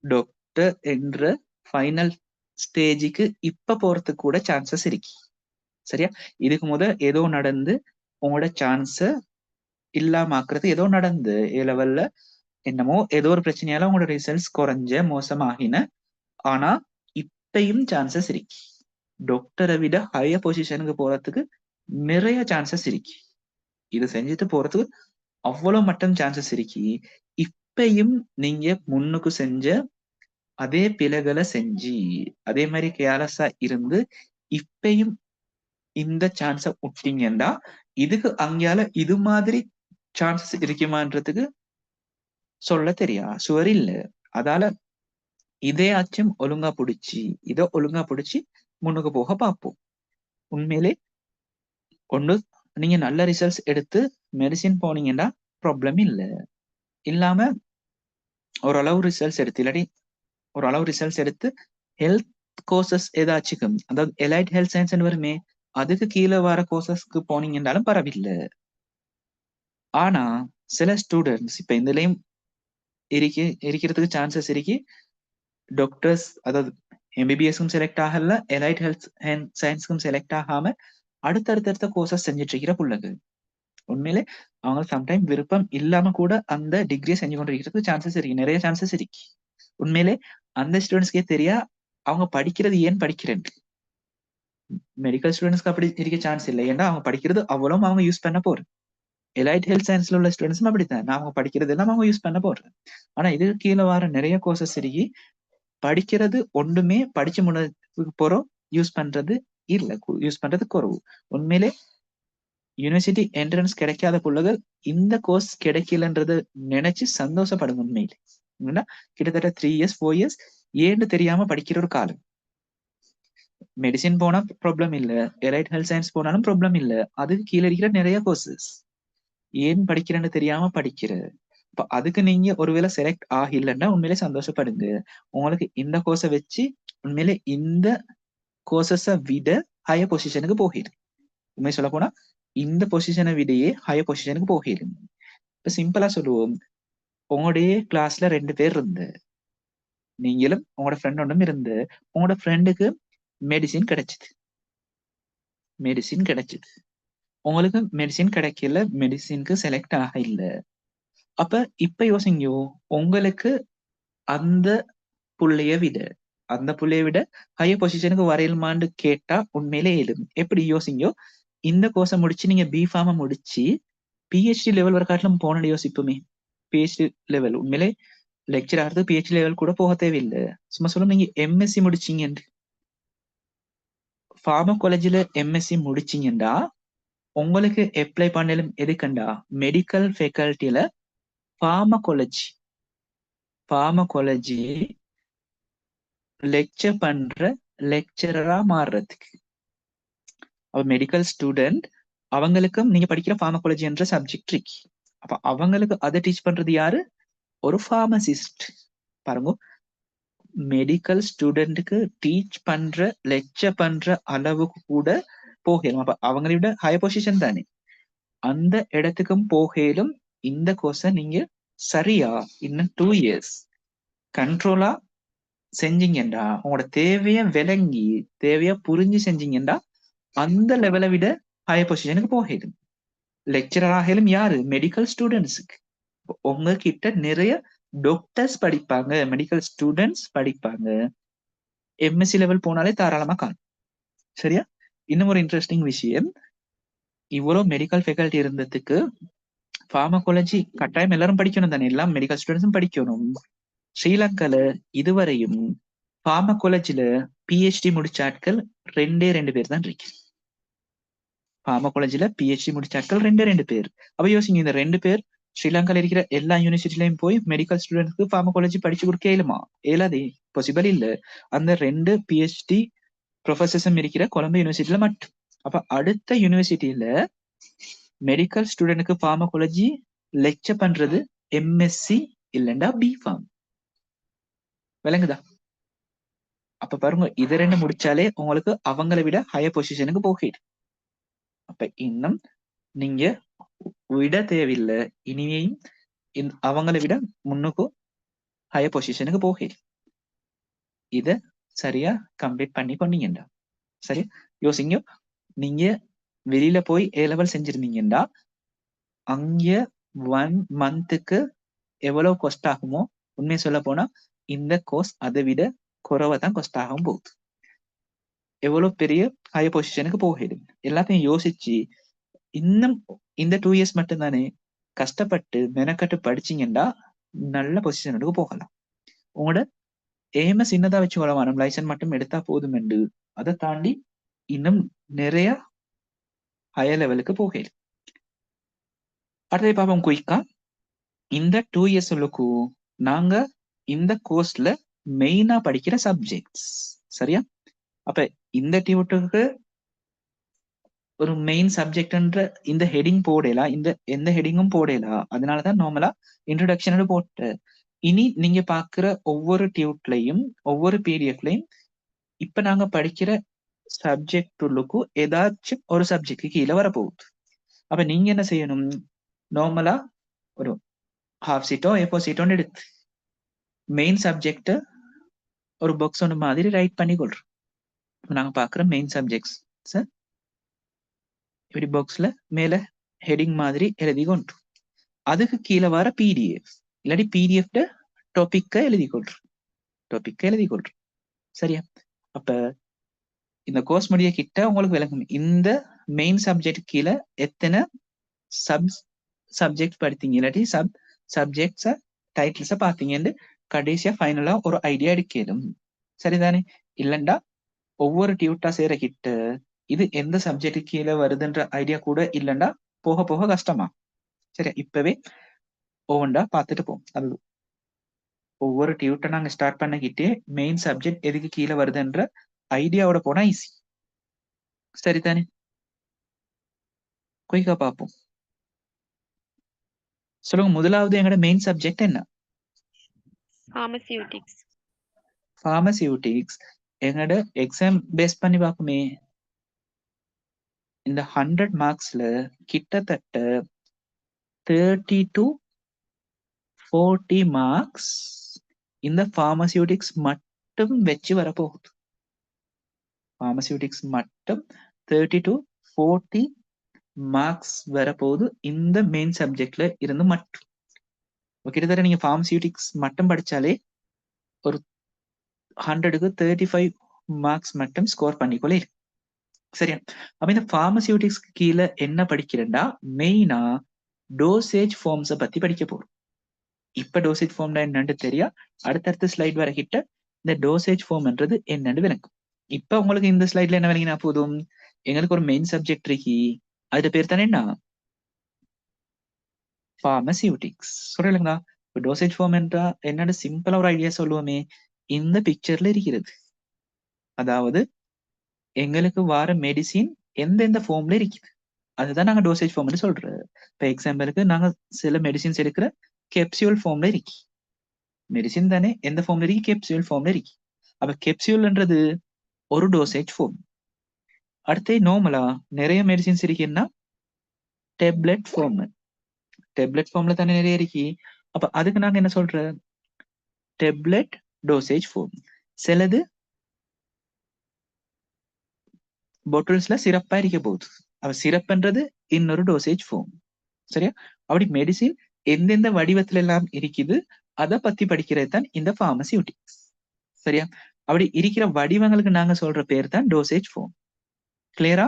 டாக்டர் என்ற ஃபைனல் ஸ்டேஜுக்கு இப்ப போறதுக்கு கூட சான்சஸ் இருக்கு. சரியா? இதுக்கு ஏதோ நடந்து உங்களோட சான்ஸ இல்லாமக்குறது ஏதோ நடந்து ஏ லெவல்ல என்னமோ ஏதோ ஒரு பிரச்சனையால உங்களோட ரிசல்ட்ஸ் குறைஞ்ச மோசமாகின. ஆனா இப்பயும் சான்சஸ் இருக்கு. டாக்டரை விட ஹையர் பொசிஷனுக்கு போறதுக்கு நிறைய சான்சஸ் இருக்கு. இது செஞ்சுட்டு போறதுக்கு அவ்வளவு மட்டும் சான்சஸ் இருக்கு. இப்பயும் நீங்க முன்னுக்கு செஞ்ச அதே பிழைகளை செஞ்சு அதே மாதிரி கேர்லெஸ்ஸா இருந்து இப்பயும் இந்த சான்ஸ விட்டீங்கன்னா இதுக்கு அங்கேயால இது மாதிரி சான்சஸ் இருக்குமான்றதுக்கு சொல்ல தெரியா, சுவர் இல்ல. அதால இதையாச்சும் ஒழுங்கா பிடிச்சி முன்னுக்கு போக பார்ப்போம். உண்மையிலே ஒண்ணு நீங்க நல்ல ரிசல்ட்ஸ் எடுத்து மெடிசின் போனீங்கன்னா ப்ராப்ளம் இல்லை. இல்லாம ஓரளவு ரிசல்ட்ஸ் எடுத்து இல்லாட்டி ஓரளவு ரிசல்ட்ஸ் எடுத்து ஹெல்த் கோர்சஸ் ஏதாச்சுக்கும், அதாவது எலைட் ஹெல்த் சயின்ஸ் வருமே, அதுக்கு கீழே வர கோர்சஸ்க்கு போனீங்கன்னாலும் பரவாயில்லை. ஆனா சில ஸ்டூடெண்ட்ஸ் இப்ப இதுலயும் இருக்கிறதுக்கு சான்சஸ் இருக்கு. டாக்டர்ஸ் அதாவது எம்பிபிஎஸ்க்கும் செலக்ட் ஆகல, எலைட் ஹெல்த் சயின்ஸ்க்கும் செலக்ட் ஆகாம அடுத்தடுத்த கோர்சஸ் செஞ்சுட்டு இருக்கிற பிள்ளைங்க. உண்மையிலே அவங்க சம்டைம் விருப்பம் இல்லாம கூட அந்த டிகிரியை செஞ்சு கொண்டு இருக்கிறதுக்கு சான்சஸ் இருக்கு, நிறைய சான்சஸ் இருக்கு. உண்மையிலே அந்த ஸ்டூடெண்ட்ஸ்க்கே தெரியா அவங்க படிக்கிறது ஏன் படிக்கிறேன். மெடிக்கல் ஸ்டூடெண்ட்ஸ்க்கு அப்படி இருக்க சான்ஸ் இல்லை, ஏன்னா அவங்க படிக்கிறது அவ்வளவு அவங்க யூஸ் பண்ண போறேன். எலைட் ஹெல்த் சயின்ஸ்ல உள்ள ஸ்டூடெண்ட்ஸும் அப்படித்தான், அவங்க படிக்கிறது எல்லாம் அவங்க யூஸ் பண்ண போறேன். ஆனா இதுக்கு கீழே வர நிறைய கோர்சஸ் இருக்கு, படிக்கிறது ஒன்றுமே படிச்சு முன்னதுக்கு போறோம், யூஸ் பண்றது இல்ல, யூஸ் பண்றது குறவு. உண்மையிலே யூனிவர்சிட்டி என்ட்ரன்ஸ் கிடைக்காத பிள்ளைகள் இந்த கோர்ஸ் கிடைக்கலன்றத நினைச்சு சந்தோஷப்படுங்க. உண்மையிலே கிட்டத்தட்ட 3 years 4 years ஏன்னு தெரியாம படிக்கிற ஒரு காலம். மெடிசின் போனா ப்ராப்ளம் இல்ல, எலைட் ஹெல்த் சயின்ஸ் போனாலும் ப்ராப்ளம் இல்ல, அதுக்கு கீழே இருக்கிற நிறைய கோர்சஸ் ஏன் படிக்கிறேன்னு தெரியாம படிக்கிற. அதுக்கு நீங்க ஒருவேளை செலக்ட் ஆகலன்னா உண்மையிலே சந்தோஷப்படுங்க. உங்களுக்கு இந்த கோர்ஸை வச்சு உண்மையிலே இந்த கோர்சஸை விட ஹையர் பொசிஷனுக்கு போகிடு. உண்மை சொல்ல போனா இந்த பொசிஷனை விடையே ஹையர் பொசிஷனுக்கு போகிடு. இப்ப சிம்பிளா சொல்லுவோம், உங்களுடைய கிளாஸ்ல 2 பேர் இருந்து, நீங்களும் உங்களோட ஃப்ரெண்ட் ஒன்றும் இருந்து, உங்களோட ஃப்ரெண்டுக்கு மெடிசின் கிடைச்சிது, உங்களுக்கு மெடிசின் கிடைக்கல, மெடிசினுக்கு செலக்ட் ஆக இல்லை. அப்ப இப்ப யோசிங்க, உங்களுக்கு அந்த புள்ளைய விட ஹையர் பொசிஷனுக்கு வரையலுமான்னு கேட்டா உண்மையிலே எழும். எப்படி யோசிங்கோ, இந்த கோர்ஸை முடிச்சு நீங்க பிஃபார்ம முடிச்சு பிஹெச்டி லெவல் வர காட்டிலும் போன யோசிப்போமே. பிஹெச்டி லெவல் உண்மையிலே லெக்சர் ஆகிறது பிஹெச்டி லெவல் கூட போக தேவையில்லை. சும்மா சொல்லும், நீங்க எம்எஸ்சி முடிச்சீங்க, ஃபார்மகாலஜில எம்எஸ்சி முடிச்சீங்கன்னா உங்களுக்கு அப்ளை பண்ணலும் எதுக்கண்டா மெடிக்கல் ஃபேக்கல்ட்டியில ஃபார்மகாலஜி லெக்சர் பண்ற லெக்சரரா மாறுறதுக்கு. அப்ப மெடிக்கல் ஸ்டூடெண்ட் அவங்களுக்கும் நீங்க படிக்கிற ஃபார்மகாலஜி என்ற சப்ஜெக்ட் இருக்கு. அப்ப அவங்களுக்கு அதை டீச் பண்றது யாரு? ஒரு ஃபார்மசிஸ்ட். பாருங்க, மெடிக்கல் ஸ்டூடெண்ட்டுக்கு டீச் பண்ற லெக்சர் பண்ற அளவுக்கு கூட போகலும். அப்ப அவங்களை விட ஹையர் பொசிஷன் தானே, அந்த இடத்துக்கும் போகலும். இந்த கோர்ஸை நீங்க சரியா இன்னும் 2 years கண்ட்ரோலா செஞ்சீங்கண்டா, உங்களோட தேவைய விளங்கி தேவையா புரிஞ்சு செஞ்சீங்கண்டா அந்த லெவலை விட ஹையர் பொசிஷனுக்கு போகலும். லெக்சரர் ஆகலும் யாரு? மெடிக்கல் ஸ்டூடெண்ட்ஸுக்கு. உங்ககிட்ட நிறைய டாக்டர்ஸ் படிப்பாங்க, மெடிக்கல் ஸ்டூடெண்ட்ஸ் படிப்பாங்க. எம்எஸ்சி லெவல் போனாலே தாராளமா காணும். சரியா? இன்னும் ஒரு இன்ட்ரெஸ்டிங் விஷயம், இவ்வளவு மெடிக்கல் ஃபேக்கல்ட்டி இருந்ததுக்கு ஃபார்மகாலஜி கட்டாயம் எல்லாரும் படிக்கணும் தானே, எல்லாம் மெடிக்கல் ஸ்டூடெண்ட்ஸும் படிக்கணும். ஸ்ரீலங்கால இதுவரையும் ஃபார்மகாலஜில பிஹெச்டி முடிச்ச ஆட்கள் 2 பேர் தான் இருக்கு. ஃபார்மகாலஜில பிஹெச்டி முடிச்ச ஆட்கள் 2 பேர். அப்ப யோசிங்க, இந்த 2 பேர் ஸ்ரீலங்கால இருக்கிற எல்லா யூனிவர்சிட்டிலையும் போய் மெடிக்கல் ஸ்டூடெண்ட்ஸ்க்கு ஃபார்மகாலஜி படிச்சு கொடுக்க இயலுமா? இயலாதே, பாசிபிள் இல்ல. அந்த 2 பிஹெச்டி ப்ரொஃபசர்ஸும் இருக்கிற கொலம்பு யூனிவர்சிட்டியில மட்டும். அப்ப அடுத்த யூனிவர்சிட்டியில மெடிக்கல் ஸ்டூடெண்ட்டுக்கு ஃபார்மகாலஜி லெக்சர் பண்றது எம்எஸ்சி இல்லைண்டா பிஃபார்ம். விளங்குதா? அப்ப பாருங்க, இது 2 முடிச்சாலே உங்களுக்கு அவங்களை விட ஹையர் பொசிஷனுக்கு போகிடு. அப்ப இன்னும் நீங்க விட தேவையில்லை, இனியும் அவங்களை விட முன்னுக்கும் ஹையர் பொசிஷனுக்கு போகிடு. இத சரியா கம்ப்ளீட் பண்ணி கொண்டீங்கடா. சரி, யோசிங்க, நீங்க வெளியில போய் ஏ லெவல் செஞ்சிருந்தீங்கடா, அங்க 1 monthக்கு எவ்வளவு காஸ்ட் ஆகுமோ, உண்மையை சொல்ல போனா இந்த கோர்ஸ் அதை விட குறைவா தான் காஸ்ட் ஆகும் போகுது. எவ்வளவு பெரிய ஹையர் பொசிஷனுக்கு போகிடும். எல்லாத்தையும் யோசிச்சு இன்னும் இந்த 2 years மட்டும் தானே கஷ்டப்பட்டு மெனக்கட்டு படிச்சீங்கன்னா நல்ல பொசிஷனுக்கு போகலாம். உங்களோட எய்ம சின்னதா வச்சு வளவானம், லைசன்ஸ் மட்டும் எடுத்தா போதும் என்று அதை தாண்டி இன்னும் நிறைய ஹையர் லெவலுக்கு போகிடும். அடுத்த பாப்போம் குயிக்கா. இந்த 2 years நாங்க இந்த கோர்ஸ்ல மெயினா படிக்கிற சப்ஜெக்ட்ஸ். சரியா? அப்ப இந்த டியூட்டுக்கு ஒரு மெயின் சப்ஜெக்ட்ன்ற இந்த ஹெடிங் போடலாம், இந்த எந்த ஹெடிங்கும் போடலாம். அதனாலதான் நார்மலா இன்ட்ரோடக்ஷன் போட்டு இனி நீங்க பாக்குற ஒவ்வொரு டியூட்லையும் ஒவ்வொரு பிடிஎஃப்லையும் இப்ப நாங்க படிக்கிற சப்ஜெக்ட் உள்ளுக்கும் ஏதாச்சும் ஒரு சப்ஜெக்ட் கீழே வரப்போகுது. அப்ப நீங்க என்ன செய்யணும், நார்மலா ஒரு ஹாஃப் சீட்டோ எப்போ சீட்டோன்னு எடுத்து மெயின் சப்ஜெக்ட் ஒரு பாக்ஸ் ஒன்று மாதிரி ரைட் பண்ணி கொள்றோம். நாங்க பாக்குற மெயின் சப்ஜெக்ட்ஸ் இப்படி பாக்ஸ்ல மேல ஹெடிங் மாதிரி எழுதி கொண்டு அதுக்கு கீழே வர பிடிஎஃப் இல்லாட்டி பிடிஎஃப் டாபிக்க எழுதி கொள்றோம். சரியா? அப்ப இந்த கோர்ஸ் முடிய கிட்ட உங்களுக்கு விளக்கும் இந்த மெயின் சப்ஜெக்ட் கீழே எத்தனை சப்ஜெக்ட் படித்தீங்க இல்லாட்டி சப்ஜெக்ட்ஸ டைட்டில்ஸ பாத்தீங்கன்னு கடைசியா ஃபைனலா ஒரு ஐடியா எடுக்கலும். சரிதானே? இல்லண்டா ஒவ்வொரு டியூட்டா சேர கிட்ட இது எந்த சப்ஜெக்ட் கீழே வருதுன்ற ஐடியா கூட இல்லண்டா போக போக கஷ்டமா. சரியா? இப்பவே ஒவ்வொன்றா பார்த்துட்டு போவோம். அது ஒவ்வொரு டியூட்டை நாங்க ஸ்டார்ட் பண்ணிக்கிட்டே மெயின் சப்ஜெக்ட் எதுக்கு கீழே வருதுன்ற ஐடியாவோட போனா ஈஸி. சரிதானே? குயிக்கா பார்ப்போம். சொல்லுங்க, முதலாவது எங்களோட மெயின் சப்ஜெக்ட் என்ன? Pharmaceutics. ஃபார்மசியூட்டிக்ஸ். எங்களோட எக்ஸாம் பேஸ் பண்ணி பார்ப்போமே. இந்த 100 மார்க்ஸ்ல கிட்டத்தட்ட 30 to 40 மார்க்ஸ் இந்த ஃபார்மசியூட்டிக்ஸ் மட்டும் வச்சு வரப்போகுது. ஃபார்மசியூட்டிக்ஸ் மட்டும் 30 to 40 மார்க்ஸ் வரப்போகுது இந்த மெயின் சப்ஜெக்ட்ல இருந்து மட்டும். கிட்டத்தட்ட நீங்க ஃபார்மசியூட்டிக்ஸ் மட்டும் படிச்சாலே ஒரு 100க்கு 35 மார்க்ஸ் மட்டும் ஸ்கோர் பண்ணிக்கொள்ள இருக்கு. சரியா? அப்ப இந்த ஃபார்மசியூட்டிக்ஸ் கீழே என்ன படிக்கிறேன்டா மெயினா டோசேஜ் ஃபார்ம்ஸ பத்தி படிக்க போறோம். இப்ப டோசேஜ் ஃபார்ம்னா என்னன்னு தெரியா, அடுத்தடுத்த ஸ்லைட் வர கிட்ட இந்த டோசேஜ் ஃபார்ம்ன்றது என்னன்னு விளக்கும். இப்ப உங்களுக்கு இந்த ஸ்லைட்ல என்ன விளங்கினா போதும், எங்களுக்கு ஒரு மெயின் சப்ஜெக்ட் இருக்கு, அது பேர் தானே என்ன, ஃபார்மசியூட்டிக்ஸ். சொல்றீங்களா? டோசேஜ் ஃபார்ம் என்றா என்னன்னு சிம்பிளா ஒரு ஐடியா சொல்லுவோமே, இந்த பிக்சர்ல இருக்கிறது. அதாவது எங்களுக்கு வார மெடிசின் எந்தெந்த ஃபார்ம்ல இருக்குது அதுதான் நாங்க டோசேஜ் ஃபார்ம்னு சொல்றோம். இப்ப எக்ஸாம்பிளுக்கு நாங்க சில மெடிசின்ஸ் எடுக்கிற கேப்சியூல் ஃபார்ம்ல இருக்கு. மெடிசின் தானே, எந்த ஃபார்ம்ல இருக்கு, கேப்சியூல் ஃபார்ம்ல இருக்கு. அப்ப கேப்சியூல்ன்றது ஒரு டோசேஜ் ஃபார்ம். அடுத்து நார்மலா நிறைய மெடிசின்ஸ் இருக்குன்னா டேப்லெட் ஃபார்ம். டேப்லெட் ஃபார்ம்ல தானே நிறைய இருக்கு. அப்ப அதுக்கு நாங்க என்ன சொல்றோம், டேப்லெட் டோசேஜ் ஃபார்ம். சிலது பாட்டில்ஸ்ல சிறப்பா இருக்க போகுது, அப்ப சிறப்புன்றது இன்னொரு டோசேஜ் ஃபார்ம். சரியா? அப்படி மெடிசின் எந்தெந்த வடிவத்துல எல்லாம் இருக்குது அதை பத்தி படிக்கிறது தான் இந்த ஃபார்மசியூட்டிக்ஸ். சரியா? அப்படி இருக்கிற வடிவங்களுக்கு நாங்க சொல்ற பேர் தான் டோசேஜ் ஃபார்ம். கிளியரா?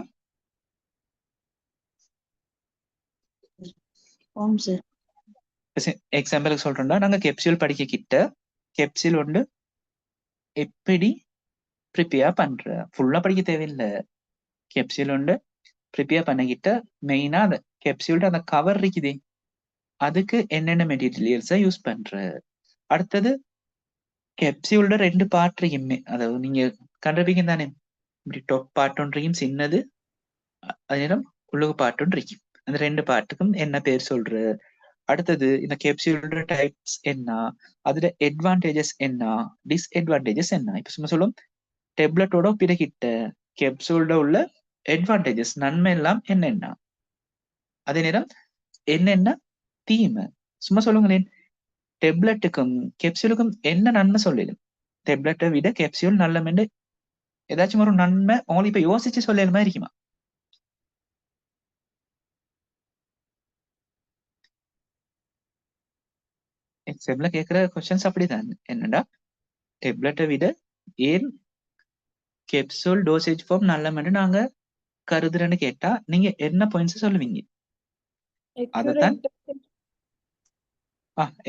எக்ஸாம்பிளுக்கு சொல்றோம்னா நாங்க கெப்சியூல் படிக்க கிட்ட கெப்சியூல் ஒன்று எப்படி ப்ரிப்பேர் பண்ற ஃபுல்லா படிக்க தேவையில்லை. கெப்சியூல் ஒன்று ப்ரிப்பேர் பண்ணிக்கிட்ட மெயினா அந்த கெப்சியூல்ட அந்த கவர் இருக்குதே அதுக்கு என்னென்ன மெட்டீரியல்ஸை யூஸ் பண்ற. அடுத்தது கெப்சியூல்ட 2 பார்ட் இருக்குமே, அதாவது நீங்க கண்டிருப்பீங்க தானே, இப்படி டாப் பார்ட் ஒன்றையும் சின்னது, அதே நேரம் உள்ளுக்கு பார்ட் ஒன்று இருக்கும். அந்த 2 பார்ட்டுக்கும் என்ன பேர் சொல்ற. அடுத்தது இந்த கேப்சியூலோட டைப்ஸ் என்ன, அதுல அட்வான்டேஜஸ் என்ன, டிஸ்அட்வான்டேஜஸ் என்ன. இப்ப சும்மா சொல்லும் டேப்லெட்டோட ஒப்பிடக்கிட்ட கேப்சூலோட உள்ள அட்வான்டேஜஸ் நன்மை எல்லாம் என்னென்ன, அதே நேரம் என்னென்ன தீமை. சும்மா சொல்லுங்களேன், டேப்லெட்டுக்கும் கேப்சூலுக்கும் என்ன நன்மை சொல்லிடும். டேப்லெட்டை விட கேப்சூல் நல்ல ஏதாச்சும் ஒரு நன்மை உங்களுக்கு இப்ப யோசிச்சு சொல்ல மாதிரி இருக்குமா? எக்ஸாம்ல கேட்கிற கொஸ்டின்ஸ் அப்படிதான். என்னடா டேப்லெட்டை விட ஏன் கேப்சூல் டோசேஜ் ஃபார்ம் நல்ல நாங்க கருதுறேன்னு கேட்டா நீங்க என்ன பாயிண்ட்ஸ் சொல்லுவீங்க? அதத்தான்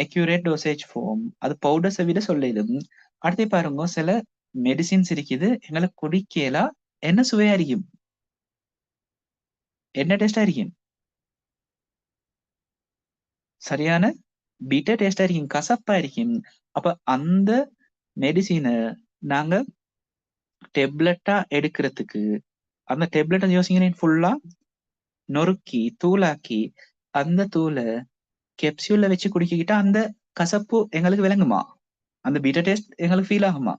அக்யூரேட் டோசேஜ் ஃபார்ம். அது பவுடர்ஸை விட சொல்லிடும். அடுத்து பாருங்க, சில மெடிசின்ஸ் இருக்குது எங்களுக்கு குடிக்கலாம், என்ன சுவையா இருக்கும், என்ன டேஸ்டா இருக்கும், சரியான பீட்டர் டேஸ்டா இருக்கும், கசப்பா இருக்கும். அப்ப அந்த மெடிசினை நாங்க டெப்லெட்டா எடுக்கிறதுக்கு அந்த டேப்லெட்டை யோசிக்கிறேன் ஃபுல்லா நொறுக்கி தூளாக்கி அந்த தூளை கெப்சியூல்ல வச்சு குடிக்கிட்டா அந்த கசப்பு எங்களுக்கு விளங்குமா? அந்த பீட்டர் டேஸ்ட் எங்களுக்கு ஃபீல் ஆகுமா?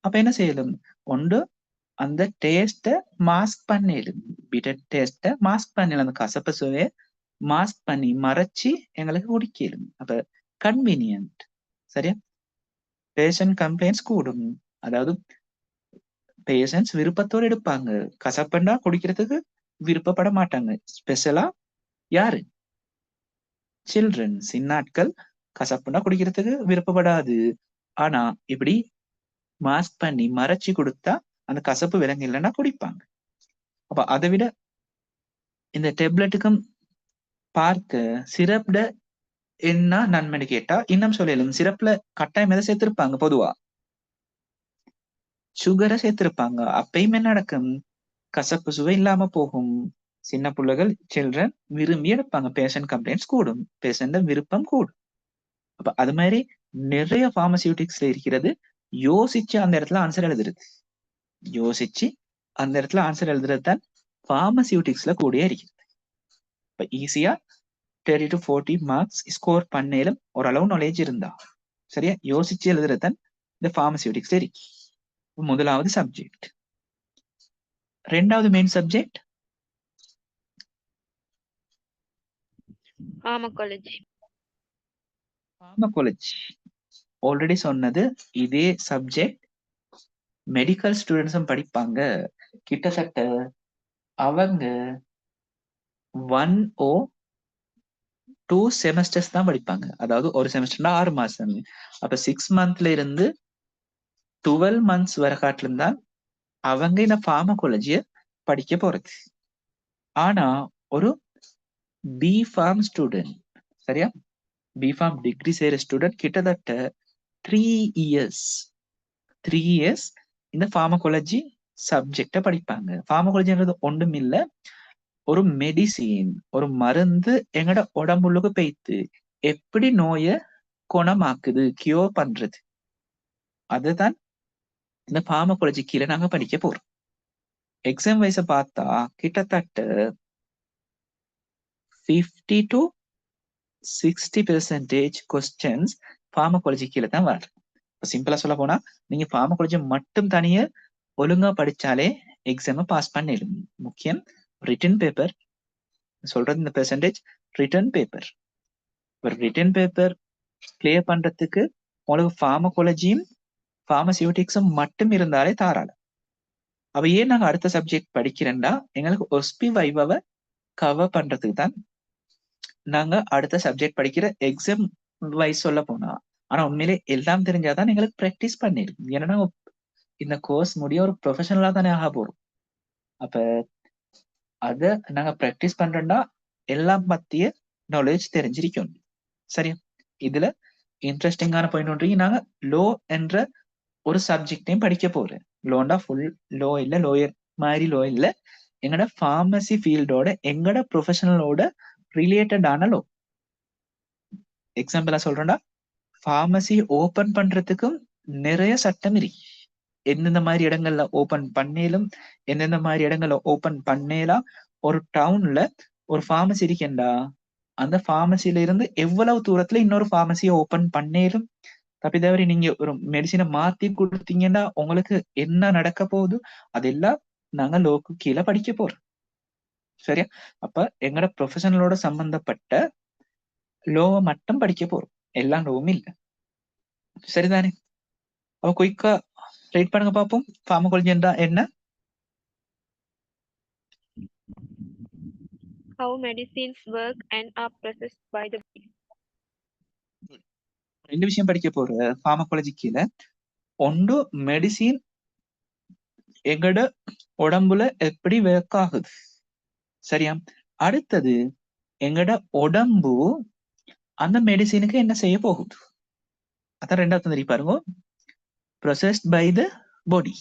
அப்ப என்ன செய்யலும்? ஒன்று அந்த டேஸ்ட மாஸ்க் பண்ணிடும், பீட்டர் டேஸ்ட மாஸ்க் பண்ணிடும், அந்த கசப்பு சுவையை மாஸ்க் பண்ணி மறைச்சி எங்களுக்கு குடிக்கலும். அப்ப கன்வீனியன்ட். சரியா? பேஷண்ட் கம்ப்ளைண்ட்ஸ் கூடும். அதாவது பேஷண்ட்ஸ் விருப்பத்தோடு எடுப்பாங்க, கசப்பண்டா குடிக்கிறதுக்கு விருப்பப்பட மாட்டாங்க. ஸ்பெஷலா யாரு? சில்ட்ரன், சின்னாட்கள் கசப்புண்டா குடிக்கிறதுக்கு விருப்பப்படாது. ஆனா இப்படி மாஸ்க் பண்ணி மறைச்சு கொடுத்தா அந்த கசப்பு விலங்கு இல்லைன்னா குடிப்பாங்க. அப்ப அதை விட இந்த டேப்லெட்டுக்கும் பார்க்க சிரப்ட என்ன நன்மைன்னு கேட்டா இன்னும் சொல்லலும். சிரப்ல கட்டாயம் எதை சேர்த்திருப்பாங்க? பொதுவா சுகரை சேர்த்திருப்பாங்க. அப்பயும் என்ன நடக்கும்? கசப்பு சுவை இல்லாம போகும். சின்ன பிள்ளைகள் சில்ட்ரன் விரும்பி எடுப்பாங்க. பேஷண்ட் கம்ப்ளைண்ட்ஸ் கூடும், பேஷண்ட் விருப்பம் கூடும். அப்ப அது மாதிரி நிறைய பார்மசியூட்டிக்ஸ்ல இருக்கிறது. யோசிச்சு அந்த இடத்துல ஆன்சர் எழுதுறது, யோசிச்சு அந்த இடத்துல ஆன்சர் எழுதுறது தான் பார்மசியூட்டிக்ஸ்ல கூடிய இருக்கிறது. இப்ப ஈஸியா 30 to 40 மார்க்ஸ் ஸ்கோர் பண்ணேலும் ஓரளவு நாலேஜ் இருந்தா. சரியா? யோசிச்சு எழுதுறது தான் இந்த பார்மசியூட்டிக்ஸ்ல இருக்கு. முதலாவது சப்ஜெக்ட். ரெண்டாவது main subject Pharmacology. Pharmacology. Already சொன்னது, இதே சப்ஜெக்ட் மெடிக்கல் ஸ்டூடெண்ட்ஸும் படிப்பாங்க. கிட்டத்தட்ட அவங்க 1 or 2 செமஸ்டர்ஸ் தான் படிப்பாங்க. அதாவது ஒரு செமஸ்டர்னா 6 மாசம். அப்ப 6 மந்த்ல இருந்து 12 months வரை காட்டிலும் தான் அவங்க இந்த பார்மகாலஜிய படிக்க போறது. ஆனா ஒரு பிஃபார்ம் ஸ்டூடெண்ட், சரியா, பிஃபார்ம் டிகிரி செய்யற ஸ்டூடெண்ட் கிட்டத்தட்ட 3 years இந்த பார்மகாலஜி சப்ஜெக்ட படிப்பாங்க. பார்மகாலஜின்றது ஒன்றும் இல்ல, ஒரு மெடிசின், ஒரு மருந்து எங்கட உடம்புள்ளுக்கு போய்த்து எப்படி நோயை குணமாக்குது, கியூர் பண்றது, அதுதான் இந்த பார்மகாலஜி கீழே நாங்க படிக்க போறோம். எக்ஸாம் வைஸ பார்த்தா கிட்டத்தட்ட 50 to 60% கொஸ்டின்ஸ் பார்மகாலஜி கீழே தான் வருது. சிம்பிளா சொல்ல போனா நீங்க பார்மகாலஜி மட்டும் தனியா ஒழுங்கா படிச்சாலே எக்ஸாம் பாஸ் பண்ணிடும். முக்கியம் ரிட்டன் பேப்பர் சொல்றது, இந்த percentage written paper. Written paper clear பண்றதுக்கு உங்களுக்கு பார்மகாலஜியும் பார்மசியூட்டிக்ஸும் மட்டும் இருந்தாலே தாராளம். அவ ஏன் நாங்க அடுத்த சப்ஜெக்ட் படிக்கிறேன்டா, எங்களுக்கு ஒஸ்பி வைவாவை கவர் பண்றதுக்கு தான் நாங்க அடுத்த சப்ஜெக்ட் படிக்கிற. எக்ஸாம் வைஸ் சொல்ல போனா ஆனா உண்மையிலே எல்லாம் தெரிஞ்சாதான் எங்களுக்கு ப்ராக்டிஸ் பண்ணிடும். ஏன்னா இந்த கோர்ஸ் முடிய ஒரு ப்ரொஃபஷனலா தானே ஆக போறோம். அப்ப அத நாங்க ப்ராக்டிஸ் பண்றோம்னா எல்லாம் பத்திய நாலேஜ் தெரிஞ்சிருக்கணும். சரியா? இதுல இன்ட்ரெஸ்டிங்கான பாயிண்ட் ஒன்று, நாங்க லோ என்ற ஒரு சப்ஜெக்டையும் படிக்க போறேன். லோண்டா ஃபுல் லோ இல்ல, லோயர் மாதிரி லோ இல்ல, எங்கட பார்மசி ஃபீல்டோட எங்கட ப்ரொஃபஷனலோட ரிலேட்டடான லோ. எக்ஸாம்பிளா சொல்றேன்டா, பார்மசி ஓபன் பண்றதுக்கும் நிறைய சட்டம் இருக்கு. எந்தெந்த மாதிரி இடங்கள்ல ஓபன் பண்ணேலும், எந்தெந்த மாதிரி இடங்கள்ல ஓபன் பண்ணேலாம். ஒரு டவுன்ல ஒரு பார்மசி இருக்கேன்டா, அந்த பார்மசில இருந்து எவ்வளவு தூரத்துல இன்னொரு பார்மசியை ஓபன் பண்ணேலும். தப்பி தவறி நீங்க ஒரு மெடிசினை மாத்தி கொடுத்தீங்கன்னா உங்களுக்கு என்ன நடக்க போகுது, அதெல்லாம் நாங்க லோக்கு கீழே படிக்க போறோம். சரியா? அப்ப எங்கட ப்ரொஃபஷனலோட சம்பந்தப்பட்ட லோவை மட்டும் படிக்க போறோம், எல்லா லோவும் இல்ல. சரிதானே? அப்ப குயிக்கா ரைட் பண்ணுங்க பாப்போம். பார்மகாலஜி என்றா என்ன? How medicines work and are processed by the body. ரெண்டு விஷயம் படிக்க போற பார்மகாலஜி கீழே. ஒன்று மெடிசின் எங்கட உடம்புல எப்படி ஒர்க் ஆகுது, சரியா? அடுத்தது எங்கட உடம்பு அந்த மெடிசினுக்கு என்ன செய்ய போகுது, அதான் ரெண்டாவது தெரியும் பாருங்க. ப்ரொசஸ்ட் பை த பாடி.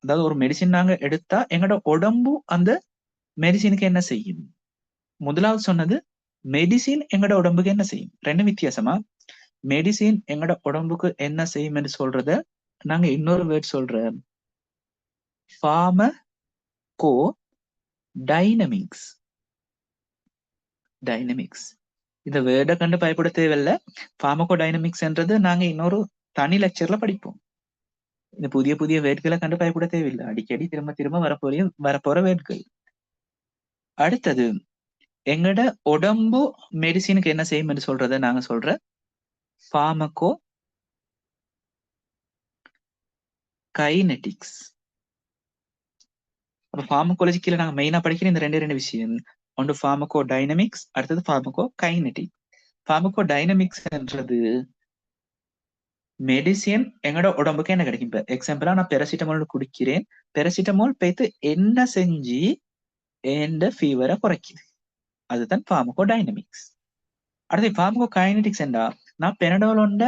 அதாவது ஒரு மெடிசின் நாங்க எடுத்தா எங்கட உடம்பு அந்த மெடிசினுக்கு என்ன செய்யும். முதலாவது சொன்னது மெடிசின் எங்கட உடம்புக்கு என்ன செய்யும், ரெண்டு வித்தியாசமா. மெடிசின் எங்கட உடம்புக்கு என்ன செய்யும் என்று சொல்றத நாங்க இன்னொரு வேர்ட் சொல்றேன், ஃபார்மகோ டைனமிக்ஸ். டைனமிக்ஸ் இந்த வேர்டை கண்டு பயப்பட தேவையில்ல. ஃபார்மகோ டைனமிக்ஸ்ன்றது நாங்க இன்னொரு தனி லெக்சர்ல படிப்போம். இந்த புதிய புதிய வேர்ட்களை கண்டு பயப்பட தேவையில்லை. அடிக்கடி திரும்ப திரும்ப வரப்போற வேர்ட்கள். அடுத்தது எங்கட உடம்பு மெடிசினுக்கு என்ன செய்யும் சொல்றத நாங்க சொல்ற ஃபார்மகோ கைனெட்டிக்ஸ். அப்ப ஃபார்மகோலஜிக்கல நாங்க மெயினா படிக்கிற இந்த ரெண்டு விஷயம், ஒன்று ஃபார்மகோ டைனமிக்ஸ், அடுத்தது ஃபார்மகோ கைனெட்டிக். ஃபார்மகோ டைனமிக்ஸ்ன்றது மெடிசின் எங்களோட உடம்புக்கு என்ன கிடைக்கும். இப்ப எக்ஸாம்பிளா நான் பெரசிட்டமால் குடிக்கிறேன், பெரசிட்டமால் பேத்து என்ன செஞ்சு எந்த ஃபீவரை குறைக்குது, அதுதான் ஃபார்மகோ டைனமிக்ஸ். அடுத்து ஃபார்மகோ கைனெட்டிக்ஸ் என்றா நான் பெனடோலோண்ட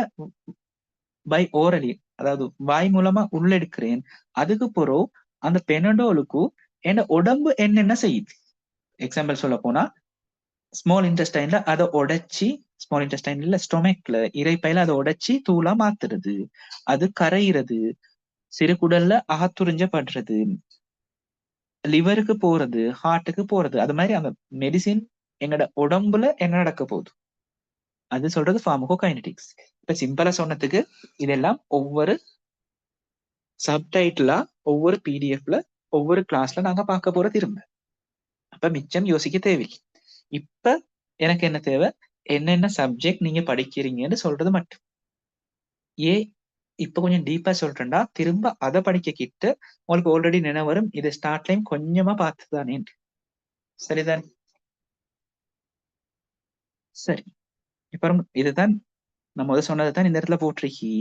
பை ஓரலி, அதாவது வாய் மூலமா உள்ளெடுக்கிறேன், அதுக்கு பிறகு அந்த பெனடோலுக்கு என் உடம்பு என்னென்ன செய்யுது. எக்ஸாம்பிள் சொல்ல போனா ஸ்மால் இன்டெஸ்டைன்ல அதை உடைச்சி, ஸ்மால் இன்டெஸ்டைன்ல ஸ்டொமக்ல இறைப்பையில அதை உடைச்சி தூளா மாத்துறது, அது கரையிறது, சிறுகுடல்ல அகத்துறிஞ்சப்படுறது, லிவருக்கு போறது, ஹார்ட்டுக்கு போறது. அது மாதிரி அந்த மெடிசின் எங்களோட உடம்புல என்ன நடக்க போகுது, அது சொல்றது ஃபார்மகோ கைனெட்டிக்ஸ். இப்ப சிம்பிளா சொன்னதுக்கு இதெல்லாம் ஒவ்வொரு சப்டைட்டிலா ஒவ்வொரு பிடிஎஃப்ல ஒவ்வொரு கிளாஸ்ல நாங்க பார்க்க போற திரும்ப. அப்ப மிச்சம் யோசிக்க தேவையில்லை. இப்ப எனக்கு என்ன தேவை, என்னென்ன சப்ஜெக்ட் நீங்க படிக்கிறீங்கன்னு சொல்றது மட்டும். இப்ப கொஞ்சம் டீப்பா சொல்றேன்டா, திரும்ப அதை படிக்க கிட்ட உங்களுக்கு ஆல்ரெடி நினைவு வரும், இது ஸ்டார்ட் லைன் கொஞ்சமா பார்த்துதானே. சரிதானே? சரி, இப்ப இதுதான் நான் முதல் சொன்னதுதான் இந்த இடத்துல போட்டிருக்கி.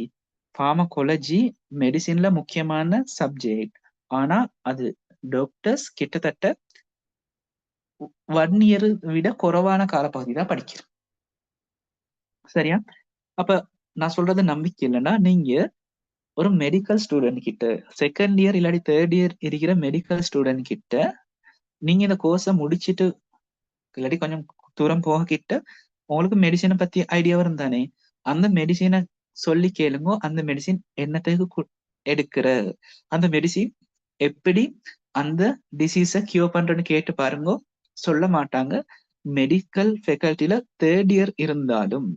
ஃபார்மகோலஜி மெடிசின்ல முக்கியமான சப்ஜெக்ட். ஆனா அது டாக்டர்ஸ் கிட்டத்தட்ட 1 இயர் விட குறைவான காலப்பகுதி தான் படிக்கிறேன். சரியா? அப்ப நான் சொல்றது நம்பிக்கை இல்லைன்னா, நீங்க ஒரு மெடிக்கல் ஸ்டூடெண்ட் கிட்ட, செகண்ட் இயர் இல்லாட்டி தேர்ட் இயர் இருக்கிற மெடிக்கல் ஸ்டூடெண்ட் கிட்ட நீங்க இந்த கோர்ஸை முடிச்சுட்டு இல்லாட்டி கொஞ்சம் தூரம் போக கிட்ட உங்களுக்கு மெடிசினை பத்தி ஐடியா வரும் தானே, அந்த மெடிசினை சொல்லி கேளுங்க. அந்த மெடிசின் என்னத்துக்கு எடுக்கிற, அந்த மெடிசின் எப்படி அந்த டிசீஸை கியூர் பண்றேன்னு கேட்டு பாருங்க. சொல்ல மாட்டாங்க. மெடிக்கல் ஃபேக்கல்ட்டில தேர்ட் இயர் இருந்தாலும்,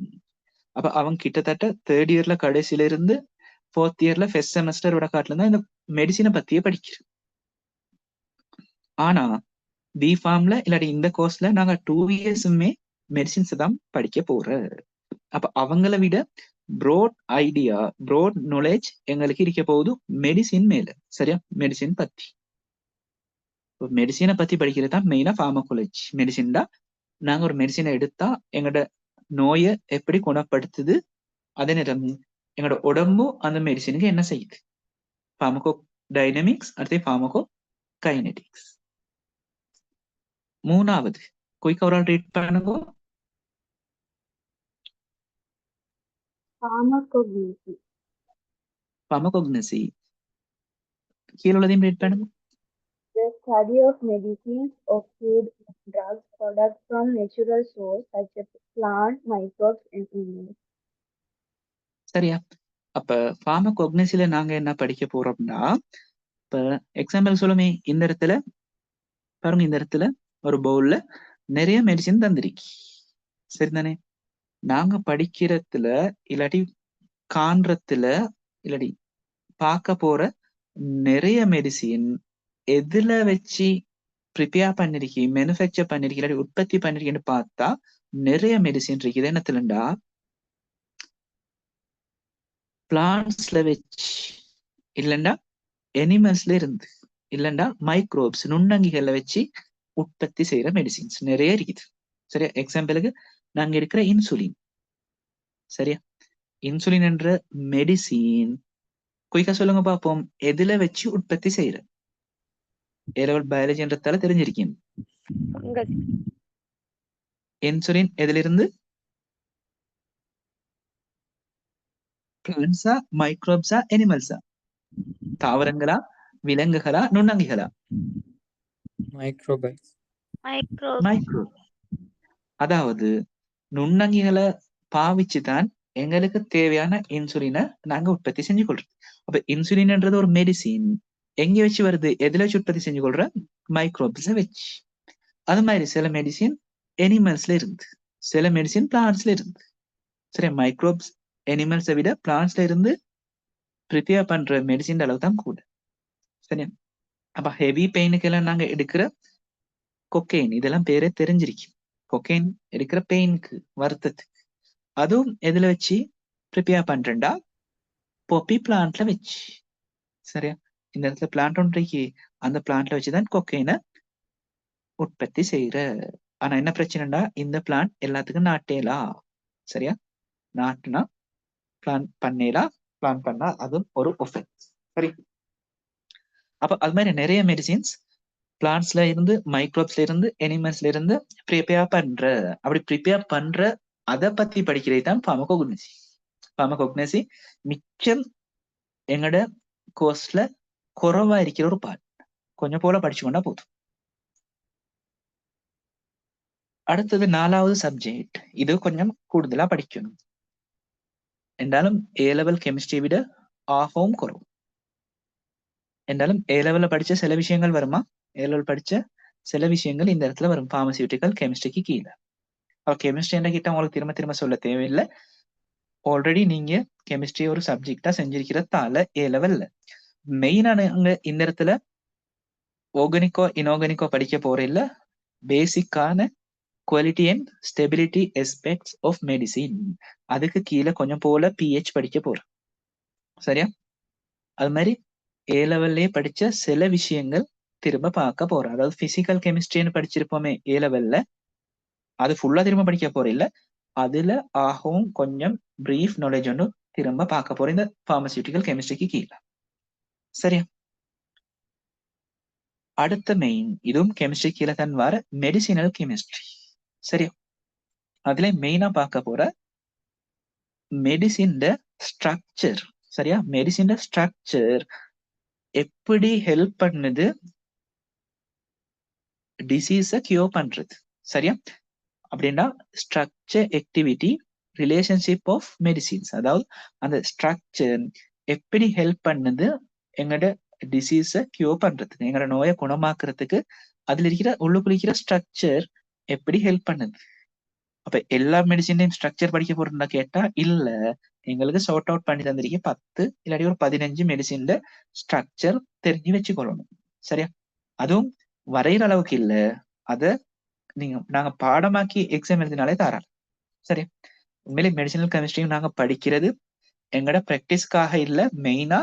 அப்ப அவங்க கிட்டத்தட்ட தேர்ட் இயர்ல கடைசியில இருந்து ஃபோர்த் இயர்ல ஃபர்ஸ்ட் செமஸ்டரோட காட்டுல தான் இந்த மெடிசினை பத்தியே படிக்கிறோம். ஆனா பிஃபார்ம்ல இல்லாட்டி இந்த கோர்ஸ்ல நாங்க 2 இயர்ஸுமே மெடிசின்ஸ் தான் படிக்க போற. அப்ப அவங்கள விட ப்ரோட் ஐடியா, ப்ரோட் நாலேஜ் எங்களுக்கு இருக்க போகுது மெடிசின் மேல. சரியா? மெடிசின் பத்தி, மெடிசினை பத்தி படிக்கிறது தான் மெயினா ஃபார்மகோலஜி. மெடிசின் தான் நாங்க ஒரு மெடிசினை எடுத்தா எங்களோட நோயை எப்படி குணப்படுத்துது, அதே நேரம் எங்களோட உடம்பு அந்த மெடிசினுக்கு என்ன செய்யுது. ஃபார்மகோ டைனமிக்ஸ், அடுத்து ஃபார்மகோ கைனெட்டிக்ஸ். மூணாவது குயிக் ஓவரால் ரீட் பண்ணுங்க. Pharmacognosy. ஃபார்மகோக்னசி கீழே உள்ளதையும் ரீட் பண்ணுங்க. The study of medicines or food, drugs, products from natural source such as plant, microbes, and animals. சரியா? அப்ப ஃபார்மகோக்னசில நாங்க என்ன படிக்க போறோம்னா, இப்ப எக்ஸாம்பிள் சொல்லுமே, இந்த இடத்துல பாருங்க, இந்த இடத்துல ஒரு பவுல்ல நிறைய மெடிசின் தந்திருக்கு. சரிதானே? நாங்க படிக்கிறதுல இல்லாட்டி காண்றதுல இல்லாட்டி பார்க்க போற நிறைய மெடிசின் எதுல வச்சு ப்ரிப்பேர் பண்ணிருக்கி, மேனுஃபேக்சர் பண்ணிருக்கி, இல்லாட்டி உற்பத்தி பண்ணிருக்கேன்னு பார்த்தா நிறைய மெடிசின் இருக்குது. என்னத்துலண்டா பிளான்ட்ஸ்ல வச்சு, இல்லண்டா எனிமல்ஸ்ல இருந்து, இல்லண்டா மைக்ரோப்ஸ் நுண்ணங்கிகளை வச்சு உற்பத்தி செய்யற மெடிசின்ஸ் நிறைய இருக்குது. சரியா? எக்ஸாம்பிளுக்கு நாங்க இருக்கிற இன்சுலின். சரியா? இன்சுலின் என்ற மெடிசின் குயிக்கா சொல்லுங்க பார்ப்போம், எதுல வச்சு உற்பத்தி செய்யற? ஏலெவல் பயாலஜி என்றதால தெரிஞ்சிருக்கீங்க. இன்சுலின் எதுல இருந்து? பிளான்ஸா, மைக்ரோப்ஸா, எனிமல்ஸா? தாவரங்களா, விலங்குகளா, நுண்ணங்கிகளா? Microbials. மைக்ரோப். அதாவது நுண்ணங்கிகளை பாவிச்சுதான் எங்களுக்கு தேவையான இன்சுலினை நாங்க உற்பத்தி செஞ்சு கொள்றோம். அப்ப இன்சுலின்ன்றது ஒரு மெடிசின். எங்க வச்சு வருது? எதுல வச்சு உற்பத்தி செஞ்சு கொள்ற? மைக்ரோப்ஸ்ல வச்சு. அது மாதிரி சில மெடிசின் எனிமல்ஸ்ல இருந்து, சில மெடிசின் பிளான்ட்ஸ்ல இருந்து. சரி, மைக்ரோப்ஸ் எனிமல்ஸை விட பிளான்ட்ஸ்ல இருந்து ப்ரிப்பேர் பண்ற மெடிசின் அளவு தான் கூட. சரியா? அப்ப ஹெவி பெயினுக்கு எல்லாம் நாங்க எடுக்கிற கொக்கைன், இதெல்லாம் பேரே தெரிஞ்சிருக்கு. கொக்கைன் எடுக்கிற பெயினுக்கு, வருத்தத்துக்கு. அதுவும் எதுல வச்சு ப்ரிப்பேர் பண்றேன்டா? பொப்பி பிளான்ட்ல வச்சு. சரியா? இந்த இடத்துல பிளான்ட் ஒன்றைக்கு, அந்த பிளான்ட்ல வச்சுதான் கொக்கைனை உற்பத்தி செய்யற. ஆனா என்ன பிரச்சனைடா, இந்த பிளான்ட் எல்லாத்துக்கும் நாட்டேலா. சரியா? நாட்டுனா பிளான் பண்ணேலா, பிளான் பண்ணா அதுவும் ஒரு ஒஃபென்ஸ். சரி, அப்ப அது மாதிரி நிறைய மெடிசின்ஸ் பிளான்ட்ஸ்ல இருந்து, மைக்ரோப்ஸ்ல இருந்து, எனிமல்ஸ்ல இருந்து ப்ரிப்பேர் பண்ற. அப்படி ப்ரிப்பேர் பண்ற அதை பத்தி படிக்கிறது தான் ஃபார்மகோக்னசி. ஃபார்மகோக்னசி மிச்சம் எங்கட கோர்ஸ்ல குறைவா இருக்கிற ஒரு பார்ட். கொஞ்சம் போல படிச்சுக்கொண்டா போதும். அடுத்தது 4வது சப்ஜெக்ட். இது கொஞ்சம் கூடுதலா படிக்கணும் என்றாலும் ஏ லெவல் கெமிஸ்ட்ரி விட ஆகவும் குறைவு. என்றாலும் ஏ லெவல்ல படிச்ச சில விஷயங்கள் வருமா? ஏ லெவல் படிச்ச சில விஷயங்கள் இந்த இடத்துல வரும், பார்மசியூட்டிக்கல் கெமிஸ்ட்ரிக்கு கீழே. கெமிஸ்ட்ரி என்ற கிட்ட உங்களுக்கு திரும்ப திரும்ப சொல்ல தேவையில்லை. ஆல்ரெடி நீங்க கெமிஸ்ட்ரி ஒரு சப்ஜெக்டா செஞ்சிருக்கிறதால ஏ லெவல்ல மெயினான இந்த இடத்துல ஆர்கானிக்கோ இன்ஆர்கானிக்கோ படிக்க போற இல்ல, பேசிக்கான quality and stability aspects of medicine, அதுக்கு கீழே கொஞ்சம் போல பிஹெச் படிக்க போறோம். சரியா? அது மாதிரி ஏ லெவல்லே படிச்ச சில விஷயங்கள் திரும்ப பார்க்க போறோம். அதாவது பிசிக்கல் கெமிஸ்ட்ரின்னு படிச்சிருப்போமே ஏ லெவல்ல, அது ஃபுல்லா திரும்ப படிக்க போற இல்ல, அதுல ஆகவும் கொஞ்சம் பிரீஃப் நாலேஜ் ஒன்று திரும்ப பார்க்க போறோம் இந்த பார்மசியூட்டிக்கல் கெமிஸ்ட்ரிக்கு கீழே. சரியா? அடுத்த மெயின், இதுவும் கெமிஸ்ட்ரி கீழே தான் வர மெடிசினல் கெமிஸ்ட்ரி. சரியா? அதுல மெயினா பார்க்க போற மெடிசின் ஸ்ட்ரக்சர். சரியா? மெடிசின் ஸ்ட்ரக்சர் எப்படி ஹெல்ப் பண்ணுது டிசீஸை கியூர் பண்றது. சரியா? அப்படின்னா structure activity relationship of medicines, அதாவது அந்த ஸ்ட்ரக்சர் எப்படி ஹெல்ப் பண்ணுது எங்களோட டிசீஸை கியூர் பண்றதுக்கு, எங்களோட நோயை குணமாக்குறதுக்கு அதுல இருக்கிற உள்ளுக்குள்ள இருக்கிற ஸ்ட்ரக்சர் எப்படி ஹெல்ப் பண்ணுது. அப்ப எல்லா மெடிசினையும் ஸ்ட்ரக்சர் படிக்க போறோம்னா கேட்டா இல்ல, எங்களுக்கு ஷார்ட் அவுட் பண்ணி தந்திருக்க 10 இல்லாட்டி ஒரு 15 மெடிசின் ஸ்ட்ரக்சர் தெரிஞ்சு வச்சுக்கொள்ளணும். சரியா? அதுவும் வரைகிற அளவுக்கு இல்ல, அத நாங்க பாடமாக்கி எக்ஸாம் எழுதினாலே தாராளம். சரி, உண்மையிலே மெடிசினல் கெமிஸ்ட்ரியும் நாங்க படிக்கிறது எங்கட பிராக்டிஸ்க்காக இல்ல, மெயினா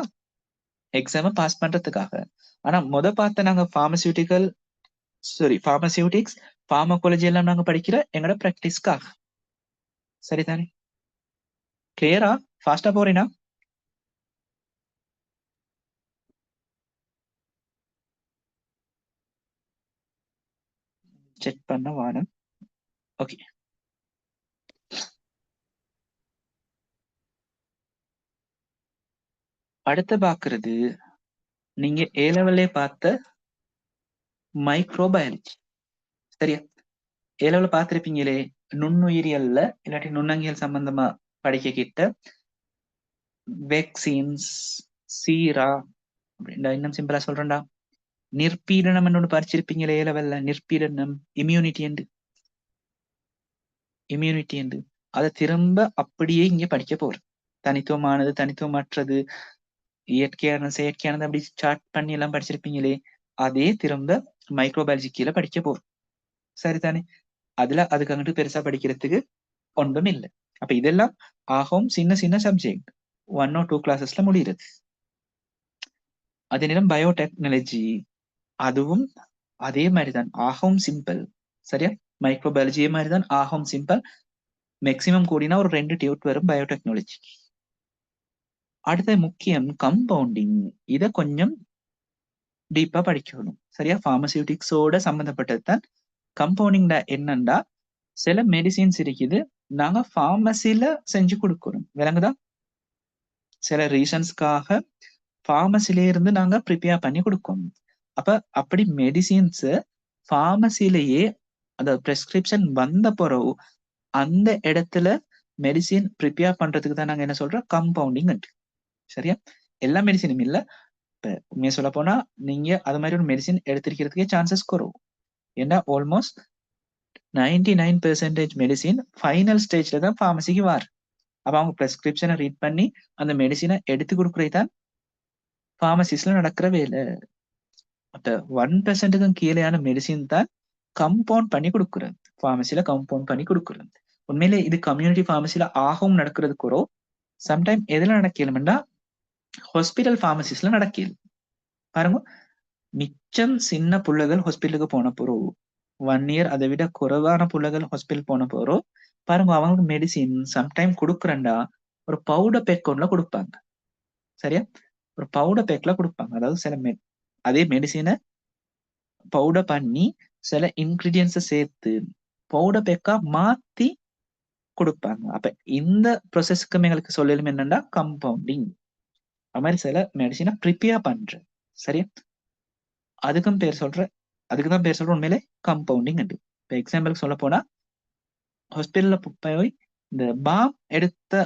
எக்ஸாம பாஸ் பண்றதுக்காக. ஆனா பார்த்த நாங்க பார்மசியூட்டிக்ஸ் பார்மகாலஜி எல்லாம் நாங்க படிக்கிற எங்கட பிராக்டிஸ்க்காக. சரிதானே? கிளியரா? ஃபாஸ்டா போறீனா? செக் பண்ண வானம். ஓகே, அடுத்து பாக்குறது நீங்க ஏ லெவல்லே பார்த்த மைக்ரோபயாலஜி. சரியா? ஏ லெவல்ல பார்த்திருப்பீங்களே, நுண்ணுயிரியல்ல இல்லாட்டி நுண்ணங்கியல் சம்பந்தமா படிக்க கிட்ட வேக்சின்ஸ், சீரா, அப்படின்னா இன்னும் சிம்பிளா சொல்றேன்டா, நிற்பீடனம் ஒன்று படிச்சிருப்பீங்களே ஏ லெவல்ல, நிற்பீடனம், இம்யூனிட்டி என்று அதை திரும்ப அப்படியே இங்க படிக்க போறோம். தனித்துவமானது, தனித்துவமற்றது, இயற்கையானது, செயற்கையானது, அப்படி ஸ்டார்ட் பண்ணி எல்லாம் படிச்சிருப்பீங்களே, அதே திரும்ப மைக்ரோபயாலஜி கீழே படிக்க போறோம். சரிதானே? அதுல அதுக்கு அங்கிட்டு பெருசா படிக்கிறதுக்கு ஒன்றும் இல்லை. அப்ப இதெல்லாம் ஆகும் சின்ன சின்ன சப்ஜெக்ட் 1 or 2 கிளாஸஸ்ல முடிகிறது. அதே நேரம் பயோடெக்னாலஜி, அதுவும் அதே மாதிரிதான், ஆகவும் சிம்பிள். சரியா? மைக்ரோபயாலஜி மாதிரிதான், ஆகவும் சிம்பிள். மேக்சிமம் கூடினா ஒரு 2 டியூட் வரும் பயோடெக்னாலஜி. அடுத்த முக்கியம் கம்பவுண்டிங். இதை கொஞ்சம் டீப்பா படிக்கணும். சரியா? பார்மசியூட்டிக்ஸோட சம்பந்தப்பட்டது தான் கம்பவுண்டிங். என்னண்டா, சில மெடிசின்ஸ் இருக்குது நாங்க பார்மசில செஞ்சு கொடுக்கணும். விளங்குதா? சில ரீசன்ஸ்க்காக பார்மசில இருந்து நாங்க ப்ரிப்பேர் பண்ணி கொடுக்கணும். அப்ப அப்படி மெடிசின்ஸ் பார்மசிலேயே அந்த பிரெஸ்கிரிப்ஷன் வந்த பிறகு அந்த இடத்துல மெடிசின் ப்ரிப்பேர் பண்றதுக்கு தான் நாங்க என்ன சொல்றோம், கம்பவுண்டிங். சரியா? எல்லா மெடிசினும் இல்ல. இப்ப உண்மையை சொல்ல போனா நீங்க அது மாதிரி ஒரு மெடிசின் எடுத்திருக்கிறதுக்கே சான்சஸ் குறவு. ஏன்னா ஆல்மோஸ்ட் 99% மெடிசின் ஃபைனல் ஸ்டேஜ்ல தான் ஃபார்மசிக்கு வார். அப்ப அவங்க பிரெஸ்கிரிப்ஷனை ரீட் பண்ணி அந்த மெடிசினை எடுத்து கொடுக்குறது தான் ஃபார்மசிஸ்ட்ல நடக்கிற வேலை. அப்ப 1%க்கும் கீழேயான மெடிசின் தான் கம்பவுண்ட் பண்ணி கொடுக்குறது, ஃபார்மசில கம்பவுண்ட் பண்ணி கொடுக்குறது. உண்மையிலே இது கம்யூனிட்டி ஃபார்மசில ஆகவும் நடக்கிறது குறோ. சம்டைம் எதுல நடக்கலும்னா ஹாஸ்பிட்டல் ஃபார்மசிஸ்ல நடக்கலும். பாருங்க, மிச்சம் சின்ன புள்ளைகள் ஹாஸ்பிட்டலுக்கு போன போறோம், 1 year அதை விட குறைவான புள்ளைகள் ஹாஸ்பிட்டல் போன போறோம். பாருங்க, அவங்களுக்கு மெடிசின் சம்டைம் கொடுக்குறேன்டா ஒரு பவுடர் பேக் ஒன்ல கொடுப்பாங்க. சரியா, ஒரு பவுடர் பேக்ல கொடுப்பாங்க. அதாவது சில அதே மெடிசினை பவுடர் பண்ணி சில இன்கிரீடியன்ஸை சேர்த்து பவுடர் பேக்கா மாத்தி கொடுப்பாங்க. அப்ப இந்த ப்ரொசஸ்க்கு எங்களுக்கு சொல்லலும் என்னன்னா கம்பவுண்டிங். அது மாதிரி சில மெடிசினை ப்ரிப்பேர் பண்ற. சரியா, அதுக்கும் அதுக்குதான் பேர் சொல்ற உண்மையிலே கம்பவுண்டிங். இப்போ எக்ஸாம்பிளுக்கு சொல்ல போனா ஹாஸ்பிட்டல்ல போய் இந்த பாம் எடுத்த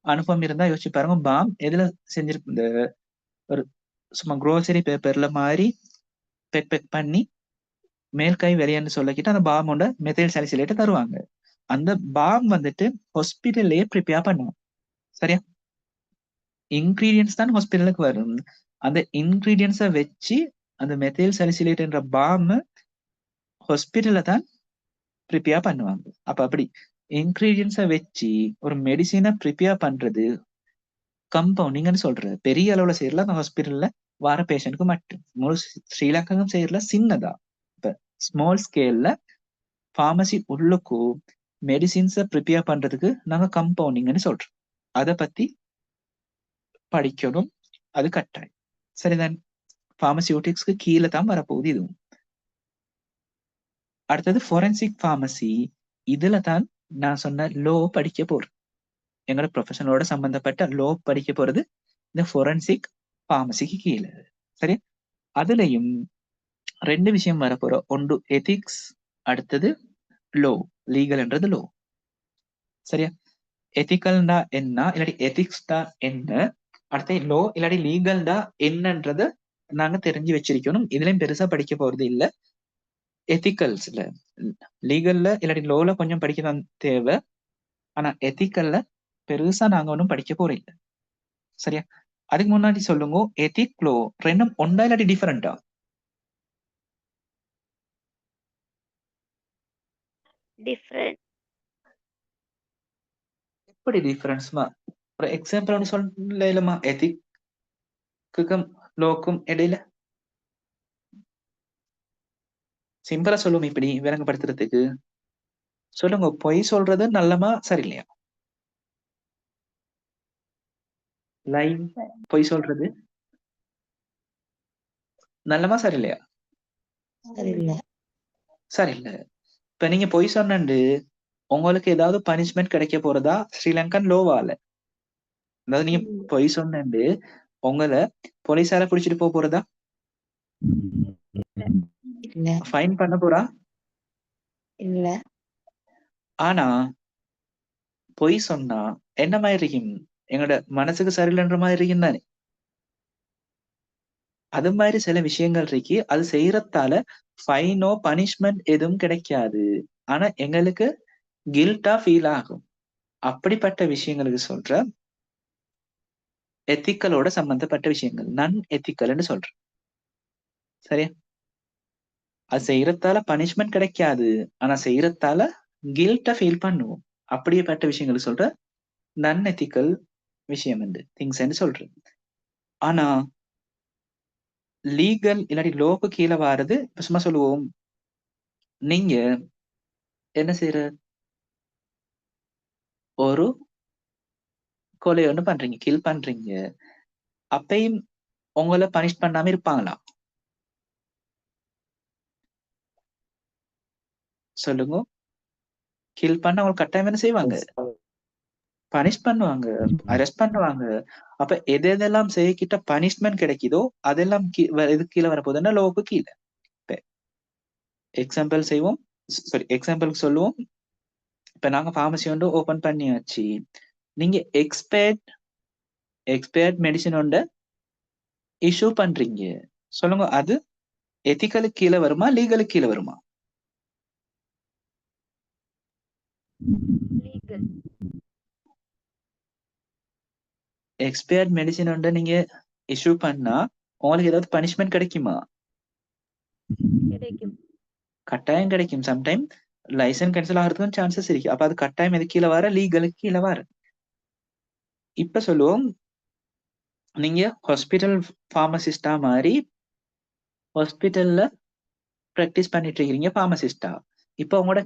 அனுபவம் இருந்தா யோசிச்சு பாருங்க. பாம் எதுல செஞ்சிருக்கு? இந்த ஒரு சும்மா குரோசரி பேப்பர்ல மாதிரி பேக் பண்ணி மேல் கை வெளியேன்னு சொல்லிக்கிட்டு அந்த பாமோட மெத்தைல் சாலிசிலேட்டை தருவாங்க. அந்த பாம் வந்துட்டு ஹாஸ்பிட்டல்லையே ப்ரிப்பேர் பண்ணுவோம். சரியா, இன்கிரீடியன்ஸ் தான் ஹாஸ்பிட்டலுக்கு வரும். அந்த இன்கிரீடியன்ஸை வச்சு அந்த மெத்தைல் சாலிசிலேட் என்ற பாம் ஹாஸ்பிட்டல்ல தான் ப்ரிப்பேர் பண்ணுவாங்க. அப்ப அப்படி இன்கிரீடியன்ஸை வச்சு ஒரு மெடிசினை ப்ரிப்பேர் பண்றது கம்பவுண்டிங்னு சொல்றது. பெரிய அளவுல செய்யறல அந்த ஹாஸ்பிட்டல்ல வர பேஷண்ட்க்கு மட்டும். முழு ஸ்ரீலங்காவும் செய்யறல சின்னதா. இப்ப ஸ்மால் ஸ்கேல்ல ஃபார்மசி உள்ளுக்கும் மெடிசின்ஸை ப்ரிப்பேர் பண்றதுக்கு நாங்க கம்பவுண்டிங்னு சொல்றோம். அதை பத்தி படிக்கணும், அது கட்டாயம். சரிதான், பார்மசியூட்டிக்ஸ்க்கு கீழே தான் வரப்போகுது இதுவும். அடுத்தது ஃபோரென்சிக் ஃபார்மசி. இதுல தான் நான் சொன்ன லோ படிக்க போறேன். எங்களோட ப்ரொஃபஷனலோட சம்பந்தப்பட்ட லோ படிக்க போறது இந்த ஃபோரென்சிக் ஃபார்மசிக்கு கீழே. சரி, அதுலயும் 2 விஷயம் வரப்போறோம். ஒன்று எதிக்ஸ், அடுத்தது லோ. லீகல்ன்றது லோ. சரியா, எத்திக்கல்டா என்ன இல்லாட்டி எதிக்ஸ்டா என்ன, அடுத்த லோ இல்லாட்டி லீகல்டா என்னன்றத நாங்க தெரிஞ்சு வச்சிருக்கணும். இதுலயும் பெருசா படிக்க போறது இல்ல. எத்திக்கல்ஸ்ல லீகல்ல இல்லாட்டி லோல கொஞ்சம் படிக்கதான் தேவை. ஆனா எத்திக்கல்ல பெருசா நாங்க ஒன்றும் படிக்க போறோம் இல்லை. சரியா, அதுக்கு முன்னாடி சொல்லுங்க, எத்திக் லோ ரெண்டும் ஒன்றா இல்லாட்டி டிஃபரெண்டா? Different. எப்படி டிஃபரன்ஸ்மா? ஒரு எக்ஸாம்பிள் ஒன்று சொல்லலாமா எத்திக்குக்கும் லோக்கும் இடையில? சிம்பிளா சொல்லுவோம், இப்படி விளங்கப்படுத்துறதுக்கு சொல்லுங்க. பொய் சொல்றது நல்லமா சரியில்லையா? லைவ் பொய் சொல்றது நல்லமா சரியில்லையா? சரியில்லை. சரியில்லை. இப்ப நீங்க பொய் சொன்னண்டு உங்களுக்கு ஏதாவது பனிஷ்மெண்ட் கிடைக்க போறதா ஸ்ரீலங்கன் லோவால? அதாவது நீங்க பொய் சொன்னண்டு உங்களை போலீஸால பிடிச்சிட்டு போறதா? இல்ல. ஃபைன் பண்ண போறா? இல்ல. ஆனா பொய் சொன்னா என்ன மாதிரி இருக்கும்? எங்களோட மனசுக்கு சரியில்லைன்ற மாதிரி இருக்கும் தானே? அது மாதிரி சில விஷயங்கள் இருக்கு. அது செய்யறதால ஃபைனோ பனிஷ்மெண்ட் எதுவும் கிடைக்காது. ஆனா எங்களுக்கு கில்ட்டா ஃபீல் ஆகும். அப்படிப்பட்ட விஷயங்களுக்கு சொல்ற எத்திக்கலோட சம்பந்தப்பட்ட விஷயங்கள் நான் எத்திக்கல்னு சொல்றேன். சரியா, அது செய்யறதால பனிஷ்மெண்ட் கிடைக்காது. ஆனா செய்யறதால கில்ட்டா ஃபீல் பண்ணுவோம். அப்படியேப்பட்ட விஷயங்களுக்கு சொல்ற நான் எத்திக்கல் விஷயம் திங்ஸ் சொல்றேன். ஆனா லீகல் இல்லாட்டி லோக்கு கீழே வாரது இப்ப சும்மா சொல்லுவோம், நீங்க என்ன செய்யற, ஒரு கொலை ஒண்ணு பண்றீங்க, கில் பண்றீங்க, அப்பயும் உங்களை பனிஷ் பண்ணாம இருப்பாங்களா? சொல்லுங்க. கில் பண்ண அவங்க கட்டாயம் என்ன செய்வாங்க? பனிஷ் பண்ணுவாங்க, அரெஸ்ட் பண்ணுவாங்க. அப்ப எதெல்லாம் செய்யக்கிட்ட பனிஷ்மெண்ட் கிடைக்குதோ அதெல்லாம் இது கீழே வரப்போகுதுன்னா லோவுக்கு கீழே. எக்ஸாம்பிள் செய்வோம், சாரி எக்ஸாம்பிளுக்கு சொல்லுவோம். இப்ப நாங்க ஃபார்மசி வந்து ஓபன் பண்ணியாச்சு. நீங்க எக்ஸ்பர்ட் எக்ஸ்பயர்ட் மெடிசின் ஒன்றை இஷ்யூ பண்றீங்க, சொல்லுங்க, அது எத்திக்கலுக்கு கீழே வருமா லீகலுக்கு கீழே வருமா? legal. எக்ஸ்பயர்ட் மெடிசின் ஒன்றை நீங்க இஷ்யூ பண்ணா உங்களுக்கு ஏதாவது பனிஷ்மெண்ட் கிடைக்குமா? கிடைக்கும். கட்டாயம் கிடைக்கும். சம்டைம் லைசன்ஸ் கேன்சல் ஆகிறதுக்கும் சான்சஸ் இருக்கு. அப்ப அது கட்டாயம் எது கீழே வர? லீகலுக்கு கீழே வர. இப்ப சொல்லுவோம், நீங்க ஹாஸ்பிட்டல் ஃபார்மசிஸ்டா மாதிரி ஹாஸ்பிட்டல்ல ப்ராக்டிஸ் பண்ணிட்டு இருக்கீங்க ஃபார்மசிஸ்டா. இப்ப உங்களோட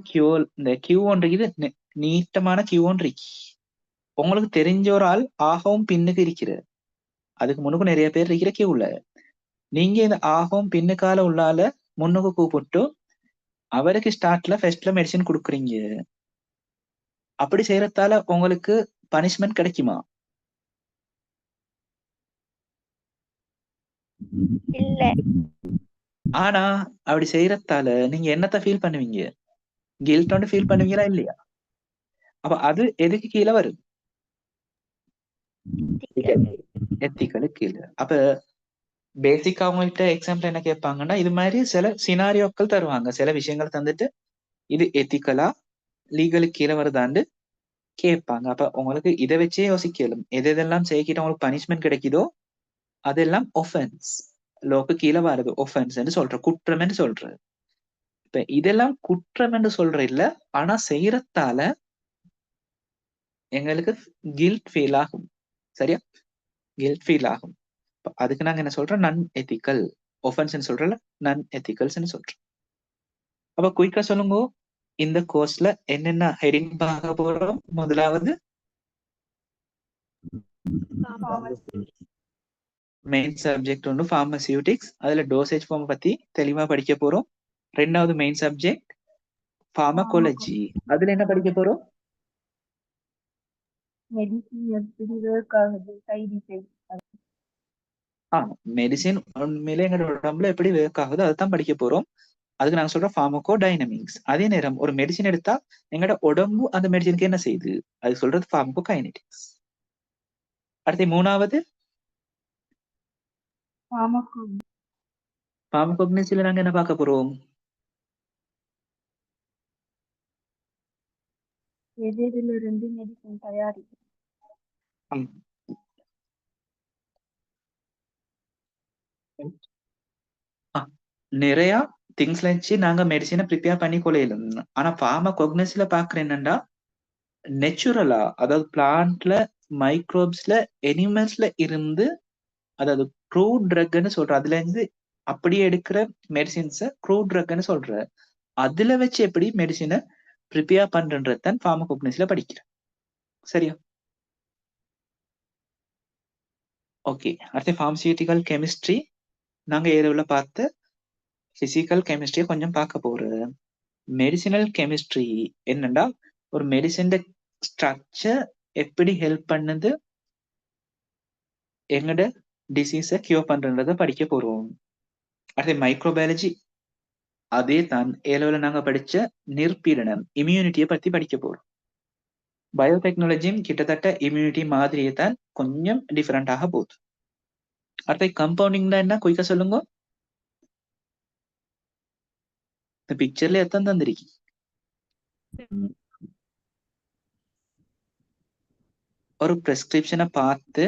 இந்த கியூ ஒன்று இருக்குது, நீட்டமான கியூ ஒன்று இருக்கு. உங்களுக்கு தெரிஞ்ச ஒரு ஆள் ஆகவும் பின்னுக்கு இருக்கிற, அதுக்கு முன்னுக்கு நிறைய பேர் இருக்கிற கியூல, நீங்க இந்த ஆகவும் பின்னுக்கால உள்ளால முன்னுக்கு கூப்பிட்டு அவருக்கு ஸ்டார்ட்ல ஃபர்ஸ்ட்ல மெடிசின் கொடுக்குறீங்க. அப்படி செய்யறதால உங்களுக்கு பனிஷ்மெண்ட் கிடைக்குமா? இல்ல. ஆனா அப்படி செய்யறதால நீங்க என்னத்த ஃபீல் பண்ணுவீங்க? கில்ட் ஃபீல் பண்ணுவீங்களா இல்லையா? அப்ப அது எதுக்கு கீழே வரும்? எத்திக்கலுக்கு கீழே. அப்ப பேசிக்கா அவங்கள்ட்ட எக்ஸாம்பிள் என்ன கேட்பாங்கன்னா, இது மாதிரி சில சினாரியோக்கள் தருவாங்க, சில விஷயங்கள் தந்துட்டு இது எத்திக்கலா லீகலுக்கு கீழே வருதான்னு கேட்பாங்க. அப்ப உங்களுக்கு இதை வச்சே யோசிக்கலும், எது எதெல்லாம் செய்கிட்ட உங்களுக்கு பனிஷ்மெண்ட் கிடைக்குதோ அதெல்லாம் ஒஃபென்ஸ், லோக்கு கீழே வருது, ஒஃபென்ஸ் சொல்ற, குற்றம் என்று சொல்ற. இப்ப இதெல்லாம் குற்றம் என்று சொல்ற இல்ல, ஆனா செய்யறதால எங்களுக்கு கில்ட் ஃபீல் ஆகும். சரியா? கில்ட் ஃபீல் ஆகும். அதுக்கு நாங்க என்ன சொல்றோம்? நான் எத்திக்கல் ஒஃபென்ஸ் சொல்றல, நான் எத்திக்கல்ஸ் சொல்றோம். அப்ப குயிக்கா சொல்லுங்க, இந்த கோர்ஸ்ல என்னென்ன ஹெடிங் பார்க்க போறோம்? முதலாவது மெயின் சப்ஜெக்ட் ஒன்று ஃபார்மசியூட்டிக்ஸ், அதுல டோசேஜ் ஃபார்ம் பத்தி தெளிவா படிக்க போறோம். ரெண்டாவது மெயின் சப்ஜெக்ட் ஃபார்மகாலஜி, அதுல என்ன படிக்க போறோம்? மெடிசின் எப்படி ஒர்க் ஆகுது, சைடு எஃபெக்ட். மெடிசின் உண்மையிலே எங்களோட உடம்புல எப்படி ஒர்க் ஆகுது அதுதான் படிக்க போறோம். அதுக்கு நாங்க சொல்றோம் ஃபார்மகோ டைனமிக்ஸ். அதே நேரம் ஒரு மெடிசின் எடுத்தா எங்களோட உடம்பு அந்த மெடிசினுக்கு என்ன செய்யுது அது சொல்றது ஃபார்மகோ கைனெடிக்ஸ். அடுத்து மூணாவது ஃபார்மகோக்னசில நாங்க என்ன பார்க்க போறோம்? எதிரிலிருந்து மெடிசின் தயாரிப்பு. நிறைய திங்ஸ்ல வச்சு நாங்க மெடிசினை ப்ரிப்பேர் பண்ணி கொள்ளையிலும். ஆனா ஃபார்மகோக்னசில பாக்குற என்னன்னா, நெச்சுரலா, அதாவது பிளான்ட்ல, மைக்ரோப்ஸ்ல, எனிமல்ஸ்ல இருந்து, அதாவது க்ரூட் ட்ரக்னு சொல்ற, அதுல இருந்து அப்படியே எடுக்கிற மெடிசின்ஸ க்ரூட் ட்ரக்னு சொல்ற, அதுல வச்சு எப்படி மெடிசினை ப்ரிப்பேர் பண்றன்றது தான் ஃபார்மகோக்னசில படிக்கிறேன். சரியா? ஓகே. அடுத்து ஃபார்மசியூட்டிக்கல் கெமிஸ்ட்ரி, நாங்க ஏரியாவுல பார்த்த பிசிக்கல் கெமிஸ்ட்ரியை கொஞ்சம் பார்க்க போறோம். மெடிசினல் கெமிஸ்ட்ரி என்னன்னா, ஒரு மெடிசின் ஸ்ட்ரக்சர் எப்படி ஹெல்ப் பண்ணுது எங்கட டிசீஸை கியூர் பண்றத படிக்க போறோம். அடுத்து மைக்ரோபயாலஜி, அதே தான் ஏலோல நாங்க படிச்ச நிற்பீடனம், இம்யூனிட்டியை பத்தி படிக்க போறோம். பயோடெக்னாலஜியும் கிட்டத்தட்ட இம்யூனிட்டி மாதிரியே தான், கொஞ்சம் டிஃபரெண்டாக போகுது. அடுத்து கம்பவுண்டிங்னா என்ன, குயிக்கா சொல்லுங்க. இந்த பிக்சர்ல எத்தனை தந்திருக்கு? ஒரு பிரெஸ்கிரிப்ஷனை பார்த்து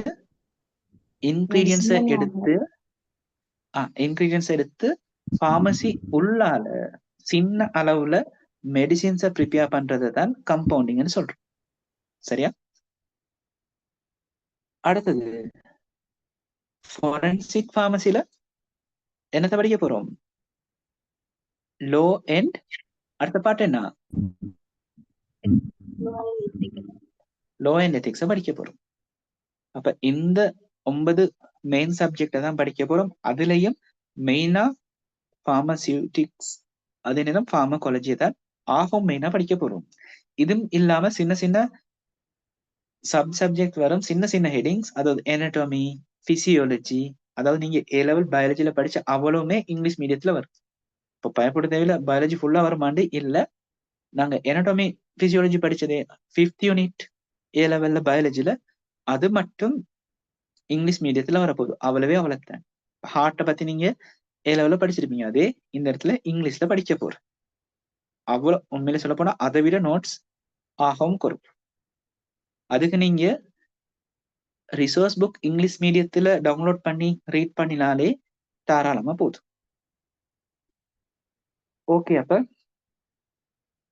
இன்கிரீடியன்ஸை எடுத்து ஃபார்மசி உள்ளால சின்ன அளவுல மெடிசின்ஸை ப்ரிப்பேர் பண்றது தான் கம்பவுண்டிங்னு சொல்றோம். சரியா? அடுத்தது ஃபாரன்சிக் ஃபார்மசில என்னத்தை படிக்க போறோம்? லோ அண்ட் அடுத்த பாட்டு என்ன? லோ அண்ட் எத்திக்ஸை படிக்க போறோம். அப்ப இந்த 9 மெயின் சப்ஜெக்டை தான் படிக்க போறோம். அதுலயும் மெயினா ஃபார்மசியூட்டிக்ஸ், அதே நேரம் ஃபார்மகாலஜியை தான் ஆகும் மெயினா படிக்க போறோம். இதுவும் இல்லாம சின்ன சின்ன சப்ஜெக்ட் வரும், சின்ன சின்ன ஹெடிங்ஸ், அதாவது anatomy, physiology, அதாவது நீங்க A level பயாலஜில படிச்ச அவ்வளவுமே இங்கிலீஷ் மீடியத்துல வரும். இப்போ பயப்பட தேவையில்ல, பயாலஜி ஃபுல்லா வருமாண்டு இல்ல. நாங்க anatomy, physiology படிச்சதே 5th unit A levelல பயாலஜில, அது மட்டும் இங்கிலீஷ் மீடியத்துல வரப்போகுது. அவ்வளவே அவ்வளவுதான். ஹார்ட்டை பத்தி நீங்க ஏ லெவல்ல படிச்சிருப்பீங்க. அதே இந்த இடத்துல இங்கிலீஷ்ல படிக்க போற. அவ்வளவு உண்மையில சொல்ல போனா அதை விட நோட்ஸ் ஆகவும் குறைப்பு. அதுக்கு நீங்க ரிசோர்ஸ் புக் இங்கிலீஷ் மீடியத்துல டவுன்லோட் பண்ணி ரீட் பண்ணினாலே தாராளமா போதும். ஓகே, அப்ப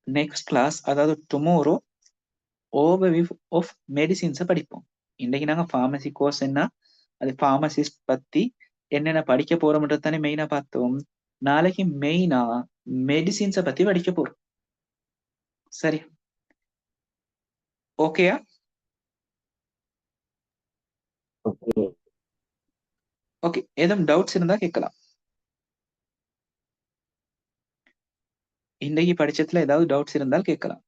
நெக்ஸ்ட் கிளாஸ், அதாவது டுமாரோ ஓவர்வியூ ஆஃப் மெடிசின்ஸை படிப்போம். இன்னைக்கு நாங்க ஃபார்மசி கோர்ஸ் என்ன, அது ஃபார்மசிஸ்ட் பத்தி என்னென்ன படிக்க போறோம்ன்றது தானே மெயினா பார்த்தோம். நாளைக்கு மெயினா மெடிசின்ஸை பத்தி படிக்க போறோம். சரி, ஓகேயா? ஓகே, ஏதும் டவுட்ஸ் இருந்தா கேட்கலாம். இன்னைக்கு படிச்சதுல ஏதாவது டவுட்ஸ் இருந்தால் கேட்கலாம்.